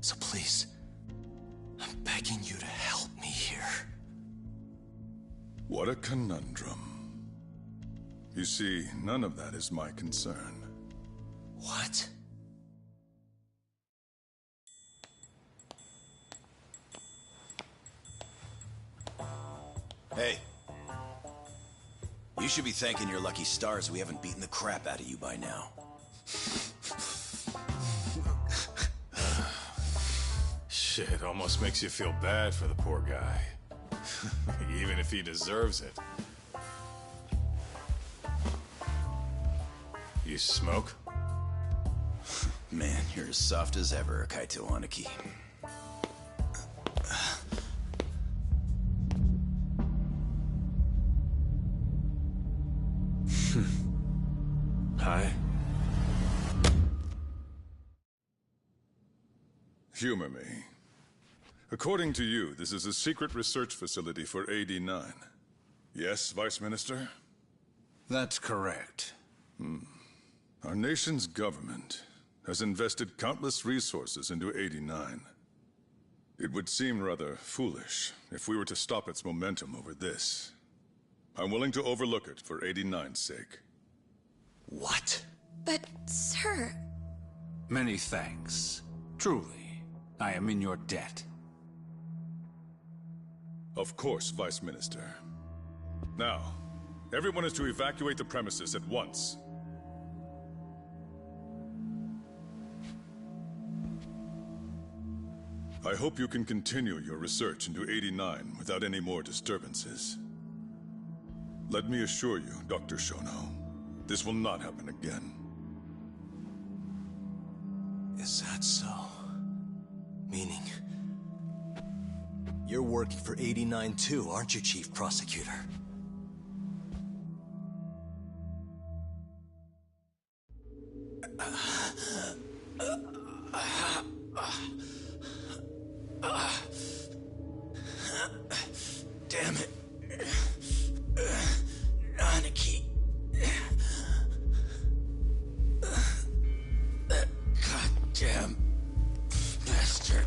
So please, I'm begging you to help me here. What a conundrum. You see, none of that is my concern. What? Hey. You should be thanking your lucky stars we haven't beaten the crap out of you by now. Shit, almost makes you feel bad for the poor guy. Even if he deserves it. You smoke? Man, you're as soft as ever, Kaito Aniki. Humor me. According to you, this is a secret research facility for AD9. Yes, Vice Minister? That's correct. Our nation's government has invested countless resources into AD9. It would seem rather foolish if we were to stop its momentum over this. I'm willing to overlook it for AD9's sake. What? But, sir... Many thanks. Truly, I am in your debt. Of course, Vice Minister. Now, everyone is to evacuate the premises at once. I hope you can continue your research into 89 without any more disturbances. Let me assure you, Dr. Shono, this will not happen again. Is that so? Meaning... you're working for 89 too, aren't you, Chief Prosecutor? Damn it. Aniki. That goddamn bastard.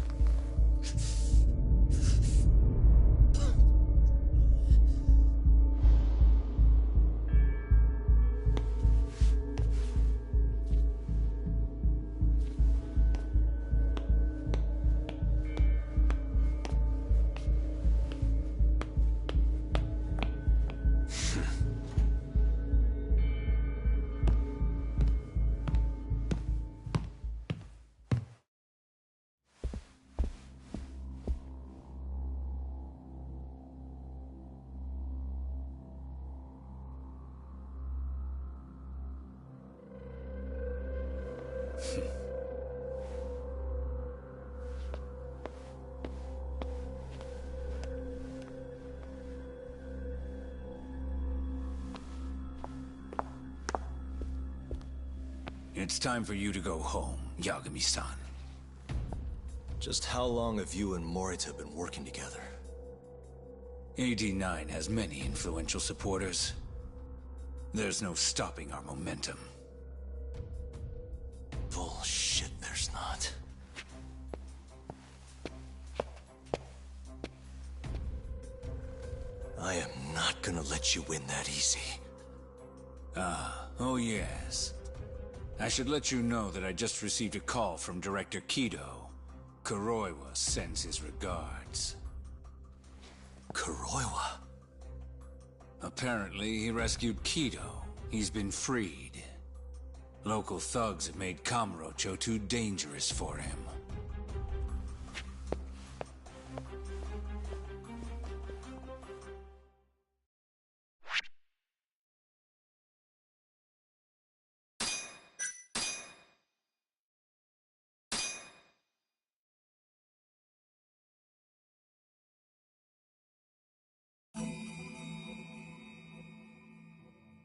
It's time for you to go home, Yagami-san. Just how long have you and Morita been working together? AD9 has many influential supporters. There's no stopping our momentum. Bullshit, there's not. I am not gonna let you win that easy. Oh yes. I should let you know that I just received a call from Director Kido. Kuroiwa sends his regards. Kuroiwa? Apparently, he rescued Kido. He's been freed. Local thugs have made Kamurocho too dangerous for him.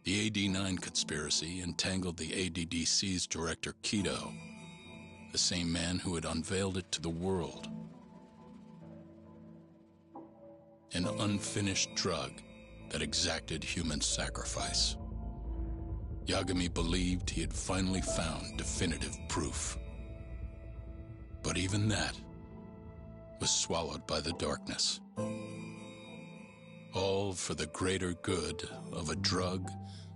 The AD9 conspiracy entangled the ADDC's director Kido, the same man who had unveiled it to the world. An unfinished drug that exacted human sacrifice. Yagami believed he had finally found definitive proof. But even that was swallowed by the darkness. All for the greater good of a drug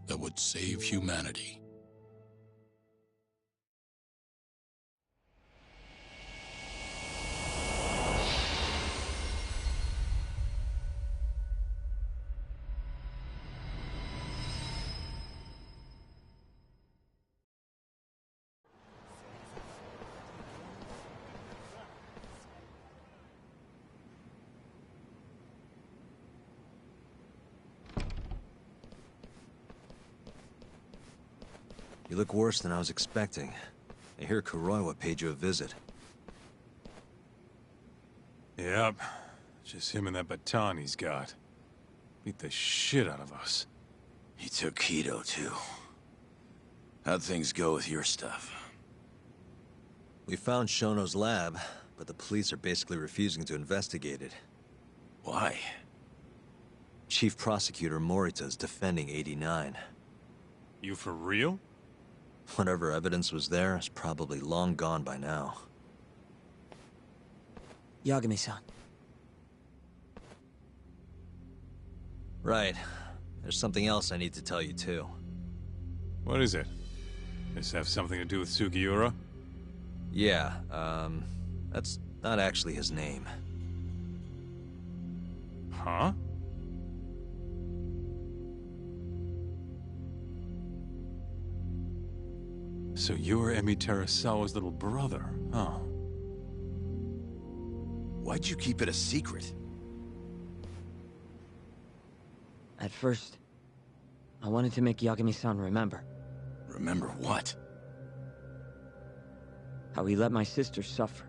that would save humanity. You look worse than I was expecting. I hear Kuroiwa paid you a visit. Yep. Just him and that baton he's got. Beat the shit out of us. He took Kido, too. How'd things go with your stuff? We found Shono's lab, but the police are basically refusing to investigate it. Why? Chief Prosecutor Morita's defending 89. You for real? Whatever evidence was there is probably long gone by now. Yagami-san. Right. There's something else I need to tell you, too. What is it? Does this have something to do with Sugiura? Yeah, that's not actually his name. Huh? So you're Emi Terasawa's little brother, huh? Why'd you keep it a secret? At first, I wanted to make Yagami-san remember. Remember what? How he let my sister suffer.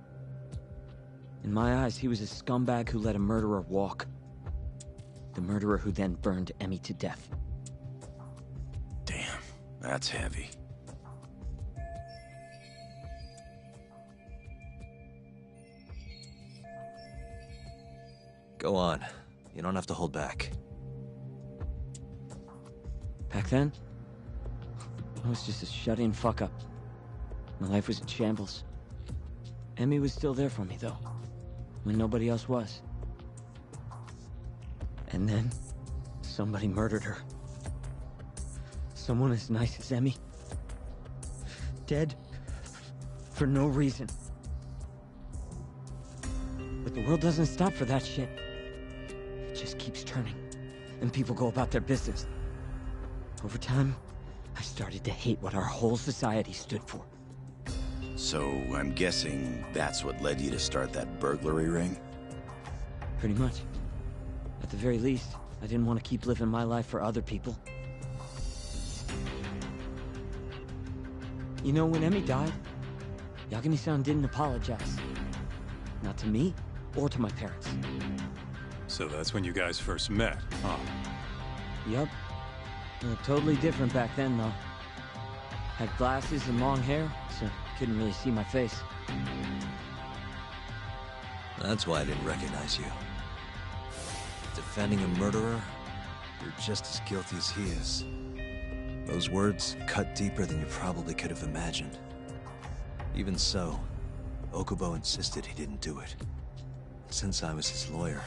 In my eyes, he was a scumbag who let a murderer walk. The murderer who then burned Emi to death. Damn, that's heavy. Go on. You don't have to hold back. Back then, I was just a shut-in fuck-up. My life was in shambles. Emi was still there for me, though, when nobody else was. And then, somebody murdered her. Someone as nice as Emi. Dead for no reason. But the world doesn't stop for that shit. It just keeps turning, and people go about their business. Over time, I started to hate what our whole society stood for. So, I'm guessing that's what led you to start that burglary ring? Pretty much. At the very least, I didn't want to keep living my life for other people. You know, when Emi died, Yagami-san didn't apologize. Not to me, or to my parents. So that's when you guys first met, huh? Yup. Totally different back then, though. Had glasses and long hair, so couldn't really see my face. That's why I didn't recognize you. Defending a murderer, you're just as guilty as he is. Those words cut deeper than you probably could have imagined. Even so, Okubo insisted he didn't do it. Since I was his lawyer,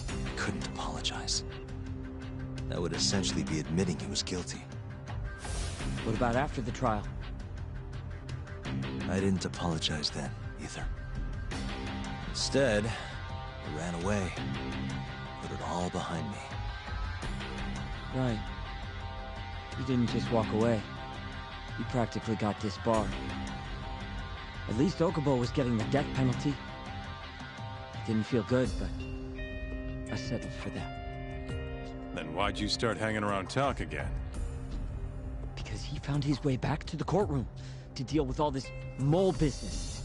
I couldn't apologize. That would essentially be admitting he was guilty. What about after the trial? I didn't apologize then, either. Instead, I ran away. Put it all behind me. Right. You didn't just walk away. You practically got disbarred. At least Okubo was getting the death penalty. It didn't feel good, but I settled for that. Then why'd you start hanging around talk again? Because he found his way back to the courtroom to deal with all this mole business.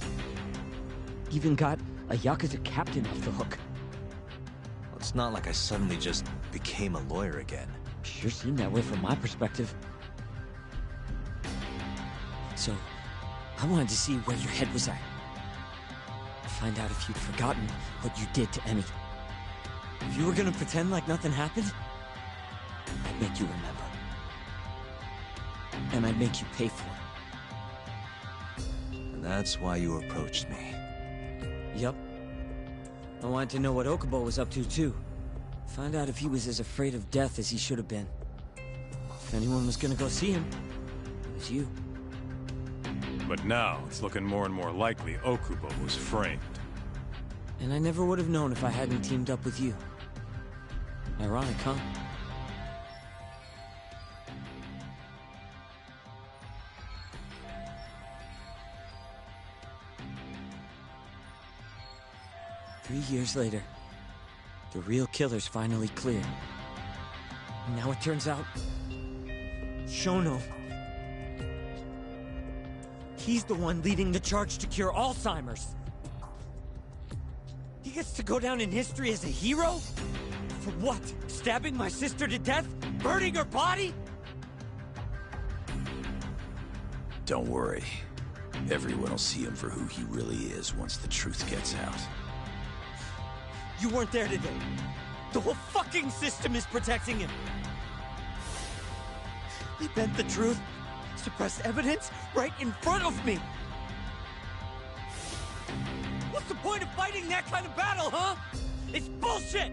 Even got a Yakuza captain off the hook. Well, it's not like I suddenly just became a lawyer again. Sure seemed that way from my perspective. So, I wanted to see where your head was at. Find out if you'd forgotten what you did to Emi. If you were gonna pretend like nothing happened, I'd make you remember. And I'd make you pay for it. And that's why you approached me. Yup. I wanted to know what Okubo was up to, too. Find out if he was as afraid of death as he should have been. If anyone was gonna go see him, it was you. But now, it's looking more and more likely Okubo was framed. And I never would have known if I hadn't teamed up with you. Ironic, huh? Three years later, the real killer's finally clear. And now it turns out, Shono, he's the one leading the charge to cure Alzheimer's. He gets to go down in history as a hero? For what? Stabbing my sister to death? Burning her body? Don't worry. Everyone will see him for who he really is once the truth gets out. You weren't there today. The whole fucking system is protecting him. They bent the truth, suppressed evidence right in front of me. What's the point of fighting that kind of battle, huh? It's bullshit!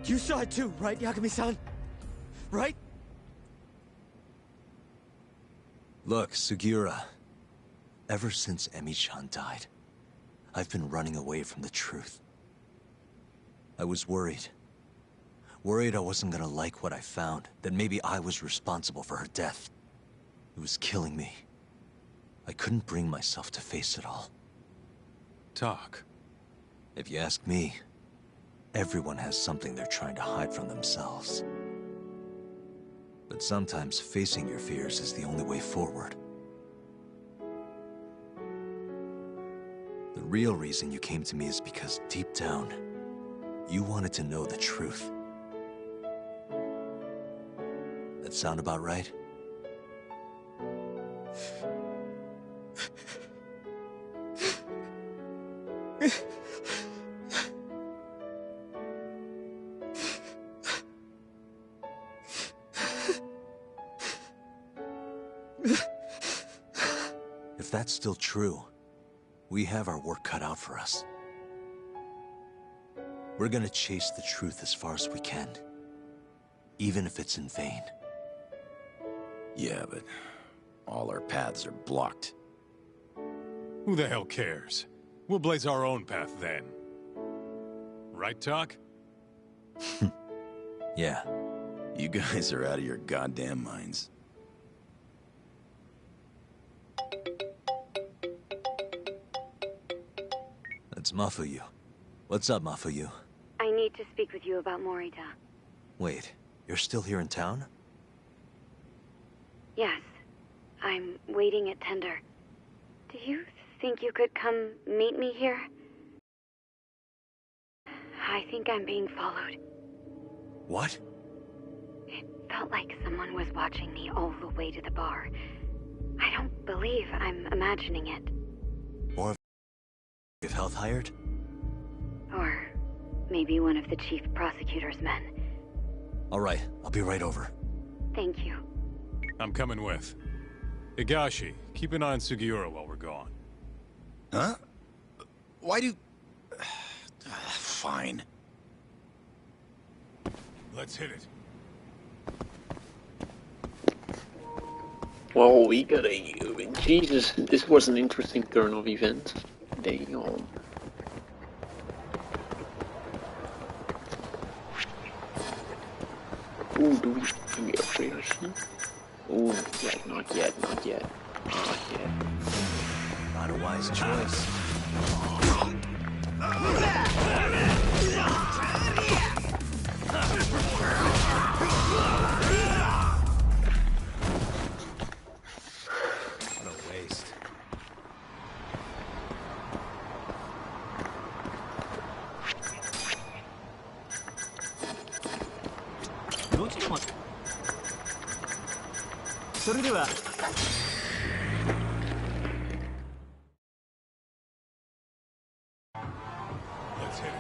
You saw it too, right, Yagami-san? Right? Look, Sugiura. Ever since Emi-chan died, I've been running away from the truth. I was worried. Worried I wasn't gonna like what I found, that maybe I was responsible for her death. It was killing me. I couldn't bring myself to face it all. Talk. If you ask me, everyone has something they're trying to hide from themselves. But sometimes facing your fears is the only way forward. The real reason you came to me is because deep down, you wanted to know the truth. That sound about right? If that's still true, we have our work cut out for us. We're gonna chase the truth as far as we can, even if it's in vain. Yeah, but all our paths are blocked. Who the hell cares? We'll blaze our own path then. Right, Talk? Yeah. You guys are out of your goddamn minds. That's Mafuyu. What's up, Mafuyu? I need to speak with you about Morita. Wait, you're still here in town? Yes. I'm waiting at Tender. Do you think you could come meet me here? I think I'm being followed. What? It felt like someone was watching me all the way to the bar. I don't believe I'm imagining it. Or if Health hired? Or maybe one of the chief prosecutor's men. All right, I'll be right over. Thank you. I'm coming with. Higashi, keep an eye on Sugiura while we're gone. Huh? Why do... Fine. Let's hit it. Well, we got a... Jesus, this was an interesting turn of events. Damn. Ooh, do we upgrade our sheep? Ooh, yeah, not yet, not yet. Not yet. Not a wise choice. What a waste. Let's hit it.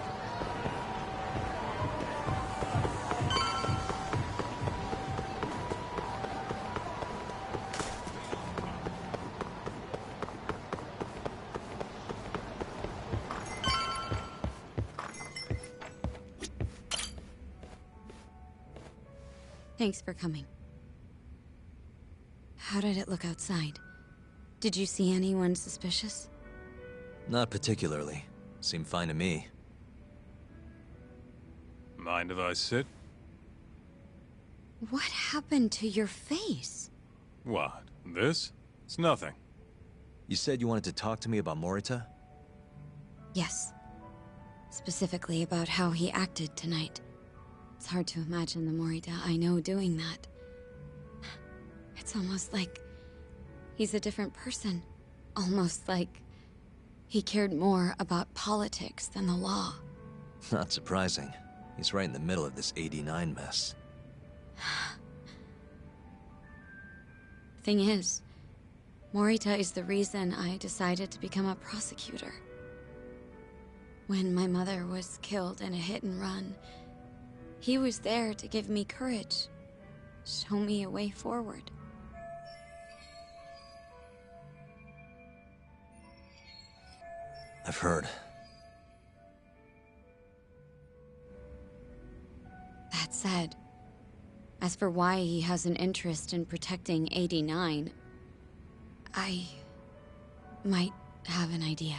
Thanks for coming. How did it look outside? Did you see anyone suspicious? Not particularly. Seemed fine to me. Mind if I sit? What happened to your face? What? This? It's nothing. You said you wanted to talk to me about Morita? Yes. Specifically about how he acted tonight. It's hard to imagine the Morita I know doing that. It's almost like he's a different person. Almost like he cared more about politics than the law. Not surprising. He's right in the middle of this 89 mess. Thing is, Morita is the reason I decided to become a prosecutor. When my mother was killed in a hit and run, he was there to give me courage, show me a way forward. I've heard. That said, as for why he has an interest in protecting 89, I might have an idea.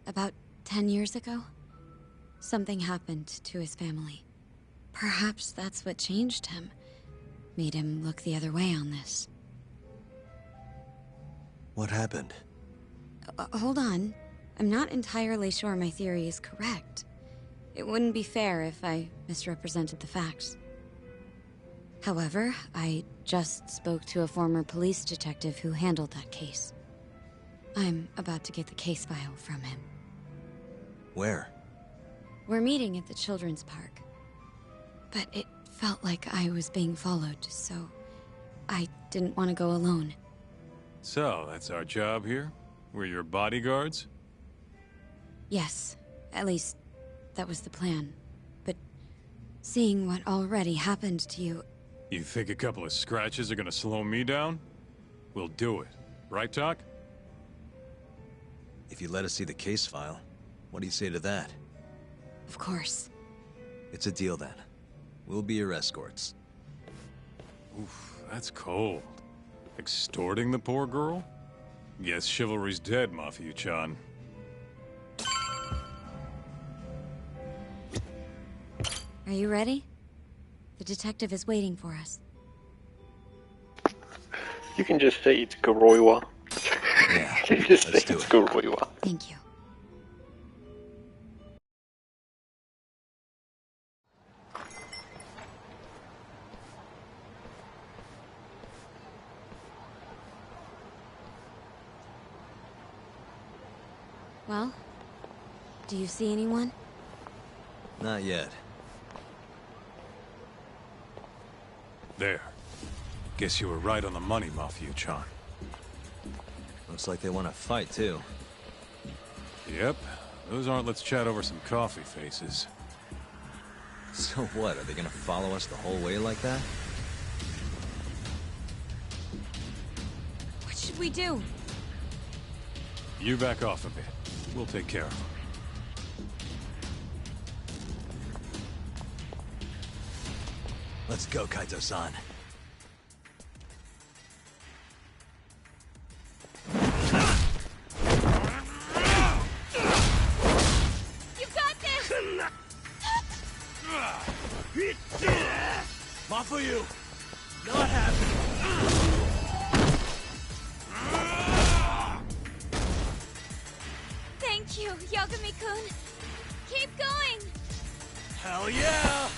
About 10 years ago, something happened to his family. Perhaps that's what changed him, made him look the other way on this. What happened? Hold on. I'm not entirely sure my theory is correct. It wouldn't be fair if I misrepresented the facts. However, I just spoke to a former police detective who handled that case. I'm about to get the case file from him. Where? We're meeting at the children's park. But it felt like I was being followed, so I didn't want to go alone. So, that's our job here? We're your bodyguards? Yes, at least that was the plan. But seeing what already happened to you... You think a couple of scratches are gonna slow me down? We'll do it. Right, Doc? If you let us see the case file, what do you say to that? Of course. It's a deal then. We'll be your escorts. Oof, that's cold. Extorting the poor girl? Guess chivalry's dead, Mafia-chan. Are you ready? The detective is waiting for us. You can just say it's Goroiwa. Yeah, you can just say let's do it's it. Goroiwa. Thank you. Well, do you see anyone? Not yet. There. Guess you were right on the money, Mafia-chan. Looks like they want to fight, too. Yep. Those aren't let's chat over some coffee faces. So what, are they gonna follow us the whole way like that? What should we do? You back off a bit. We'll take care of them. Let's go, Kaito-san. You got this! Mafuyu! Not happening! Thank you, Yagami-kun. Keep going! Hell yeah!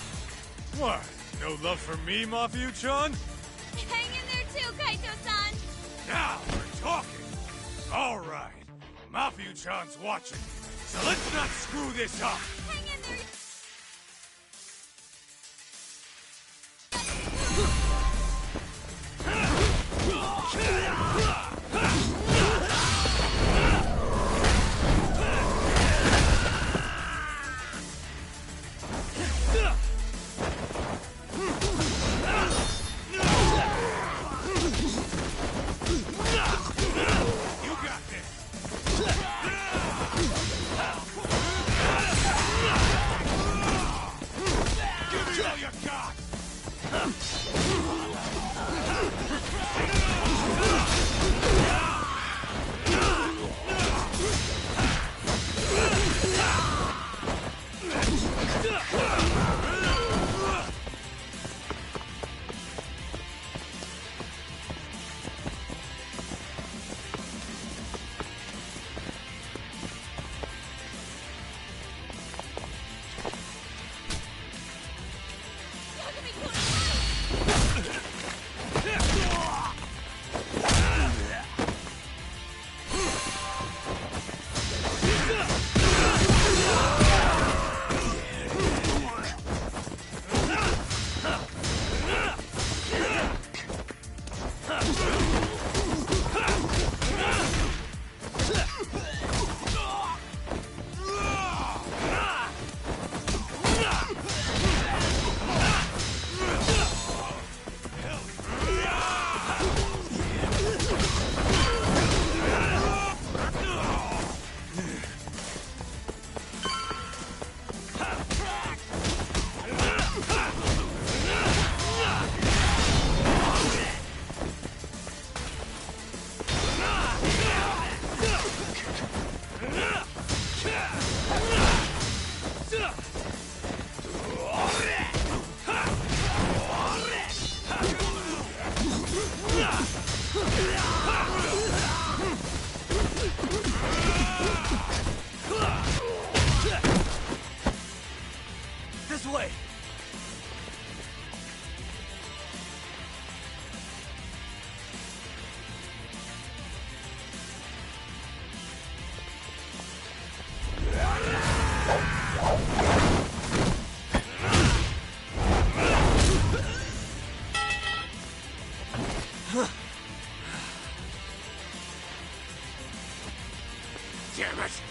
What? No love for me, Mafia-chan? Hang in there too, Kaito-san! Now we're talking! Alright, Mafia-chan's watching, so let's not screw this up! Hang in there! You got this! Damn it!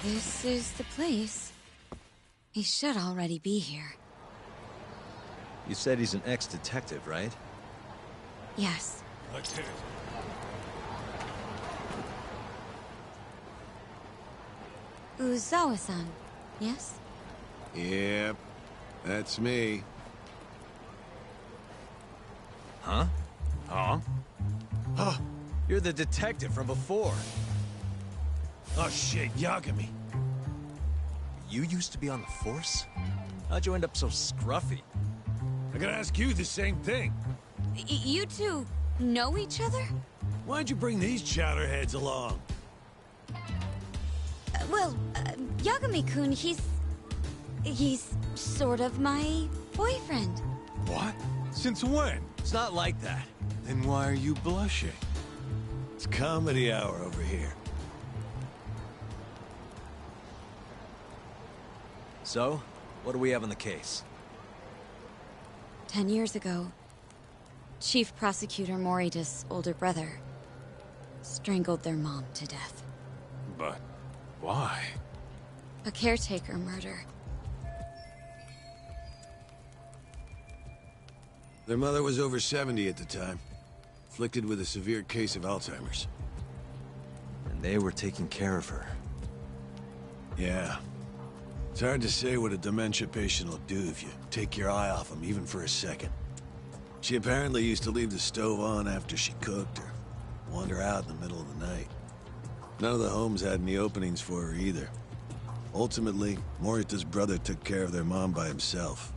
This is the place. He should already be here. You said he's an ex-detective, right? Yes. Let's hit it. Uzawa-san, yes? Yep, that's me. Huh? Huh? You're the detective from before. Oh shit, Yagami. You used to be on the force? How'd you end up so scruffy? I gotta ask you the same thing. You two know each other? Why'd you bring these chowderheads along? Yagami-kun, he's sort of my boyfriend. What? Since when? It's not like that. Then why are you blushing? It's comedy hour over here. So, what do we have on the case? 10 years ago, Chief Prosecutor Morita's older brother strangled their mom to death. But why? A caretaker murder. Their mother was over 70 at the time, afflicted with a severe case of Alzheimer's. And they were taking care of her. Yeah. It's hard to say what a dementia patient will do if you take your eye off them, even for a second. She apparently used to leave the stove on after she cooked, or wander out in the middle of the night. None of the homes had any openings for her either. Ultimately, Morita's brother took care of their mom by himself.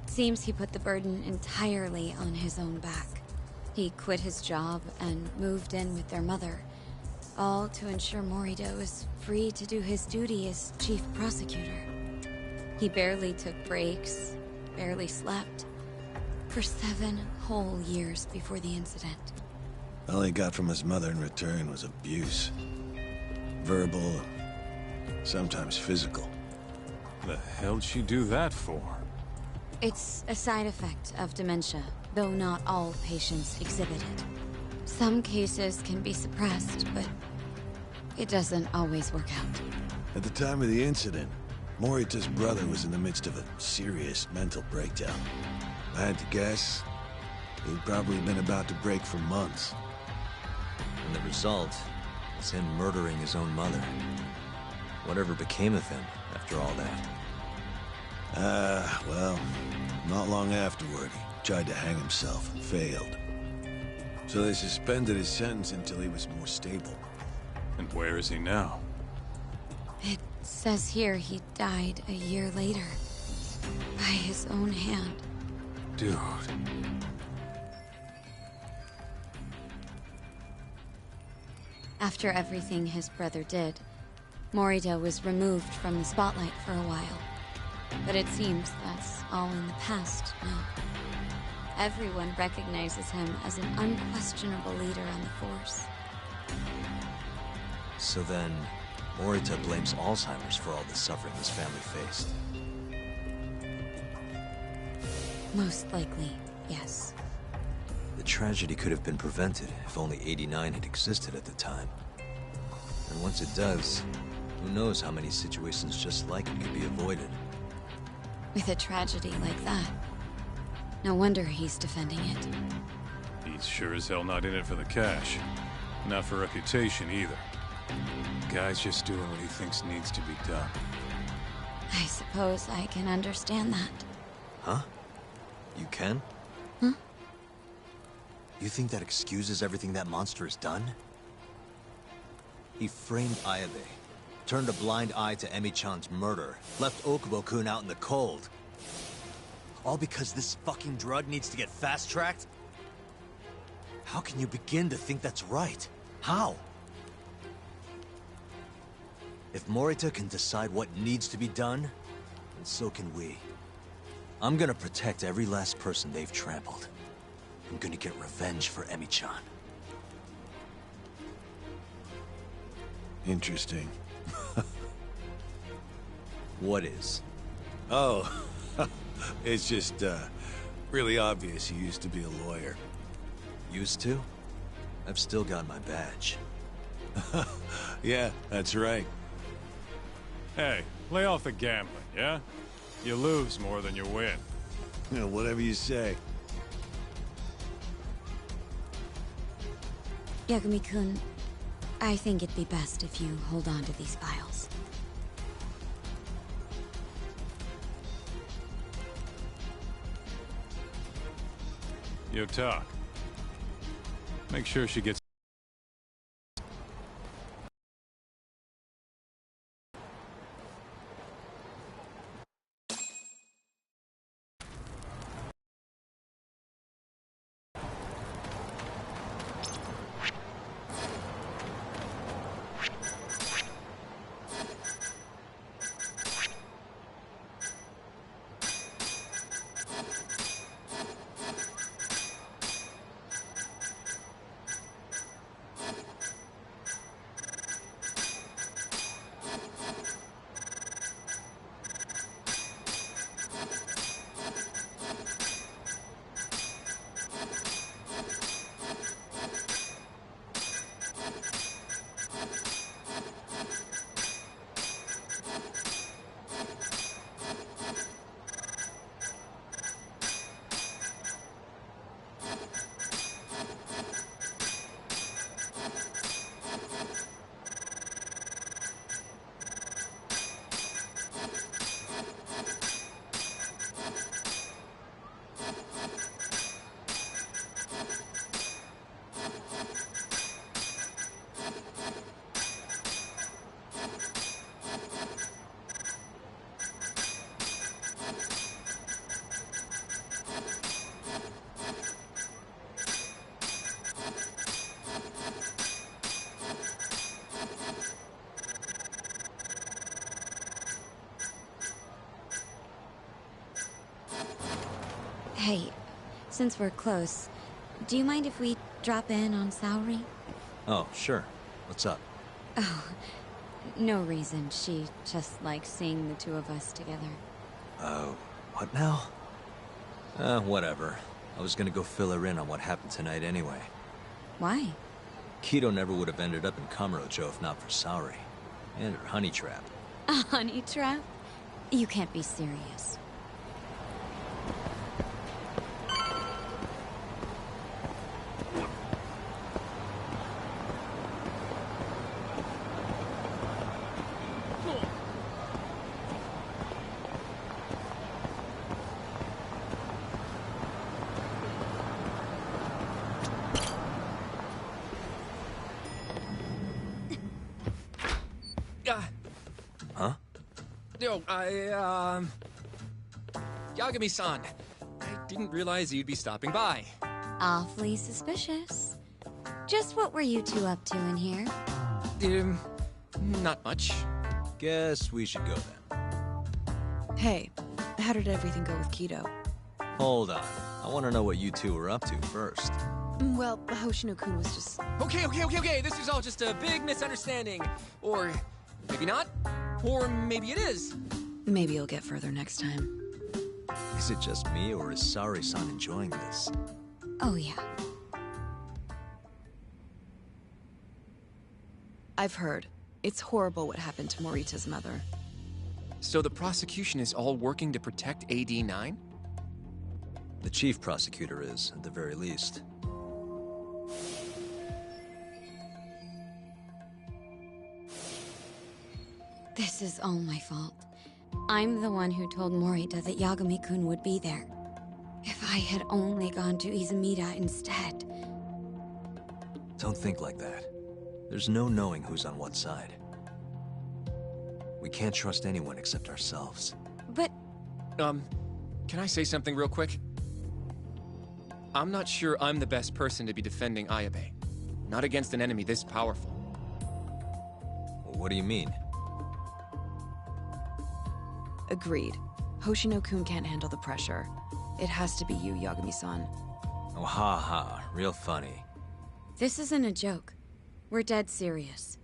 Seems he put the burden entirely on his own back. He quit his job and moved in with their mother, all to ensure Morita was free to do his duty as chief prosecutor. He barely took breaks, barely slept, for 7 whole years before the incident. All he got from his mother in return was abuse. Verbal, sometimes physical. The hell'd she do that for? It's a side effect of dementia, though not all patients exhibit it. Some cases can be suppressed, but it doesn't always work out. At the time of the incident, Morita's brother was in the midst of a serious mental breakdown. I had to guess, he'd probably been about to break for months. And the result is him murdering his own mother. Whatever became of him after all that? Well, not long afterward, he tried to hang himself and failed. So they suspended his sentence until he was more stable. And where is he now? It says here he died a year later, by his own hand. Dude. After everything his brother did, Morita was removed from the spotlight for a while. But it seems that's all in the past now. Everyone recognizes him as an unquestionable leader on the force. So then, Morita blames Alzheimer's for all the suffering his family faced. Most likely, yes. The tragedy could have been prevented if only 89 had existed at the time. And once it does, who knows how many situations just like it could be avoided. With a tragedy like that, no wonder he's defending it. He's sure as hell not in it for the cash. Not for reputation either. Guy's just doing what he thinks needs to be done. I suppose I can understand that. Huh? You can? Huh? You think that excuses everything that monster has done? He framed Ayabe, turned a blind eye to Emi-chan's murder, left Okubo-kun out in the cold. All because this fucking drug needs to get fast-tracked? How can you begin to think that's right? How? If Morita can decide what needs to be done, then so can we. I'm gonna protect every last person they've trampled. I'm gonna get revenge for Emi-chan. Interesting. What is? Oh, it's just, really obvious he used to be a lawyer. Used to? I've still got my badge. Yeah, that's right. Hey, lay off the gambling, yeah? You lose more than you win. You know, whatever you say. Yagami-kun, I think it'd be best if you hold on to these files. Yo, talk. Make sure she gets Hey, since we're close, do you mind if we drop in on Saori? Oh, sure. What's up? Oh, no reason. She just likes seeing the two of us together. Oh, what now? Whatever. I was gonna go fill her in on what happened tonight anyway. Why? Kido never would have ended up in Kamurocho if not for Saori. And her honey trap. A honey trap? You can't be serious. Huh? Yo, Yagami-san. I didn't realize you'd be stopping by. Awfully suspicious. Just what were you two up to in here? Not much. Guess we should go then. Hey, how did everything go with Kido? Hold on. I want to know what you two were up to first. Well, Hoshino-kun was just... Okay. This is all just a big misunderstanding. Or maybe not. Or maybe it is. Maybe you'll get further next time. Is it just me, or is Saori-san enjoying this? Oh, yeah. I've heard. It's horrible what happened to Morita's mother. So the prosecution is all working to protect AD-9? The chief prosecutor is, at the very least. This is all my fault. I'm the one who told Morita that Yagami-kun would be there. If I had only gone to Izumida instead. Don't think like that. There's no knowing who's on what side. We can't trust anyone except ourselves. But... can I say something real quick? I'm not sure I'm the best person to be defending Ayabe. Not against an enemy this powerful. What do you mean? Agreed. Hoshino-kun can't handle the pressure. It has to be you, Yagami-san. Oh, ha. Real funny. This isn't a joke. We're dead serious.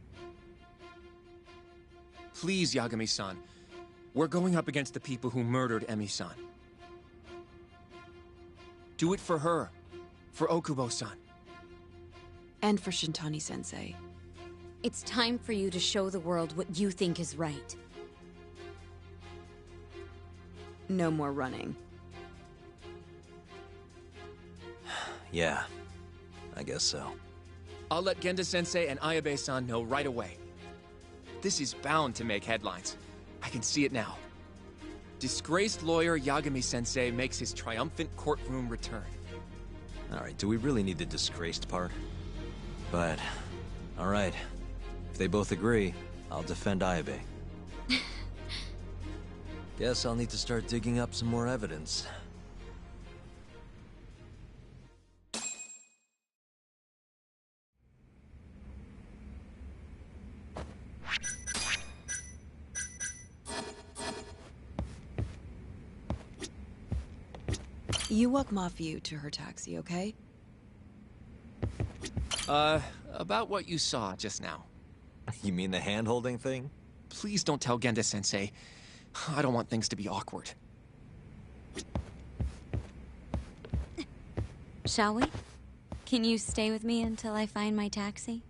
Please, Yagami-san. We're going up against the people who murdered Emi-san. Do it for her. For Okubo-san. And for Shintani-sensei. It's time for you to show the world what you think is right. No more running. Yeah, I guess so. I'll let Genda-sensei and Ayabe-san know right away. This is bound to make headlines. I can see it now. Disgraced lawyer Yagami-sensei makes his triumphant courtroom return. Alright, do we really need the disgraced part? But, alright. If they both agree, I'll defend Ayabe. Guess I'll need to start digging up some more evidence. You walk Mafiu to her taxi, okay? About what you saw just now. You mean the hand-holding thing? Please don't tell Genda-sensei. I don't want things to be awkward. Shall we? Can you stay with me until I find my taxi?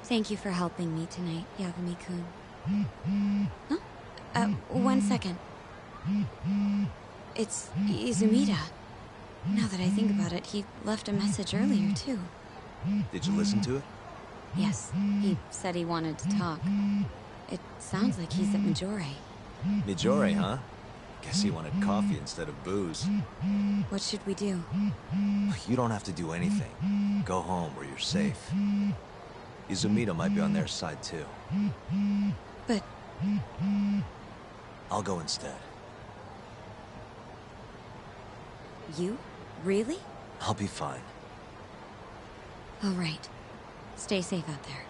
Thank you for helping me tonight, Yagami-kun. Huh? 1 second. It's Izumida. Now that I think about it, he left a message earlier, too. Did you listen to it? Yes, he said he wanted to talk. It sounds like he's at Majore. Majore, huh? Guess he wanted coffee instead of booze. What should we do? You don't have to do anything. Go home where you're safe. Izumida might be on their side, too. But... I'll go instead. You? Really? I'll be fine. All right. Stay safe out there.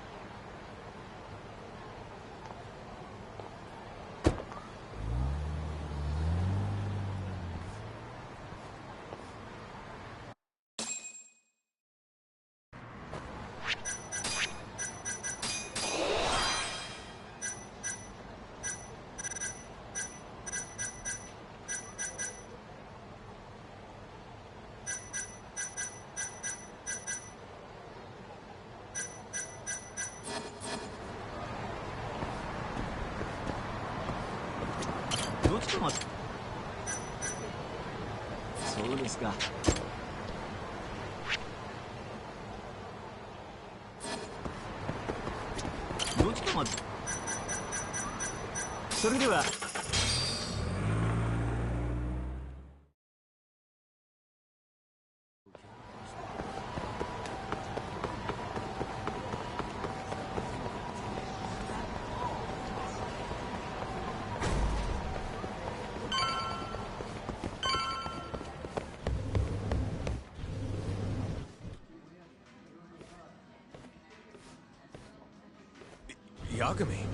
Yagami,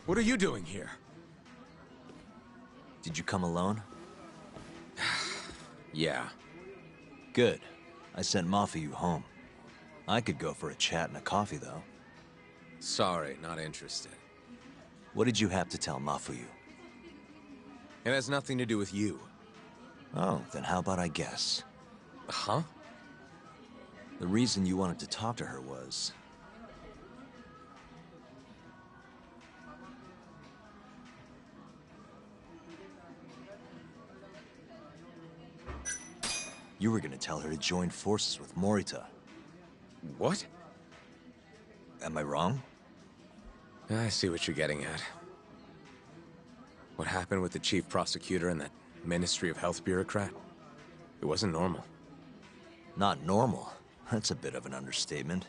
what are you doing here? Did you come alone? Yeah. Good. I sent Mafuyu home. I could go for a chat and a coffee, though. Sorry, not interested. What did you have to tell Mafuyu? It has nothing to do with you. Oh, then how about I guess? Huh? The reason you wanted to talk to her was... you were gonna tell her to join forces with Morita. What? Am I wrong? I see what you're getting at. What happened with the chief prosecutor and that Ministry of Health bureaucrat? It wasn't normal. Not normal? That's a bit of an understatement.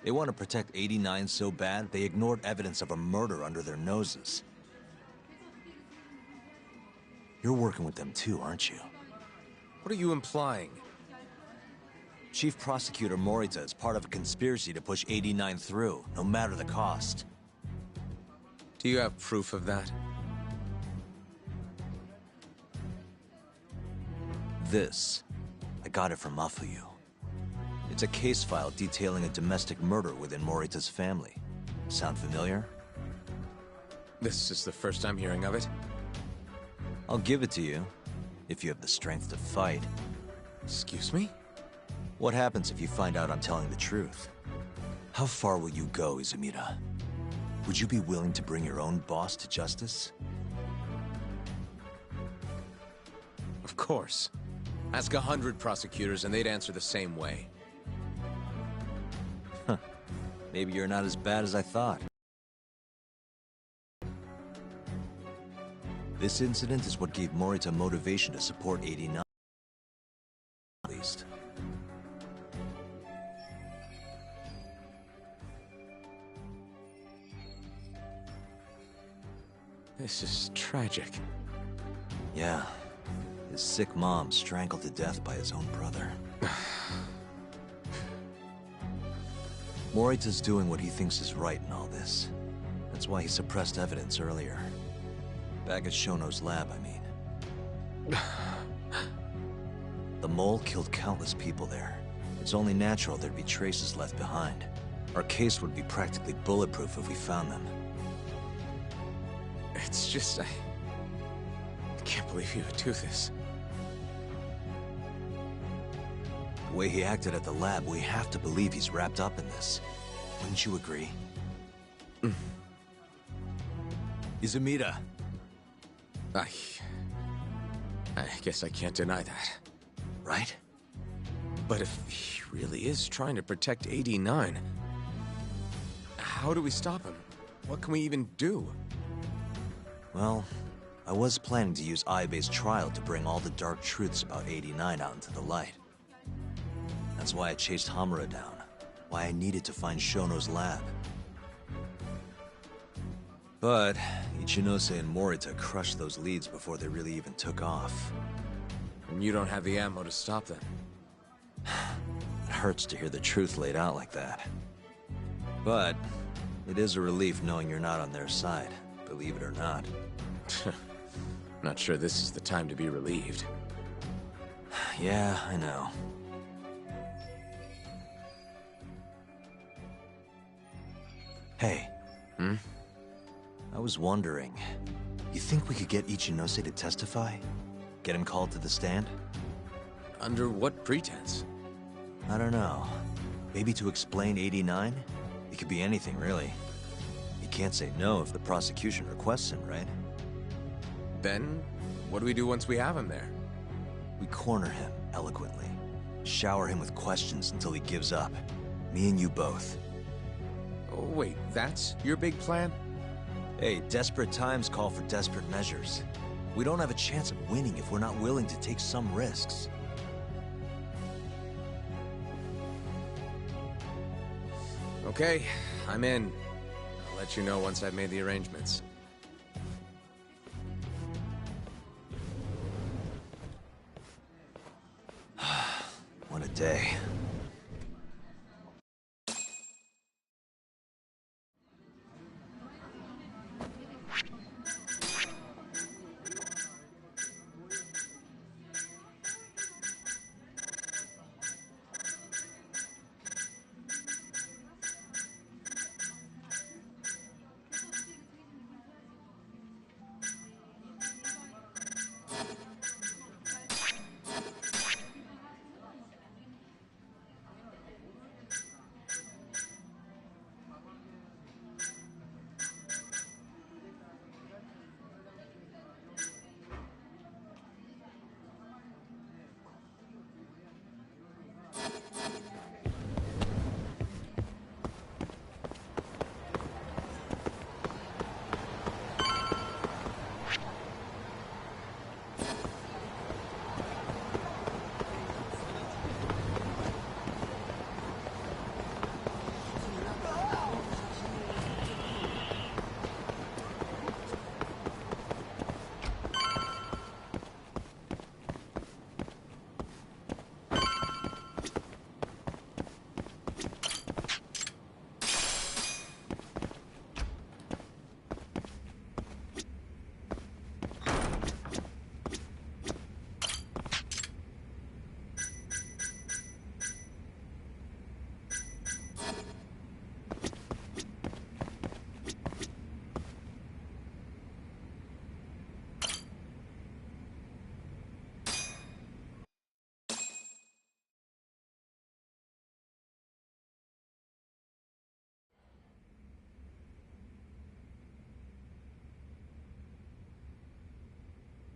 They want to protect 89 so bad, they ignored evidence of a murder under their noses. You're working with them too, aren't you? What are you implying? Chief Prosecutor Morita is part of a conspiracy to push 89 through, no matter the cost. Do you have proof of that? This. I got it from Mafuyu. It's a case file detailing a domestic murder within Morita's family. Sound familiar? This is the first I'm hearing of it. I'll give it to you, if you have the strength to fight. Excuse me? What happens if you find out I'm telling the truth? How far will you go, Izumida? Would you be willing to bring your own boss to justice? Of course. Ask 100 prosecutors and they'd answer the same way. Maybe you're not as bad as I thought. This incident is what gave Morita motivation to support 89, at least. This is tragic. Yeah. His sick mom strangled to death by his own brother. Morita's doing what he thinks is right in all this. That's why he suppressed evidence earlier. Back at Shono's lab, I mean. The mole killed countless people there. It's only natural there'd be traces left behind. Our case would be practically bulletproof if we found them. It's just, I can't believe you would do this. The way he acted at the lab, we have to believe he's wrapped up in this. Wouldn't you agree? I guess I can't deny that. right? But if he really is trying to protect 89, how do we stop him? What can we even do? Well, I was planning to use Ayabe's trial to bring all the dark truths about 89 out into the light. That's why I chased Hamura down, why I needed to find Shono's lab. But Ichinose and Morita crushed those leads before they really even took off. And you don't have the ammo to stop them. It hurts to hear the truth laid out like that. But it is a relief knowing you're not on their side, believe it or not. I'm not sure this is the time to be relieved. Yeah, I know. Hey. Hmm? I was wondering, you think we could get Ichinose to testify? Get him called to the stand? Under what pretense? I don't know. Maybe to explain 89? It could be anything, really. You can't say no if the prosecution requests him, right? Then, what do we do once we have him there? We corner him, eloquently. Shower him with questions until he gives up. Me and you both. Oh, wait, that's your big plan? Hey, desperate times call for desperate measures. We don't have a chance of winning if we're not willing to take some risks. Okay, I'm in. I'll let you know once I've made the arrangements. What a day.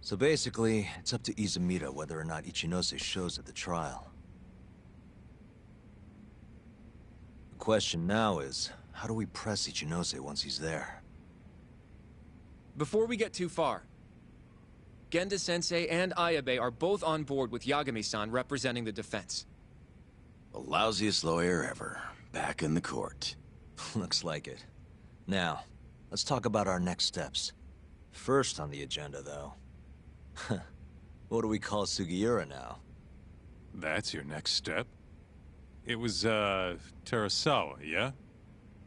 So basically, it's up to Izumida whether or not Ichinose shows at the trial. The question now is, how do we press Ichinose once he's there? Before we get too far, Genda-sensei and Ayabe are both on board with Yagami-san representing the defense. The lousiest lawyer ever, back in the court. Looks like it. Now, let's talk about our next steps. First on the agenda, though. What do we call Sugiura now? That's your next step? It was, Terasawa, yeah?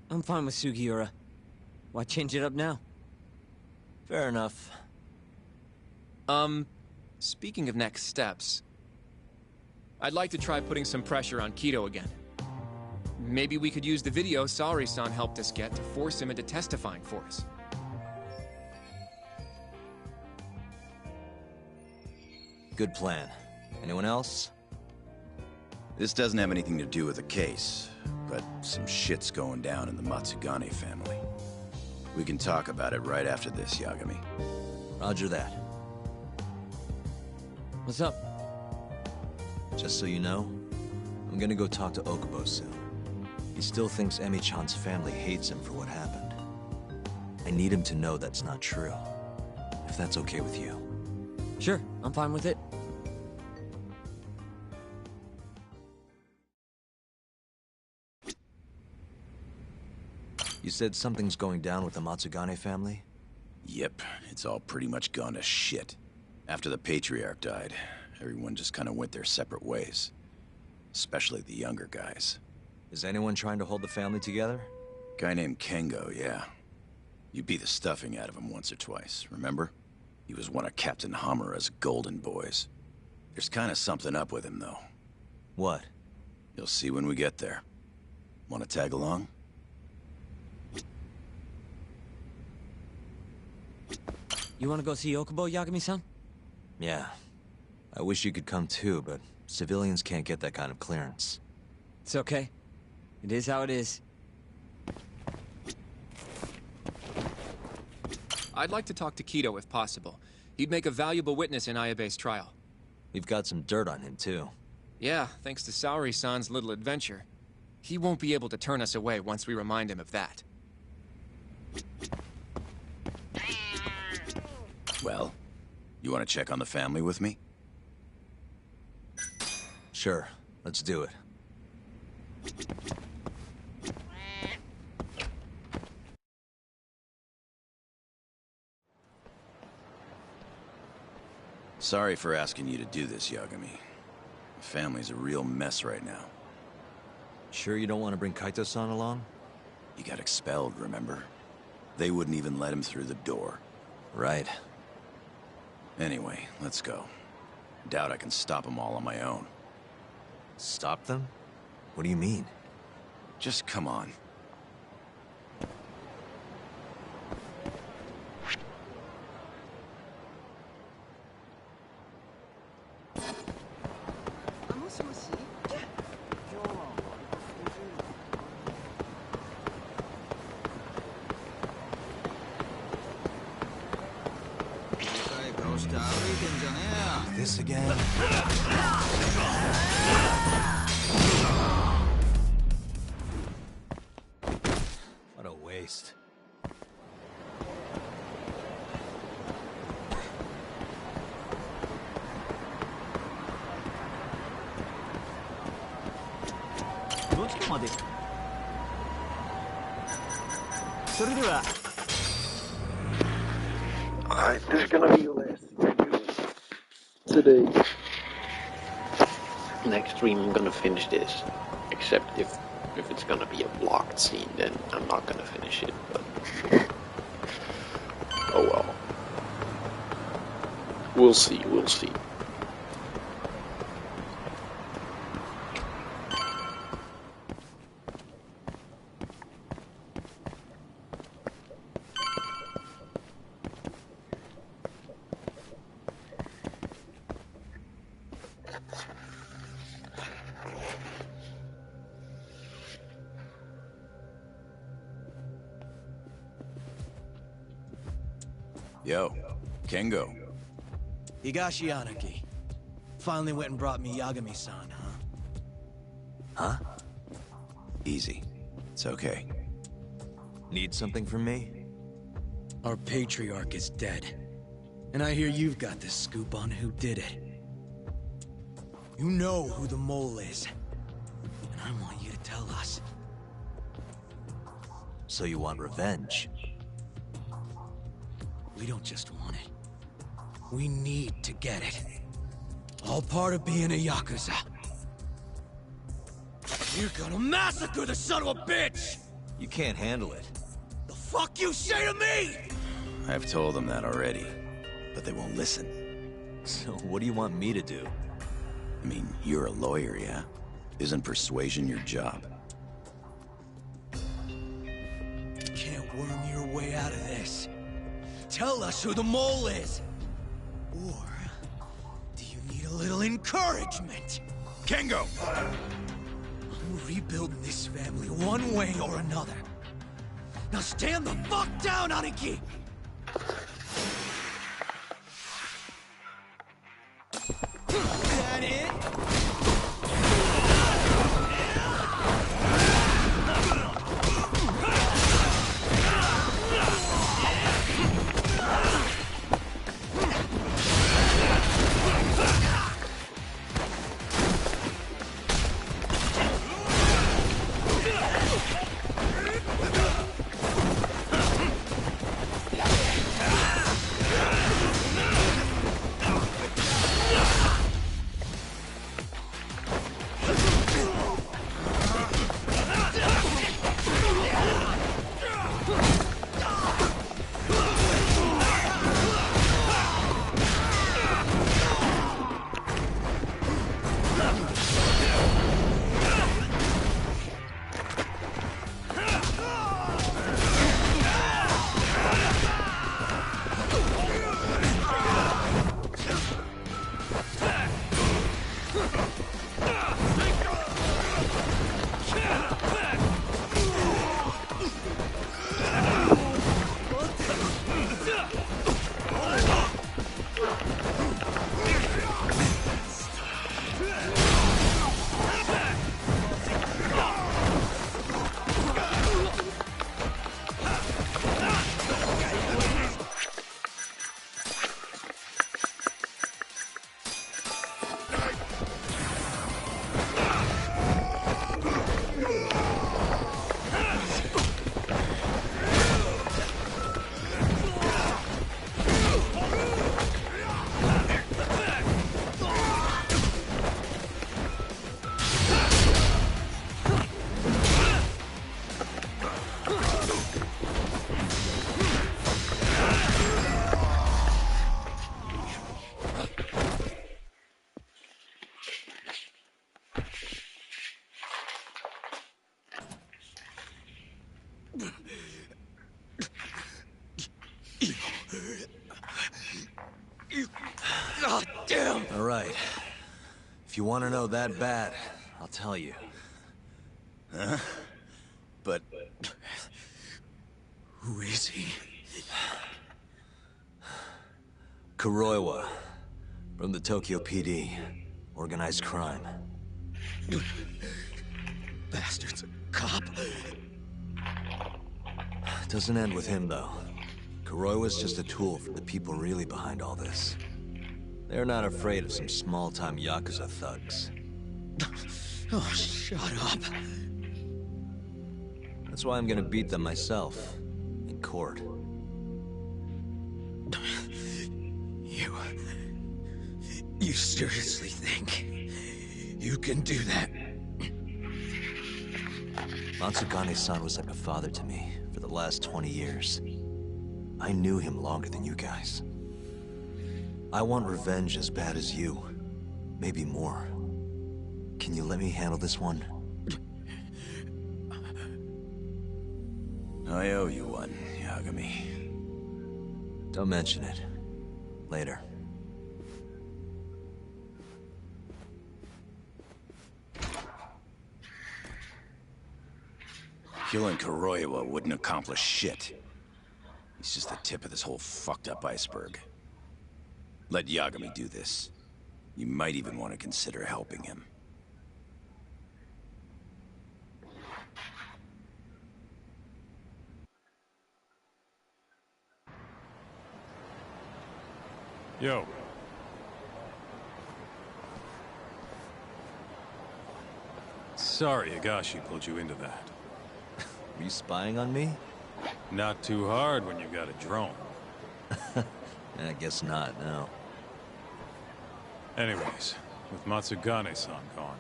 I'm fine with Sugiura. Why change it up now? Fair enough. Speaking of next steps, I'd like to try putting some pressure on Kido again. Maybe we could use the video Saori-san helped us get to force him into testifying for us. Good plan. Anyone else? This doesn't have anything to do with the case, but some shit's going down in the Matsugane family. We can talk about it right after this, Yagami. Roger that. What's up? Just so you know, I'm gonna go talk to Okubo soon. He still thinks Emi-chan's family hates him for what happened. I need him to know that's not true. If that's okay with you. Sure, I'm fine with it. You said something's going down with the Matsugane family? Yep, it's all pretty much gone to shit. After the Patriarch died, everyone just kind of went their separate ways. Especially the younger guys. Is anyone trying to hold the family together? Guy named Kengo, yeah. You beat the stuffing out of him once or twice, remember? He was one of Captain Hamura's golden boys. There's kind of something up with him, though. What? You'll see when we get there. Want to tag along? You want to go see Okubo, Yagami-san? Yeah. I wish you could come too, but civilians can't get that kind of clearance. It's okay. It is how it is. I'd like to talk to Kido if possible. He'd make a valuable witness in Ayabe's trial. We've got some dirt on him too. Yeah, thanks to Saori-san's little adventure. He won't be able to turn us away once we remind him of that. Well, you want to check on the family with me? Sure, let's do it. Sorry for asking you to do this, Yagami. The family's a real mess right now. Sure you don't want to bring Kaito-san along? He got expelled, remember? They wouldn't even let him through the door. Right. Anyway, let's go. Doubt I can stop them all on my own. Stop them? What do you mean? Just come on. This again? What a waste. Alright, this is gonna be your last review today. Next stream I'm gonna finish this. Except if it's gonna be a blocked scene, then I'm not gonna finish it, but oh well. We'll see, we'll see. Yo, Kengo. Higashi Anaki. Finally went and brought me Yagami-san, huh? Huh? Easy. It's okay. Need something from me? Our Patriarch is dead. And I hear you've got the scoop on who did it. You know who the mole is. And I want you to tell us. So you want revenge? We don't just want it. We need to get it. All part of being a Yakuza. You're gonna massacre the son of a bitch! You can't handle it. The fuck you say to me?! I've told them that already, but they won't listen. So what do you want me to do? I mean, you're a lawyer, yeah? Isn't persuasion your job? You can't worm your way out of this. Tell us who the mole is! Or do you need a little encouragement? Kengo! I'm rebuilding this family one way or another. Now stand the fuck down, Aniki! That it? God damn! All right. If you want to know that bad, I'll tell you. Huh? But... who is he? Kuroiwa, from the Tokyo PD. Organized crime. Bastard's a cop. Doesn't end with him, though. Kuroiwa's just a tool for the people really behind all this. They're not afraid of some small-time Yakuza thugs. Oh, shut up. That's why I'm gonna beat them myself. In court. You seriously think you can do that? Matsugane-san was like a father to me for the last 20 years. I knew him longer than you guys. I want revenge as bad as you. Maybe more. Can you let me handle this one? I owe you one, Yagami. Don't mention it. Later. Killing Kuroiwa wouldn't accomplish shit. He's just the tip of this whole fucked up iceberg. Let Yagami do this. You might even want to consider helping him. Yo. Sorry Higashi pulled you into that. Were you spying on me? Not too hard when you got a drone. I guess not, no. Anyways, with Matsugane-san gone,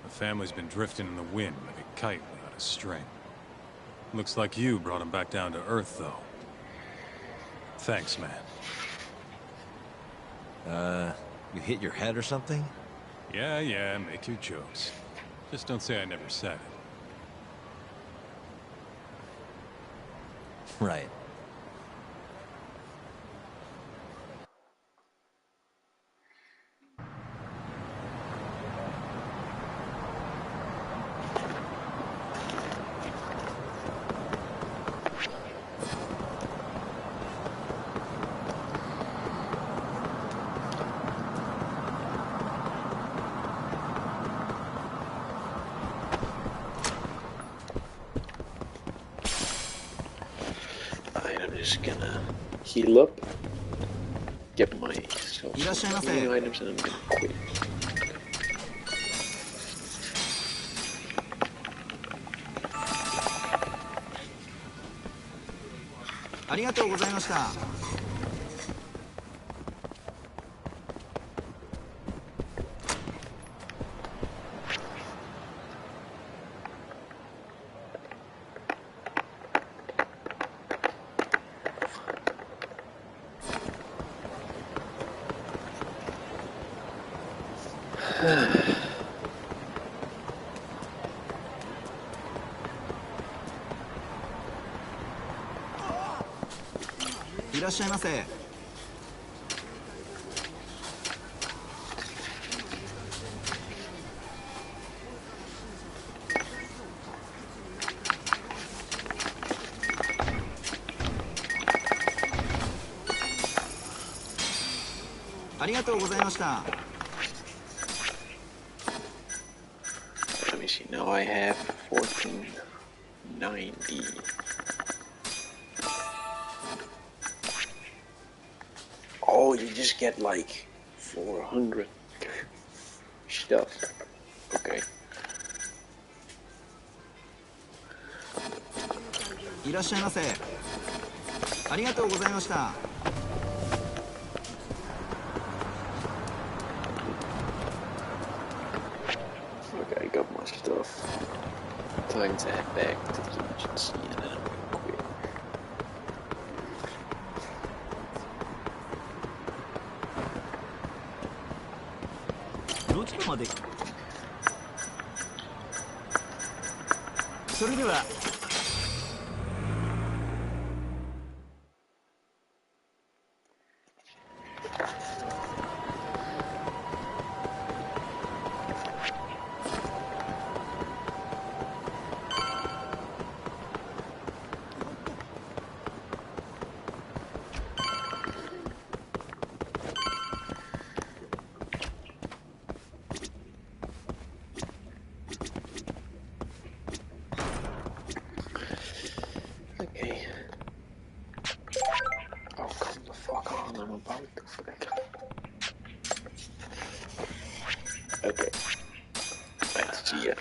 the family's been drifting in the wind like a kite without a string. Looks like you brought him back down to earth, though. Thanks, man. You hit your head or something? Yeah, make your jokes. Just don't say I never said it. Right. Just gonna heal up, get myself some healing items, and I'm gonna quit. Let me see, now I have 1490. Oh, you just get like 400 stuff. Okay. いらっしゃいませ。ありがとうございました。 Okay, I got my stuff. Time to head back to the agency and then I'm gonna quit. Oké. Right, zie je.